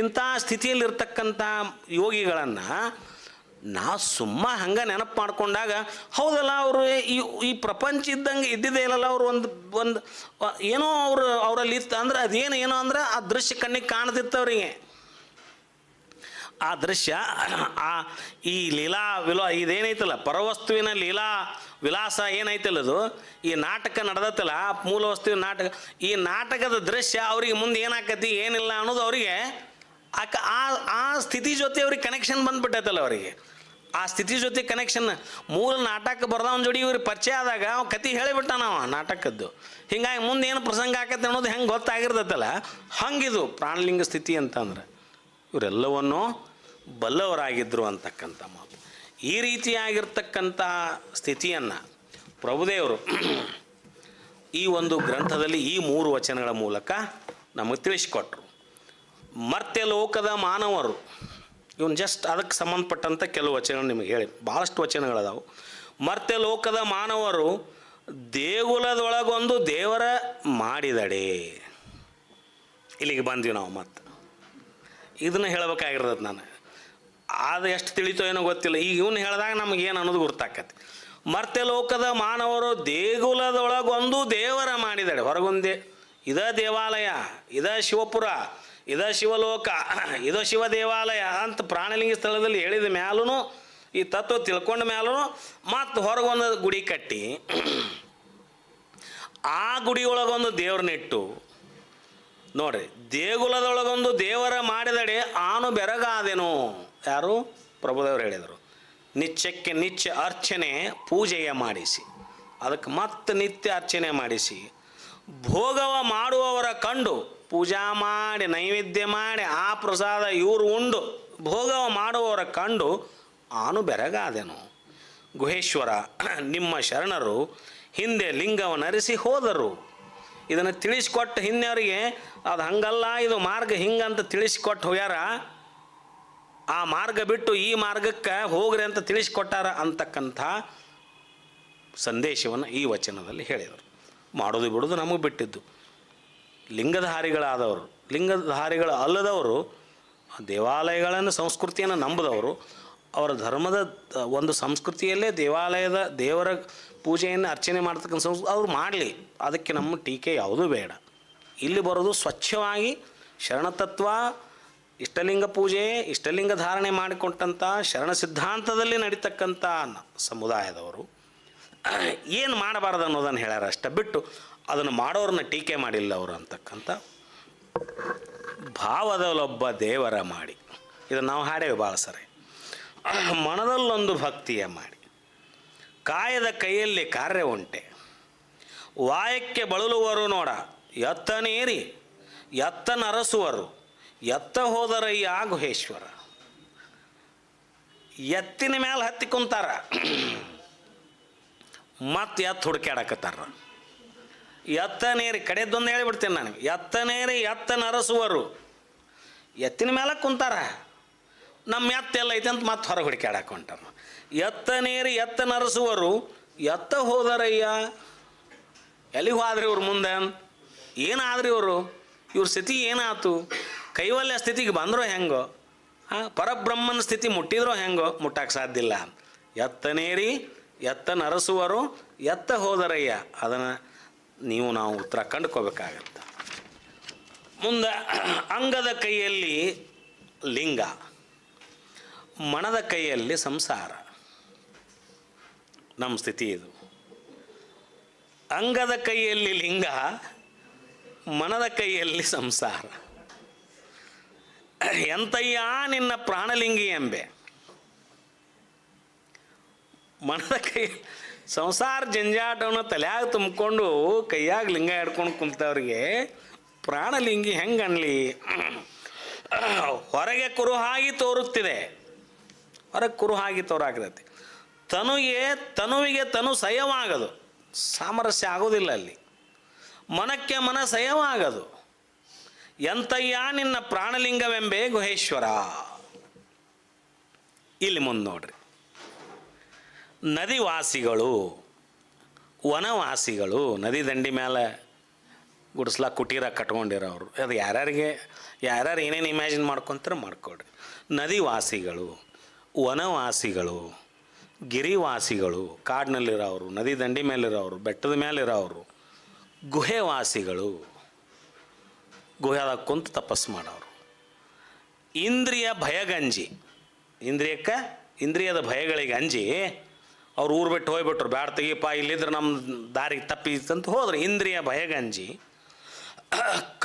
ಇಂಥ ಸ್ಥಿತಿಯಲ್ಲಿರ್ತಕ್ಕಂಥ ಯೋಗಿಗಳನ್ನು ನಾವು ಹಂಗೆ ನೆನಪು ಮಾಡ್ಕೊಂಡಾಗ ಹೌದಲ್ಲ, ಅವರು ಈ ಪ್ರಪಂಚ ಇದ್ದಂಗೆ ಇದ್ದಿದ್ದೇ ಇಲ್ಲಲ್ಲ. ಅವರು ಒಂದು ಏನೋ ಅವರಲ್ಲಿ ಇತ್ತು ಅಂದ್ರೆ ಏನೋ ಅಂದ್ರೆ ಆ ದೃಶ್ಯ ಕಣ್ಣಿಗೆ ಕಾಣ್ತಿತ್ತವ್ರಿಗೆ. ಆ ದೃಶ್ಯ ಈ ಇದೇನೈತಲ್ಲ ಪರವಸ್ತುವಿನ ಲೀಲಾ ವಿಲಾಸ ಏನೈತಲ್ಲ, ಅದು ಈ ನಾಟಕ ನಡೆದತ್ತಲ್ಲ, ಮೂಲ ವಸ್ತುವಿನ ನಾಟಕ, ಈ ನಾಟಕದ ದೃಶ್ಯ ಅವ್ರಿಗೆ ಮುಂದೆ ಏನಾಕತಿ ಏನಿಲ್ಲ ಅನ್ನೋದು ಅವರಿಗೆ ಆ ಸ್ಥಿತಿ ಜೊತೆ ಅವ್ರಿಗೆ ಕನೆಕ್ಷನ್ ಬಂದ್ಬಿಟ್ಟೈತಲ್ಲ. ಅವರಿಗೆ ಆ ಸ್ಥಿತಿ ಜೊತೆ ಕನೆಕ್ಷನ್, ಮೂಲ ನಾಟಕ ಬರ್ದವನ ಜೋಡಿ ಇವ್ರಿಗೆ ಪರಿಚಯ ಆದಾಗ ಅವ ಕತೆ ಹೇಳಿಬಿಟ್ಟ ನಾವು ನಾಟಕದ್ದು. ಹಿಂಗಾಗಿ ಮುಂದೆ ಏನು ಪ್ರಸಂಗ ಆಕತ್ತೆ ಅನ್ನೋದು ಹೆಂಗೆ ಗೊತ್ತಾಗಿರ್ತೈತಲ್ಲ, ಹಂಗಿದು ಪ್ರಾಣಲಿಂಗ ಸ್ಥಿತಿ ಅಂತಂದ್ರೆ ಇವರೆಲ್ಲವನ್ನೂ ಬಲ್ಲವರಾಗಿದ್ದರು ಅಂತಕ್ಕಂಥ ಮಾತು. ಈ ರೀತಿಯಾಗಿರ್ತಕ್ಕಂಥ ಸ್ಥಿತಿಯನ್ನು ಪ್ರಭುದೇವರು ಈ ಒಂದು ಗ್ರಂಥದಲ್ಲಿ ಈ 3 ವಚನಗಳ ಮೂಲಕ ನಮಗೆ ತಿಳಿಸಿಕೊಟ್ರು. ಮರ್ತ್ಯ ಲೋಕದ ಮಾನವರು, ಇವನು ಜಸ್ಟ್ ಅದಕ್ಕೆ ಸಂಬಂಧಪಟ್ಟಂಥ ಕೆಲವು ವಚನಗಳು ನಿಮಗೆ ಹೇಳಿ, ಭಾಳಷ್ಟು ವಚನಗಳದಾವು. ಮರ್ತ್ಯ ಲೋಕದ ಮಾನವರು ದೇಗುಲದೊಳಗೊಂದು ದೇವರ ಮಾಡಿದಡೆ. ಇಲ್ಲಿಗೆ ಬಂದ್ವಿ ನಾವು. ಮತ್ತು ಇದನ್ನು ಹೇಳಬೇಕಾಗಿರ್ತದೆ ನಾನು. ಅದು ಎಷ್ಟು ತಿಳಿತೋ ಏನೋ ಗೊತ್ತಿಲ್ಲ. ಈಗ ಇವನು ಹೇಳಿದಾಗ ನಮಗೇನು ಅನ್ನೋದು ಗೊತ್ತಾಕತ್ತೆ. ಮರ್ತ್ಯ ಲೋಕದ ಮಾನವರು ದೇಗುಲದೊಳಗೊಂದು ದೇವರ ಮಾಡಿದಡೆ. ಹೊರಗೊಂದೇ ಇದ ದೇವಾಲಯ, ಇದ ಶಿವಪುರ, ಇದ ಶಿವಲೋಕ, ಇದು ಶಿವ ದೇವಾಲಯ ಅಂತ ಪ್ರಾಣಲಿಂಗ ಸ್ಥಳದಲ್ಲಿ ಹೇಳಿದ ಮ್ಯಾಲೂ, ಈ ತತ್ವ ತಿಳ್ಕೊಂಡ ಮ್ಯಾಲೂ ಮತ್ತು ಹೊರಗೊಂದು ಗುಡಿ ಕಟ್ಟಿ ಆ ಗುಡಿಯೊಳಗೊಂದು ದೇವ್ರನ್ನಿಟ್ಟು ನೋಡ್ರಿ, ದೇಗುಲದೊಳಗೊಂದು ದೇವರ ಮಾಡಿದಡೆ ಆನು ಬೆರಗಾದೆನು. ಯಾರು? ಪ್ರಭುದೇವರು ಹೇಳಿದರು. ನಿತ್ಯಕ್ಕೆ ನಿತ್ಯ ಅರ್ಚನೆ ಪೂಜೆಯ ಮಾಡಿಸಿ, ಅದಕ್ಕೆ ಮತ್ತೆ ನಿತ್ಯ ಅರ್ಚನೆ ಮಾಡಿಸಿ, ಭೋಗವ ಮಾಡುವವರ ಕಂಡು ಪೂಜಾ ಮಾಡಿ ನೈವೇದ್ಯ ಮಾಡಿ ಆ ಪ್ರಸಾದ ಇವರು ಉಂಡು ಭೋಗವ ಮಾಡುವವರ ಕಂಡು ಆನು ಬೆರಗಾದೆನು. ಗುಹೇಶ್ವರ, ನಿಮ್ಮ ಶರಣರು ಹಿಂದೆ ಲಿಂಗವನ್ನರಿಸಿ ಹೋದರು. ಇದನ್ನು ತಿಳಿಸ್ಕೊಟ್ಟು ಹಿಂದೆಯವರಿಗೆ ಅದು ಹಂಗಲ್ಲ, ಇದು ಮಾರ್ಗ ಹಿಂಗಂತ ತಿಳಿಸ್ಕೊಟ್ಟು ಹೋಗ್ಯಾರ. ಆ ಮಾರ್ಗ ಬಿಟ್ಟು ಈ ಮಾರ್ಗಕ್ಕೆ ಹೋಗ್ರಿ ಅಂತ ತಿಳಿಸ್ಕೊಟ್ಟಾರ ಅಂತಕ್ಕಂಥ ಸಂದೇಶವನ್ನು ಈ ವಚನದಲ್ಲಿ ಹೇಳಿದರು. ಮಾಡೋದು ಬಿಡೋದು ನಮಗೆ ಬಿಟ್ಟಿದ್ದು. ಲಿಂಗಧಾರಿಗಳಾದವರು, ಲಿಂಗಧಾರಿಗಳು ಅಲ್ಲದವರು, ದೇವಾಲಯಗಳನ್ನು ಸಂಸ್ಕೃತಿಯನ್ನು ನಂಬದವರು, ಅವರ ಧರ್ಮದ ಒಂದು ಸಂಸ್ಕೃತಿಯಲ್ಲೇ ದೇವಾಲಯದ ದೇವರ ಪೂಜೆಯನ್ನು ಅರ್ಚನೆ ಮಾಡ್ತಕ್ಕಂಥ ಸಂಸ್ಕೃತಿ ಅವ್ರು ಮಾಡಲಿ, ಅದಕ್ಕೆ ನಮ್ಮ ಟೀಕೆ ಯಾವುದೂ ಬೇಡ. ಇಲ್ಲಿ ಬರೋದು ಸ್ವಚ್ಛವಾಗಿ ಶರಣತತ್ವ, ಇಷ್ಟಲಿಂಗ ಪೂಜೆ, ಇಷ್ಟಲಿಂಗ ಧಾರಣೆ ಮಾಡಿಕೊಟ್ಟಂಥ ಶರಣ ಸಿದ್ಧಾಂತದಲ್ಲಿ ನಡೀತಕ್ಕಂಥ ಸಮುದಾಯದವರು ಏನು ಮಾಡಬಾರ್ದು ಅನ್ನೋದನ್ನು ಹೇಳ್ಯಾರ. ಅಷ್ಟೇ ಬಿಟ್ಟು ಅದನ್ನು ಮಾಡೋರನ್ನ ಟೀಕೆ ಮಾಡಿಲ್ಲ ಅವರು ಅಂತಕ್ಕಂಥ ಭಾವದಲ್ಲೊಬ್ಬ ದೇವರ ಮಾಡಿ. ಇದನ್ನು ನಾವು ಹಾಡೇವೆ ಭಾಳ ಸರಿ. ಮನದಲ್ಲೊಂದು ಭಕ್ತಿಯ ಮಾಡಿ, ಕಾಯದ ಕೈಯಲ್ಲಿ ಕಾರ್ಯ ಉಂಟೆ, ವಾಯಕ್ಕೆ ಬಳಲುವರು ನೋಡ, ಎತ್ತನೇರಿ ಎತ್ತ ನರಸುವರು, ಎತ್ತ ಹೋದರಯ್ಯ ಗುಹೇಶ್ವರ. ಎತ್ತಿನ ಮೇಲೆ ಹತ್ತಿ ಕುಂತಾರ, ಮತ್ತು ಎತ್ತು ಹುಡುಕ್ಯಾಡಕತ್ತಾರ. ಎತ್ತ ನೇರಿ ಕಡೆದೊಂದು ಹೇಳಿಬಿಡ್ತೀನಿ ನನಗೆ, ಎತ್ತ ನೇರಿ ಎತ್ತ ನರಸುವರು. ಎತ್ತಿನ ಮೇಲೆ ಕುಂತಾರ, ನಮ್ಮ ಎತ್ತೆಲ್ಲ ಐತೆ ಅಂತ ಮತ್ತೆ ಹೊರಗೆ ಹುಡುಕ್ಯಾಡಕ್ಕೆ ಹೊಂಟಾರ. ಎತ್ತ ನೇರಿ ಎತ್ತ ನರಸುವರು, ಎತ್ತ ಹೋದರಯ್ಯ. ಎಲ್ಲಿಗೆ ಹೋದ್ರಿ ಇವ್ರು? ಮುಂದೆ ಏನಾದ್ರಿ ಇವ್ರ ಸ್ಥಿತಿ ಏನಾಯ್ತು? ಕೈವಲ್ಯ ಸ್ಥಿತಿಗೆ ಬಂದರೋ ಹೆಂಗೋ? ಪರಬ್ರಹ್ಮನ ಸ್ಥಿತಿ ಮುಟ್ಟಿದ್ರೋ ಹೆಂಗೋ? ಮುಟ್ಟಕ್ಕೆ ಸಾಧ್ಯ ಇಲ್ಲ. ಎತ್ತ ನೇರಿ ಎತ್ತ ನರಸುವರು, ಎತ್ತ ಹೋದರಯ್ಯ. ಅದನ್ನು ನಾವು ಉತ್ತರ ಕಂಡುಕೋಬೇಕಾಗತ್ತೆ. ಮುಂದೆ ಅಂಗದ ಕೈಯಲ್ಲಿ ಲಿಂಗ, ಮನದ ಕೈಯಲ್ಲಿ ಸಂಸಾರ. ನಮ್ಮ ಸ್ಥಿತಿ ಇದು. ಅಂಗದ ಕೈಯಲ್ಲಿ ಲಿಂಗ, ಮನದ ಕೈಯಲ್ಲಿ ಸಂಸಾರ. ಎಂತಯ್ಯ ನಿನ್ನ ಪ್ರಾಣಲಿಂಗಿ ಎಂಬೆ. ಮನದ ಕೈ ಸಂಸಾರ ಜಂಜಾಟವನ್ನು ತಲೆಯಾಗ ತುಂಬಿಕೊಂಡು ಕೈಯಾಗ ಲಿಂಗ ಹಿಡ್ಕೊಂಡು ಕುಂತವ್ರಿಗೆ ಪ್ರಾಣಲಿಂಗಿ ಹೆಂಗೆ ಅನ್ಲಿ? ಹೊರಗೆ ಕುರುಹಾಗಿ ತೋರುತ್ತಿದೆ, ಹೊರಗೆ ಕುರುಹಾಗಿ ತೋರಾಗ್ತೈತಿ. ತನುವಿಗೆ ತನು ಸಯವಾಗದು, ಸಾಮರಸ್ಯ ಆಗೋದಿಲ್ಲ ಅಲ್ಲಿ. ಮನಕ್ಕೆ ಮನ ಸಯವಾಗದು. ಎಂತಯ್ಯ ನಿನ್ನ ಪ್ರಾಣಲಿಂಗವೆಂಬೆ ಗುಹೇಶ್ವರ. ಇಲ್ಲಿ ಮುಂದೆ ನೋಡ್ರಿ, ನದಿವಾಸಿಗಳು, ವನವಾಸಿಗಳು, ನದಿ ದಂಡಿ ಮೇಲೆ ಗುಡಿಸ್ಲಾ ಕುಟೀರ ಕಟ್ಕೊಂಡಿರೋರು. ಅದು ಯಾರ್ಯಾರು ಏನೇನು ಇಮ್ಯಾಜಿನ್ ಮಾಡ್ಕೊತಾರೆ ಮಾಡ್ಕೊಳ್ರಿ. ನದಿವಾಸಿಗಳು, ವನವಾಸಿಗಳು, ಗಿರಿವಾಸಿಗಳು, ಕಾಡಿನಲ್ಲಿರೋರು, ನದಿ ದಂಡಿ ಮೇಲಿರೋರು, ಬೆಟ್ಟದ ಮೇಲಿರೋರು, ಗುಹೆವಾಸಿಗಳು, ಗುಹೆದಾಗ ಕುಂತು ತಪಸ್ಸು ಮಾಡೋರು. ಇಂದ್ರಿಯ ಭಯಗಂಜಿ, ಇಂದ್ರಿಯದ ಭಯಗಳಿಗೆ ಅಂಜಿ ಅವ್ರು ಊರು ಬಿಟ್ಟು ಹೋಗ್ಬಿಟ್ರು. ಬ್ಯಾಡ ತೆಗಿಯಪ್ಪ, ಇಲ್ಲಿದ್ರೆ ನಮ್ಮ ದಾರಿಗೆ ತಪ್ಪಿತ್ತಂತ ಹೋದ್ರು. ಇಂದ್ರಿಯ ಭಯಗಂಜಿ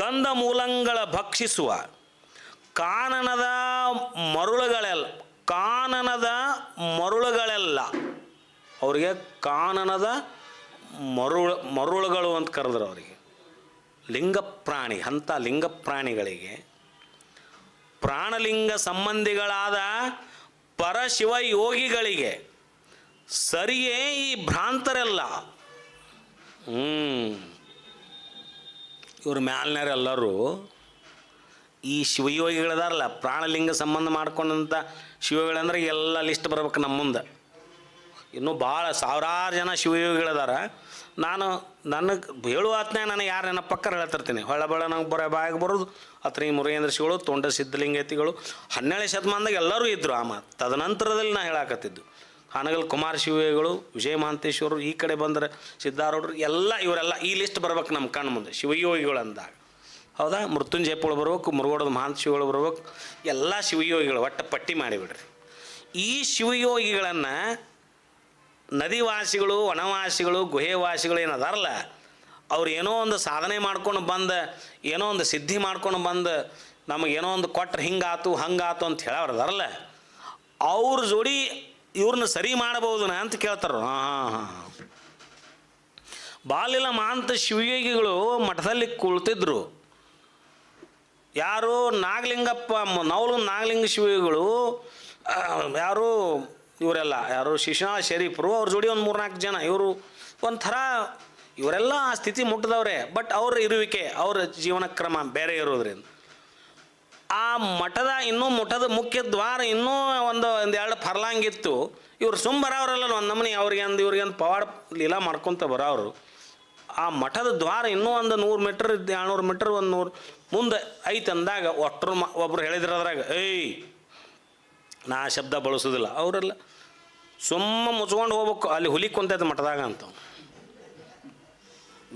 ಕಂದ ಮೂಲಂಗಳ ಭಕ್ಷಿಸುವ ಕಾನನದ ಮರುಳುಗಳೆಲ್ಲ ಅವರಿಗೆ ಕಾನನದ ಮರುಳುಗಳು ಅಂತ ಕರೆದ್ರು ಅವರಿಗೆ. ಲಿಂಗಪ್ರಾಣಿ, ಅಂಥ ಲಿಂಗಪ್ರಾಣಿಗಳಿಗೆ ಪ್ರಾಣಲಿಂಗ ಸಂಬಂಧಿಗಳಾದ ಪರಶಿವ ಯೋಗಿಗಳಿಗೆ ಸರಿಯೇ ಈ ಭ್ರಾಂತರೆಲ್ಲ. ಇವ್ರ ಮ್ಯಾಲ್ನರೆಲ್ಲರೂ ಈ ಶಿವಯೋಗಿಗಳದಾರಲ್ಲ, ಪ್ರಾಣಲಿಂಗ ಸಂಬಂಧ ಮಾಡ್ಕೊಂಡಂಥ ಶಿವಗಳಂದ್ರೆ ಎಲ್ಲ ಲಿಸ್ಟ್ ಬರ್ಬೇಕು ನಮ್ಮ ಮುಂದೆ. ಇನ್ನೂ ಭಾಳ ಸಾವಿರಾರು ಜನ ಶಿವಯೋಗಿಗಳದಾರ. ನನಗೆ ಹೇಳುವ ಆತ್ನಾಗ ನನಗೆ ಯಾರು ನೆನಪಕ್ಕರ ಹೇಳ್ತಿರ್ತೀನಿ. ಹೊಳ್ಳಬಳ ನಂಗೆ ಬಾಯಿಗೆ ಬರೋದು ಅತ್ರಿ ಮುರುಗೇಂದ್ರ ಶಿವಗಳು, ತೋಂಡ ಸಿದ್ಧಲಿಂಗೇತಿಗಳು 12ನೇ ಶತಮಾನದಾಗ ಎಲ್ಲರೂ ಇದ್ದರು. ತದನಂತರದಲ್ಲಿ ನಾ ಹೇಳಾಕತ್ತಿದ್ದು ಹಾನಗಲ್ ಕುಮಾರ ಶಿವಯೋಗಿಗಳು, ವಿಜಯ ಮಹಾಂತೇಶ್ವರರು, ಈ ಕಡೆ ಬಂದರೆ ಸಿದ್ಧಾರೂಢರು, ಇವರೆಲ್ಲ ಈ ಲಿಸ್ಟ್ ಬರ್ಬೇಕು ನಮ್ಮ ಕಣ್ಣು ಮುಂದೆ ಶಿವಯೋಗಿಗಳು ಅಂದಾಗ. ಹೌದಾ? ಮೃತ್ಯುಂಜಯಪುಳು ಬರ್ಬೇಕು, ಮುರುಗೋಡದ ಮಹಾಂತ ಶಿವಗಳು ಬರ್ಬೇಕು, ಎಲ್ಲ ಶಿವಯೋಗಿಗಳು ಒಟ್ಟು ಪಟ್ಟಿ ಮಾಡಿಬಿಡ್ರಿ. ಈ ಶಿವಯೋಗಿಗಳನ್ನು ನದಿವಾಸಿಗಳು, ವನವಾಸಿಗಳು, ಗುಹೆವಾಸಿಗಳು ಏನದಾರಲ್ಲ ಅವ್ರು ಏನೋ ಒಂದು ಸಾಧನೆ ಮಾಡ್ಕೊಂಡು ಬಂದು ಏನೋ ಒಂದು ಸಿದ್ಧಿ ಮಾಡ್ಕೊಂಡು ಬಂದು ನಮಗೇನೋ ಒಂದು ಕೊಟ್ರೆ ಹಿಂಗಾತು ಹಂಗಾತು ಅಂತ ಹೇಳೋರದಾರಲ್ಲ, ಅವ್ರ ಜೋಡಿ ಇವ್ರನ್ನ ಸರಿ ಮಾಡಬಹುದನ ಅಂತ ಕೇಳ್ತಾರ. ಹಾಂ, ಬಾಲಿಲ ಮಹಾಂತ ಶಿವಯೋಗಿಗಳು ಮಠದಲ್ಲಿ ಕುಳಿತಿದ್ರು. ಯಾರು ನಾಗಲಿಂಗಪ್ಪ ನಾಗಲಿಂಗ ಶಿವಯೋಗಿಗಳು, ಯಾರು ಇವರೆಲ್ಲ ಯಾರು ಶಿಶುನಾಳ ಶರೀಫರು, ಅವ್ರ ಜೋಡಿ ಒಂದು 3-4 ಜನ, ಇವರು ಒಂಥರ ಇವರೆಲ್ಲ ಆ ಸ್ಥಿತಿ ಮುಟ್ಟಿದವ್ರೆ. ಬಟ್ ಅವ್ರ ಇರುವಿಕೆ, ಅವ್ರ ಜೀವನ ಕ್ರಮ ಬೇರೆ ಇರೋದ್ರಿಂದ ಆ ಮಠದ ಮಠದ ಮುಖ್ಯ ದ್ವಾರ ಇನ್ನೂ ಒಂದೆರಡು ಫರ್ಲಾಂಗಿತ್ತು. ಇವ್ರು ಬರೋರಲ್ಲ ಒಂದು ನಮೂನಿ, ಅವ್ರಿಗೆ ಇವ್ರಿಗೆ ಪವಾಡ ಲೀಲಾ ಮಾಡ್ಕೊತ ಬರೋರು. ಆ ಮಠದ ದ್ವಾರ ಇನ್ನೂ ಒಂದು 100 ಮೀಟ್ರ್ 200 ಮೀಟ್ರ್ 100 ಮುಂದೆ ಐತೆ ಅಂದಾಗ ಒಬ್ಬರು ಹೇಳಿದ್ರು ಅದ್ರಾಗ, ಏಯ್ ನಾ ಶಬ್ದ ಬಳಸೋದಿಲ್ಲ. ಅವರೆಲ್ಲ ಮುಚ್ಕೊಂಡು ಹೋಗ್ಬೇಕು, ಅಲ್ಲಿ ಹುಲಿ ಕುಂತೈತೆ ಮಠದಾಗ ಅಂತ.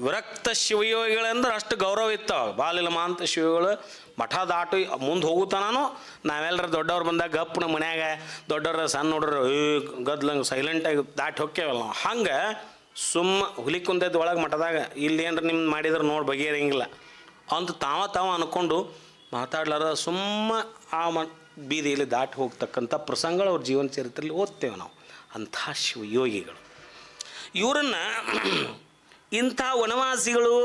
ವಿರಕ್ತ ಶಿವಯೋಗಿಗಳಂದ್ರೆ ಅಷ್ಟು ಗೌರವ ಇತ್ತು. ಬಾಲಿಲ ಮಹಾಂತ ಶಿವಗಳು ಮಠ ದಾಟು ಮುಂದೆ ಹೋಗುತ್ತಾನು. ನಾವೆಲ್ಲರ ದೊಡ್ಡವ್ರು ಬಂದಾಗ ಗಪ್ಪನ ಮನ್ಯಾಗ ದೊಡ್ಡವ್ರ ಸಣ್ಣ ನೋಡ್ರಿ ಗದ್ಲಂಗೆ ಸೈಲೆಂಟಾಗಿ ದಾಟಿ ಹೋಗ್ತೇವಲ್ಲ ನಾವು. ಹಂಗೆ ಹುಲಿ ಕುಂತೈತೆ ಒಳಗೆ ಮಠದಾಗ, ಇಲ್ಲೇನ್ರ ನಿಮ್ದು ಮಾಡಿದ್ರೆ ನೋಡಿ ಬಗೆಹರಿಯಂಗಿಲ್ಲ ಅಂತ ತಾವ ಅಂದ್ಕೊಂಡು ಮಾತಾಡ್ಲಾರ ಆ ಬೀದಿಯಲ್ಲಿ ದಾಟಿ ಹೋಗ್ತಕ್ಕಂಥ ಪ್ರಸಂಗಗಳು ಅವ್ರ ಜೀವನ ಚರಿತ್ರೆಯಲ್ಲಿ ಓದ್ತೇವೆ ನಾವು. ಅಂಥ ಶಿವಯೋಗಿಗಳು ಇವರನ್ನು ಇಂಥ ವನವಾಸಿಗಳು,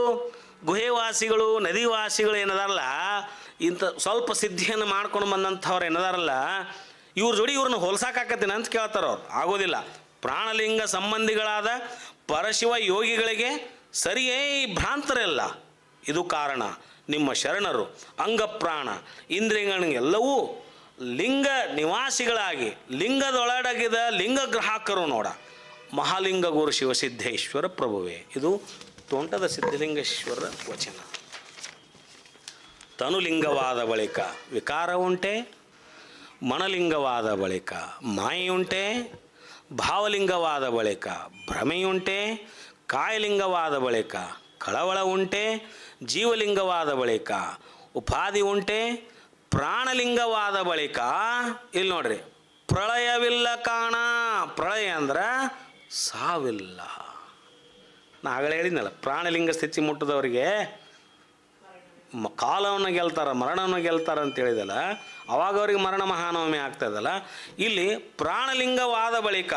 ಗುಹೆವಾಸಿಗಳು, ನದಿವಾಸಿಗಳು ಏನದಾರಲ್ಲ, ಇಂಥ ಸ್ವಲ್ಪ ಸಿದ್ಧಿಯನ್ನು ಮಾಡ್ಕೊಂಡು ಬಂದಂಥವ್ರು ಏನದಾರಲ್ಲ, ಇವ್ರ ಜೋಡಿ ಇವ್ರನ್ನ ಹೋಲ್ಸಾಕಾಕತ್ತೀನಿ ಅಂತ ಕೇಳ್ತಾರೆ ಅವ್ರು. ಆಗೋದಿಲ್ಲ. ಪ್ರಾಣಲಿಂಗ ಸಂಬಂಧಿಗಳಾದ ಪರಶಿವ ಯೋಗಿಗಳಿಗೆ ಸರಿಯೇ ಈ ಭ್ರಾಂತರೆಲ್ಲ. ಇದು ಕಾರಣ ನಿಮ್ಮ ಶರಣರು ಅಂಗಪ್ರಾಣ ಇಂದ್ರಿಯಗಳೆಲ್ಲವೂ ಲಿಂಗ ನಿವಾಸಿಗಳಾಗಿ ಲಿಂಗದೊಳಡಗಿದ ಲಿಂಗ ಗ್ರಾಹಕರು ನೋಡ ಮಹಾಲಿಂಗ ಗುರು ಶಿವಸಿದ್ದೇಶ್ವರ ಪ್ರಭುವೇ. ಇದು ತೋಂಟದ ಸಿದ್ಧಲಿಂಗೇಶ್ವರ ವಚನ. ತನುಲಿಂಗವಾದ ಬಳಿಕ ವಿಕಾರ ಉಂಟೆ, ಮನಲಿಂಗವಾದ ಬಳಿಕ ಮಾಯೆಯುಂಟೆ, ಭಾವಲಿಂಗವಾದ ಬಳಿಕ ಭ್ರಮೆಯುಂಟೆ, ಕಾಯಲಿಂಗವಾದ ಬಳಿಕ ಕಳವಳ ಉಂಟೆ, ಜೀವಲಿಂಗವಾದ ಬಳಿಕ ಉಪಾಧಿ ಉಂಟೆ, ಪ್ರಾಣಲಿಂಗವಾದ ಬಳಿಕ ಇಲ್ಲಿ ನೋಡ್ರಿ ಪ್ರಳಯವಿಲ್ಲ ಕಾಣ. ಪ್ರಳಯ ಅಂದ್ರೆ ಸಾವಿಲ್ಲ. ನಾ ಆಗಲೇ ಹೇಳಿದ್ನಲ್ಲ, ಪ್ರಾಣಲಿಂಗ ಸ್ಥಿತಿ ಮುಟ್ಟಿದವರಿಗೆ ಕಾಲವನ್ನು ಗೆಲ್ತಾರೆ, ಮರಣವನ್ನು ಗೆಲ್ತಾರೆ ಅಂತ ಹೇಳಿದಲ್ಲ, ಅವಾಗ ಅವ್ರಿಗೆ ಮರಣ ಮಹಾನವಮಿ ಆಗ್ತದಲ್ಲ. ಇಲ್ಲಿ ಪ್ರಾಣಲಿಂಗವಾದ ಬಳಿಕ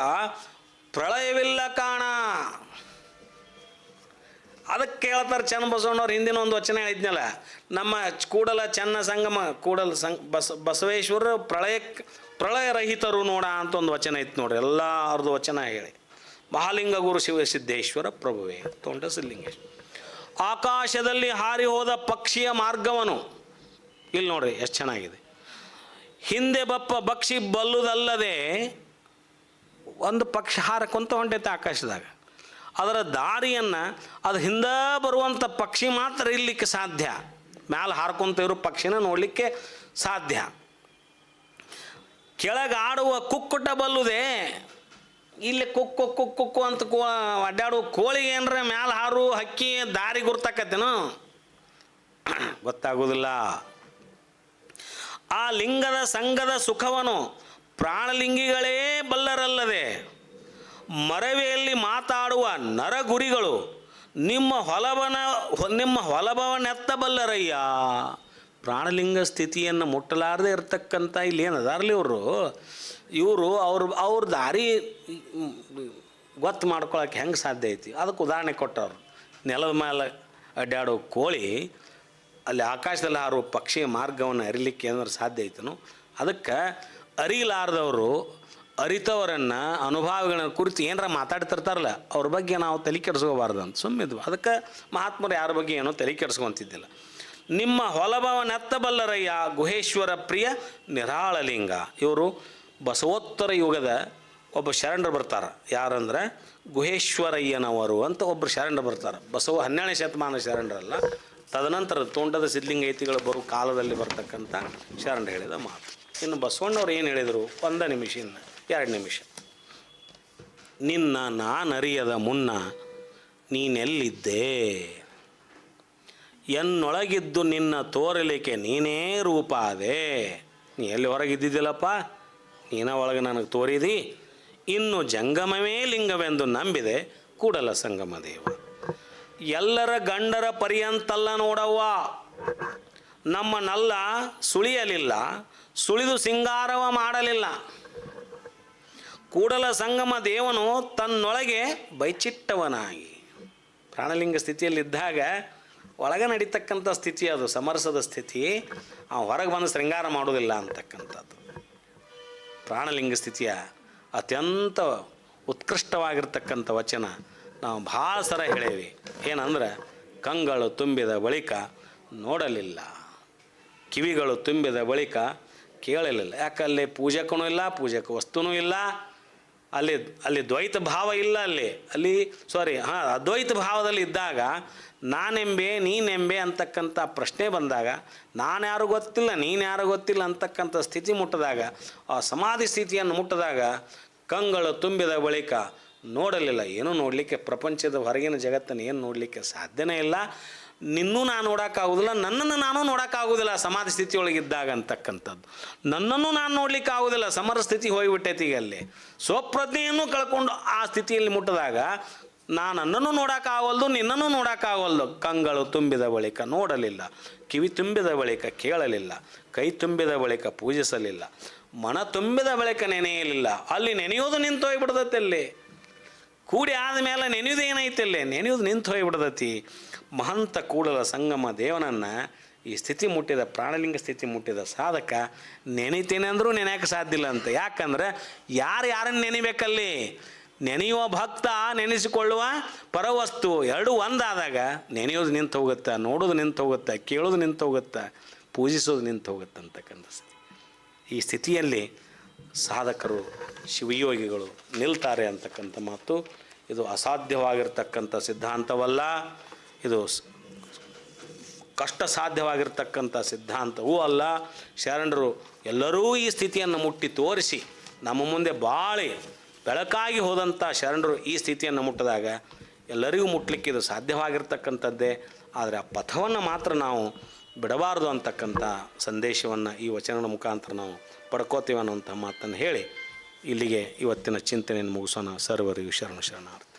ಪ್ರಳಯವಿಲ್ಲ ಕಾಣ. ಅದಕ್ಕೆ ಕೇಳ್ತಾರೆ ಚನ್ನಬಸವಣ್ಣವ್ರು. ಹಿಂದಿನ ಒಂದು ವಚನ ಹೇಳಿದ್ನಲ್ಲ, ನಮ್ಮ ಕೂಡಲ ಚನ್ನ ಸಂಗಮ ಕೂಡಲ ಬಸವೇಶ್ವರ ಪ್ರಳಯರಹಿತರು ನೋಡ ಅಂತ ಒಂದು ವಚನ ಇತ್ತು ನೋಡ್ರಿ. ಎಲ್ಲ ಅವ್ರದ್ದು ವಚನ ಹೇಳಿ ಮಹಾಲಿಂಗ ಗುರು ಶಿವಸಿದ್ದೇಶ್ವರ ಪ್ರಭುವೇ ತೋಂಟ ಸಿದ್ಧಲಿಂಗೇಶ್ವರ. ಆಕಾಶದಲ್ಲಿ ಹಾರಿ ಹೋದ ಪಕ್ಷಿಯ ಮಾರ್ಗವನು ಇಲ್ಲಿ ನೋಡ್ರಿ ಎಷ್ಟು ಚೆನ್ನಾಗಿದೆ. ಹಿಂದೆ ಬಕ್ಷಿ ಬಲ್ಲುದಲ್ಲದೆ ಒಂದು ಪಕ್ಷಿ ಹಾರಕೊಂತ ಹೊಂಟೈತೆ ಆಕಾಶದಾಗ. ಅದರ ದಾರಿಯನ್ನು ಅದು ಹಿಂದೆ ಬರುವಂಥ ಪಕ್ಷಿ ಮಾತ್ರ ಇರಲಿಕ್ಕೆ ಸಾಧ್ಯ. ಮ್ಯಾಲೆ ಹಾರ್ಕೊಂತ ಇರೋ ಪಕ್ಷಿನ ನೋಡಲಿಕ್ಕೆ ಸಾಧ್ಯ. ಕೆಳಗಾಡುವ ಕುಕ್ಕುಟ ಬಲ್ಲುದೆ. ಇಲ್ಲಿ ಕುಕ್ಕು ಕುಕ್ಕು ಕುಕ್ಕು ಅಂತ ಅಡ್ಡಾಡುವ ಕೋಳಿಗೆ ಏನರ ಮ್ಯಾಲೆ ಹಾರು ಹಕ್ಕಿ ದಾರಿ ಗುರ್ತಕ್ಕತ್ತೇನು ಗೊತ್ತಾಗೋದಿಲ್ಲ. ಆ ಲಿಂಗದ ಸಂಘದ ಸುಖವನು ಪ್ರಾಣಲಿಂಗಿಗಳೇ ಬಲ್ಲರಲ್ಲದೆ ಮರವೆಯಲ್ಲಿ ಮಾತಾಡುವ ನರಗುರಿಗಳು ನಿಮ್ಮ ಹೊಲಭವನೆತ್ತಬಲ್ಲರಯ್ಯ. ಪ್ರಾಣಲಿಂಗ ಸ್ಥಿತಿಯನ್ನು ಮುಟ್ಟಲಾರದೆ ಇರ್ತಕ್ಕಂಥ ಇಲ್ಲಿ ಏನದಾರಲಿ ಇವರು ಅವ್ರ ದಾರಿ ಗೊತ್ತು ಮಾಡ್ಕೊಳಕ್ಕೆ ಹೆಂಗೆ ಸಾಧ್ಯ ಐತಿ ಅದಕ್ಕೆ ಉದಾಹರಣೆ ಕೊಟ್ಟವ್ರು. ನೆಲದ ಮೇಲೆ ಅಡ್ಡಾಡೋ ಕೋಳಿ ಅಲ್ಲಿ ಆಕಾಶದಲ್ಲಿ ಹಾರೋ ಪಕ್ಷಿಯ ಮಾರ್ಗವನ್ನು ಅರಿಲಿಕ್ಕೆ ಏನಾದ್ರು ಸಾಧ್ಯ ಐತನು. ಅದಕ್ಕೆ ಅರಿಲಾರ್ದವರು ಅರಿತವರನ್ನು ಅನುಭವಗಳನ್ನ ಕುರಿತು ಏನಾರ ಮಾತಾಡ್ತಿರ್ತಾರಲ್ಲ ಅವ್ರ ಬಗ್ಗೆ ನಾವು ತಲೆ ಕೆಡಿಸ್ಕೋಬಾರ್ದು ಅಂತ ಸುಮ್ಮಿದ್ವು. ಅದಕ್ಕೆ ಮಹಾತ್ಮರು ಯಾರ ಬಗ್ಗೆ ಏನೋ ತಲೆ ಕೆಡಿಸ್ಕೊಂತಿದ್ದಿಲ್ಲ. ನಿಮ್ಮ ಹೊಲಭವನೆತ್ತಬಲ್ಲರಯ್ಯ ಗುಹೇಶ್ವರ ಪ್ರಿಯ ನಿರಾಳಲಿಂಗ. ಇವರು ಬಸವೋತ್ತರ ಯುಗದ ಒಬ್ಬ ಶರಣರು ಬರ್ತಾರೆ. ಯಾರಂದ್ರೆ ಗುಹೇಶ್ವರಯ್ಯನವರು ಅಂತ ಒಬ್ಬರು ಶರಣರು ಬರ್ತಾರೆ. ಬಸವ 12ನೇ ಶತಮಾನ ಶರಣರಲ್ಲ, ತದನಂತರ ತೋಂಟದ ಸಿದ್ಧಲಿಂಗೈತಿಗಳು ಬರೋ ಕಾಲದಲ್ಲಿ ಬರ್ತಕ್ಕಂಥ ಶರಣರು ಹೇಳಿದ ಮಾತು. ಇನ್ನು ಬಸವಣ್ಣವ್ರು ಏನು ಹೇಳಿದರು? 1 ನಿಮಿಷ, 2 ನಿಮಿಷ. ನಿನ್ನ ನಾನರಿಯದ ಮುನ್ನ ನೀನೆಲ್ಲಿದ್ದೆ, ಎನ್ನೊಳಗಿದ್ದು ನಿನ್ನ ತೋರಲಿಕ್ಕೆ ನೀನೇ ರೂಪ ಅದೆ. ನೀ ಎಲ್ಲಿ ಹೊರಗಿದ್ದಿದ್ದಿಲ್ಲಪ್ಪ, ನೀನ ಒಳಗೆ ನನಗೆ ತೋರಿದಿ. ಇನ್ನು ಜಂಗಮವೇ ಲಿಂಗವೆಂದು ನಂಬಿದೆ ಕೂಡಲ ಸಂಗಮ ದೇವ. ಎಲ್ಲರ ಗಂಡರ ಪರ್ಯಂತಲ್ಲ ನೋಡವ್ವ, ನಮ್ಮ ನಲ್ಲ ಸುಳಿಯಲಿಲ್ಲ, ಸುಳಿದು ಸಿಂಗಾರವ ಮಾಡಲಿಲ್ಲ. ಕೂಡಲ ಸಂಗಮ ದೇವನು ತನ್ನೊಳಗೆ ಬೈಚಿಟ್ಟವನಾಗಿ, ಪ್ರಾಣಲಿಂಗ ಸ್ಥಿತಿಯಲ್ಲಿದ್ದಾಗ ಒಳಗೆ ನಡೀತಕ್ಕಂಥ ಸ್ಥಿತಿ ಅದು, ಸಮರಸದ ಸ್ಥಿತಿ. ಹೊರಗೆ ಬಂದು ಶೃಂಗಾರ ಮಾಡೋದಿಲ್ಲ ಅಂತಕ್ಕಂಥದ್ದು ಪ್ರಾಣಲಿಂಗ ಸ್ಥಿತಿಯ ಅತ್ಯಂತ ಉತ್ಕೃಷ್ಟವಾಗಿರ್ತಕ್ಕಂಥ ವಚನ. ನಾವು ಭಾಳ ಸರ ಹೇಳೇವಿ. ಏನಂದ್ರೆ, ಕಂಗಳು ತುಂಬಿದ ಬಳಿಕ ನೋಡಲಿಲ್ಲ, ಕಿವಿಗಳು ತುಂಬಿದ ಬಳಿಕ ಕೇಳಲಿಲ್ಲ. ಯಾಕಲ್ಲಿ ಪೂಜಕನೂ ಇಲ್ಲ, ಪೂಜಕ ವಸ್ತುನೂ ಇಲ್ಲ, ಅಲ್ಲಿ ದ್ವೈತ ಭಾವ ಇಲ್ಲ, ಅಲ್ಲಿ ಅದ್ವೈತ ಭಾವದಲ್ಲಿ ಇದ್ದಾಗ ನಾನೆಂಬೆ ನೀನೆಂಬೆ ಅಂತಕ್ಕಂಥ ಪ್ರಶ್ನೆ ಬಂದಾಗ, ನಾನು ಯಾರು ಗೊತ್ತಿಲ್ಲ ನೀನು ಯಾರು ಗೊತ್ತಿಲ್ಲ ಅಂತಕ್ಕಂಥ ಸ್ಥಿತಿ ಮುಟ್ಟಿದಾಗ, ಆ ಸಮಾಧಿ ಸ್ಥಿತಿಯನ್ನು ಮುಟ್ಟಿದಾಗ ಕಂಗಳು ತುಂಬಿದ ಬಳಿಕ ನೋಡಲಿಲ್ಲ. ಏನೂ ನೋಡಲಿಕ್ಕೆ, ಪ್ರಪಂಚದ ಹೊರಗಿನ ಜಗತ್ತನ್ನು ಏನು ನೋಡಲಿಕ್ಕೆ ಸಾಧ್ಯನೇ ಇಲ್ಲ. ನಿನ್ನೂ ನಾನು ನೋಡೋಕ್ಕಾಗೋದಿಲ್ಲ, ನನ್ನನ್ನು ನಾನು ನೋಡೋಕ್ಕಾಗೋದಿಲ್ಲ ಸಮಾಧಿ ಸ್ಥಿತಿಯೊಳಗಿದ್ದಾಗ ಅಂತಕ್ಕಂಥದ್ದು. ನನ್ನನ್ನು ನಾನು ನೋಡ್ಲಿಕ್ಕೆ ಆಗೋದಿಲ್ಲ, ಸಮರ ಸ್ಥಿತಿ ಹೋಗಿಬಿಟ್ಟೈತಿ. ಈಗ ಅಲ್ಲಿ ಸ್ವಪ್ರಜ್ಞೆಯನ್ನು ಕಳ್ಕೊಂಡು ಆ ಸ್ಥಿತಿಯಲ್ಲಿ ಮುಟ್ಟಿದಾಗ ನನ್ನನ್ನು ನೋಡೋಕ್ಕಾಗಲ್ದು, ನಿನ್ನನ್ನು ನೋಡೋಕ್ಕಾಗಲ್ದು. ಕಂಗಳು ತುಂಬಿದ ಬಳಿಕ ನೋಡಲಿಲ್ಲ, ಕಿವಿ ತುಂಬಿದ ಬಳಿಕ ಕೇಳಲಿಲ್ಲ, ಕೈ ತುಂಬಿದ ಬಳಿಕ ಪೂಜಿಸಲಿಲ್ಲ, ಮನ ತುಂಬಿದ ಬಳಿಕ ನೆನೆಯಲಿಲ್ಲ. ಅಲ್ಲಿ ನೆನೆಯೋದು ನಿಂತು ಹೋಗಿಬಿಡ್ತೈತಿ. ಅಲ್ಲಿ ಕೂಡಿ ಆದಮೇಲೆ ನೆನೆಯೋದು ಏನೈತಿ, ಅಲ್ಲಿ ನೆನೆಯೋದು ನಿಂತು ಹೋಗಿಬಿಡ್ತೈತಿ. ಮಹಂತ ಕೂಡಲ ಸಂಗಮ ದೇವನನ್ನು ಈ ಸ್ಥಿತಿ ಮುಟ್ಟಿದ, ಪ್ರಾಣಲಿಂಗ ಸ್ಥಿತಿ ಮುಟ್ಟಿದ ಸಾಧಕ ನೆನಿತೇನೆ ಅಂದರೂ ನೆನೆಯೋಕ್ಕೆ ಸಾಧ್ಯ ಇಲ್ಲ ಅಂತ. ಯಾಕಂದ್ರೆ ಯಾರನ್ನು ನೆನಿಬೇಕಲ್ಲಿ? ನೆನೆಯುವ ಭಕ್ತ, ನೆನೆಸಿಕೊಳ್ಳುವ ಪರವಸ್ತು, ಎರಡೂ ಒಂದಾದಾಗ ನೆನೆಯೋದು ನಿಂತು ಹೋಗುತ್ತೆ, ನೋಡೋದು ನಿಂತು ಹೋಗುತ್ತೆ, ಕೇಳೋದು ನಿಂತು ಹೋಗುತ್ತೆ, ಪೂಜಿಸೋದು ನಿಂತು ಹೋಗುತ್ತೆ ಅಂತಕ್ಕಂಥ ಸ್ಥಿತಿ. ಈ ಸ್ಥಿತಿಯಲ್ಲಿ ಸಾಧಕರು, ಶಿವಯೋಗಿಗಳು ನಿಲ್ತಾರೆ ಅಂತಕ್ಕಂಥ ಮಾತು. ಇದು ಅಸಾಧ್ಯವಾಗಿರ್ತಕ್ಕಂಥ ಸಿದ್ಧಾಂತವಲ್ಲ, ಇದು ಕಷ್ಟ ಸಾಧ್ಯವಾಗಿರ್ತಕ್ಕಂಥ ಸಿದ್ಧಾಂತವೂ ಅಲ್ಲ. ಶರಣರು ಎಲ್ಲರೂ ಈ ಸ್ಥಿತಿಯನ್ನು ಮುಟ್ಟಿ ತೋರಿಸಿ ನಮ್ಮ ಮುಂದೆ ಬಾಳಿ ಬೆಳಕಾಗಿ ಹೋದಂಥ ಶರಣರು ಈ ಸ್ಥಿತಿಯನ್ನು ಮುಟ್ಟಿದಾಗ ಎಲ್ಲರಿಗೂ ಮುಟ್ಲಿಕ್ಕೆ ಇದು ಸಾಧ್ಯವಾಗಿರ್ತಕ್ಕಂಥದ್ದೇ. ಆದರೆ ಆ ಪಥವನ್ನು ಮಾತ್ರ ನಾವು ಬಿಡಬಾರ್ದು ಅಂತಕ್ಕಂಥ ಸಂದೇಶವನ್ನು ಈ ವಚನದ ಮುಖಾಂತರ ನಾವು ಪಡ್ಕೋತೀವಿ ಅನ್ನುವಂಥ ಮಾತನ್ನು ಹೇಳಿ ಇಲ್ಲಿಗೆ ಇವತ್ತಿನ ಚಿಂತನೆಯನ್ನು ಮುಗಿಸೋಣ. ಸರ್ವರಿಗೂ ಶರಣಾರ್ಥಿ.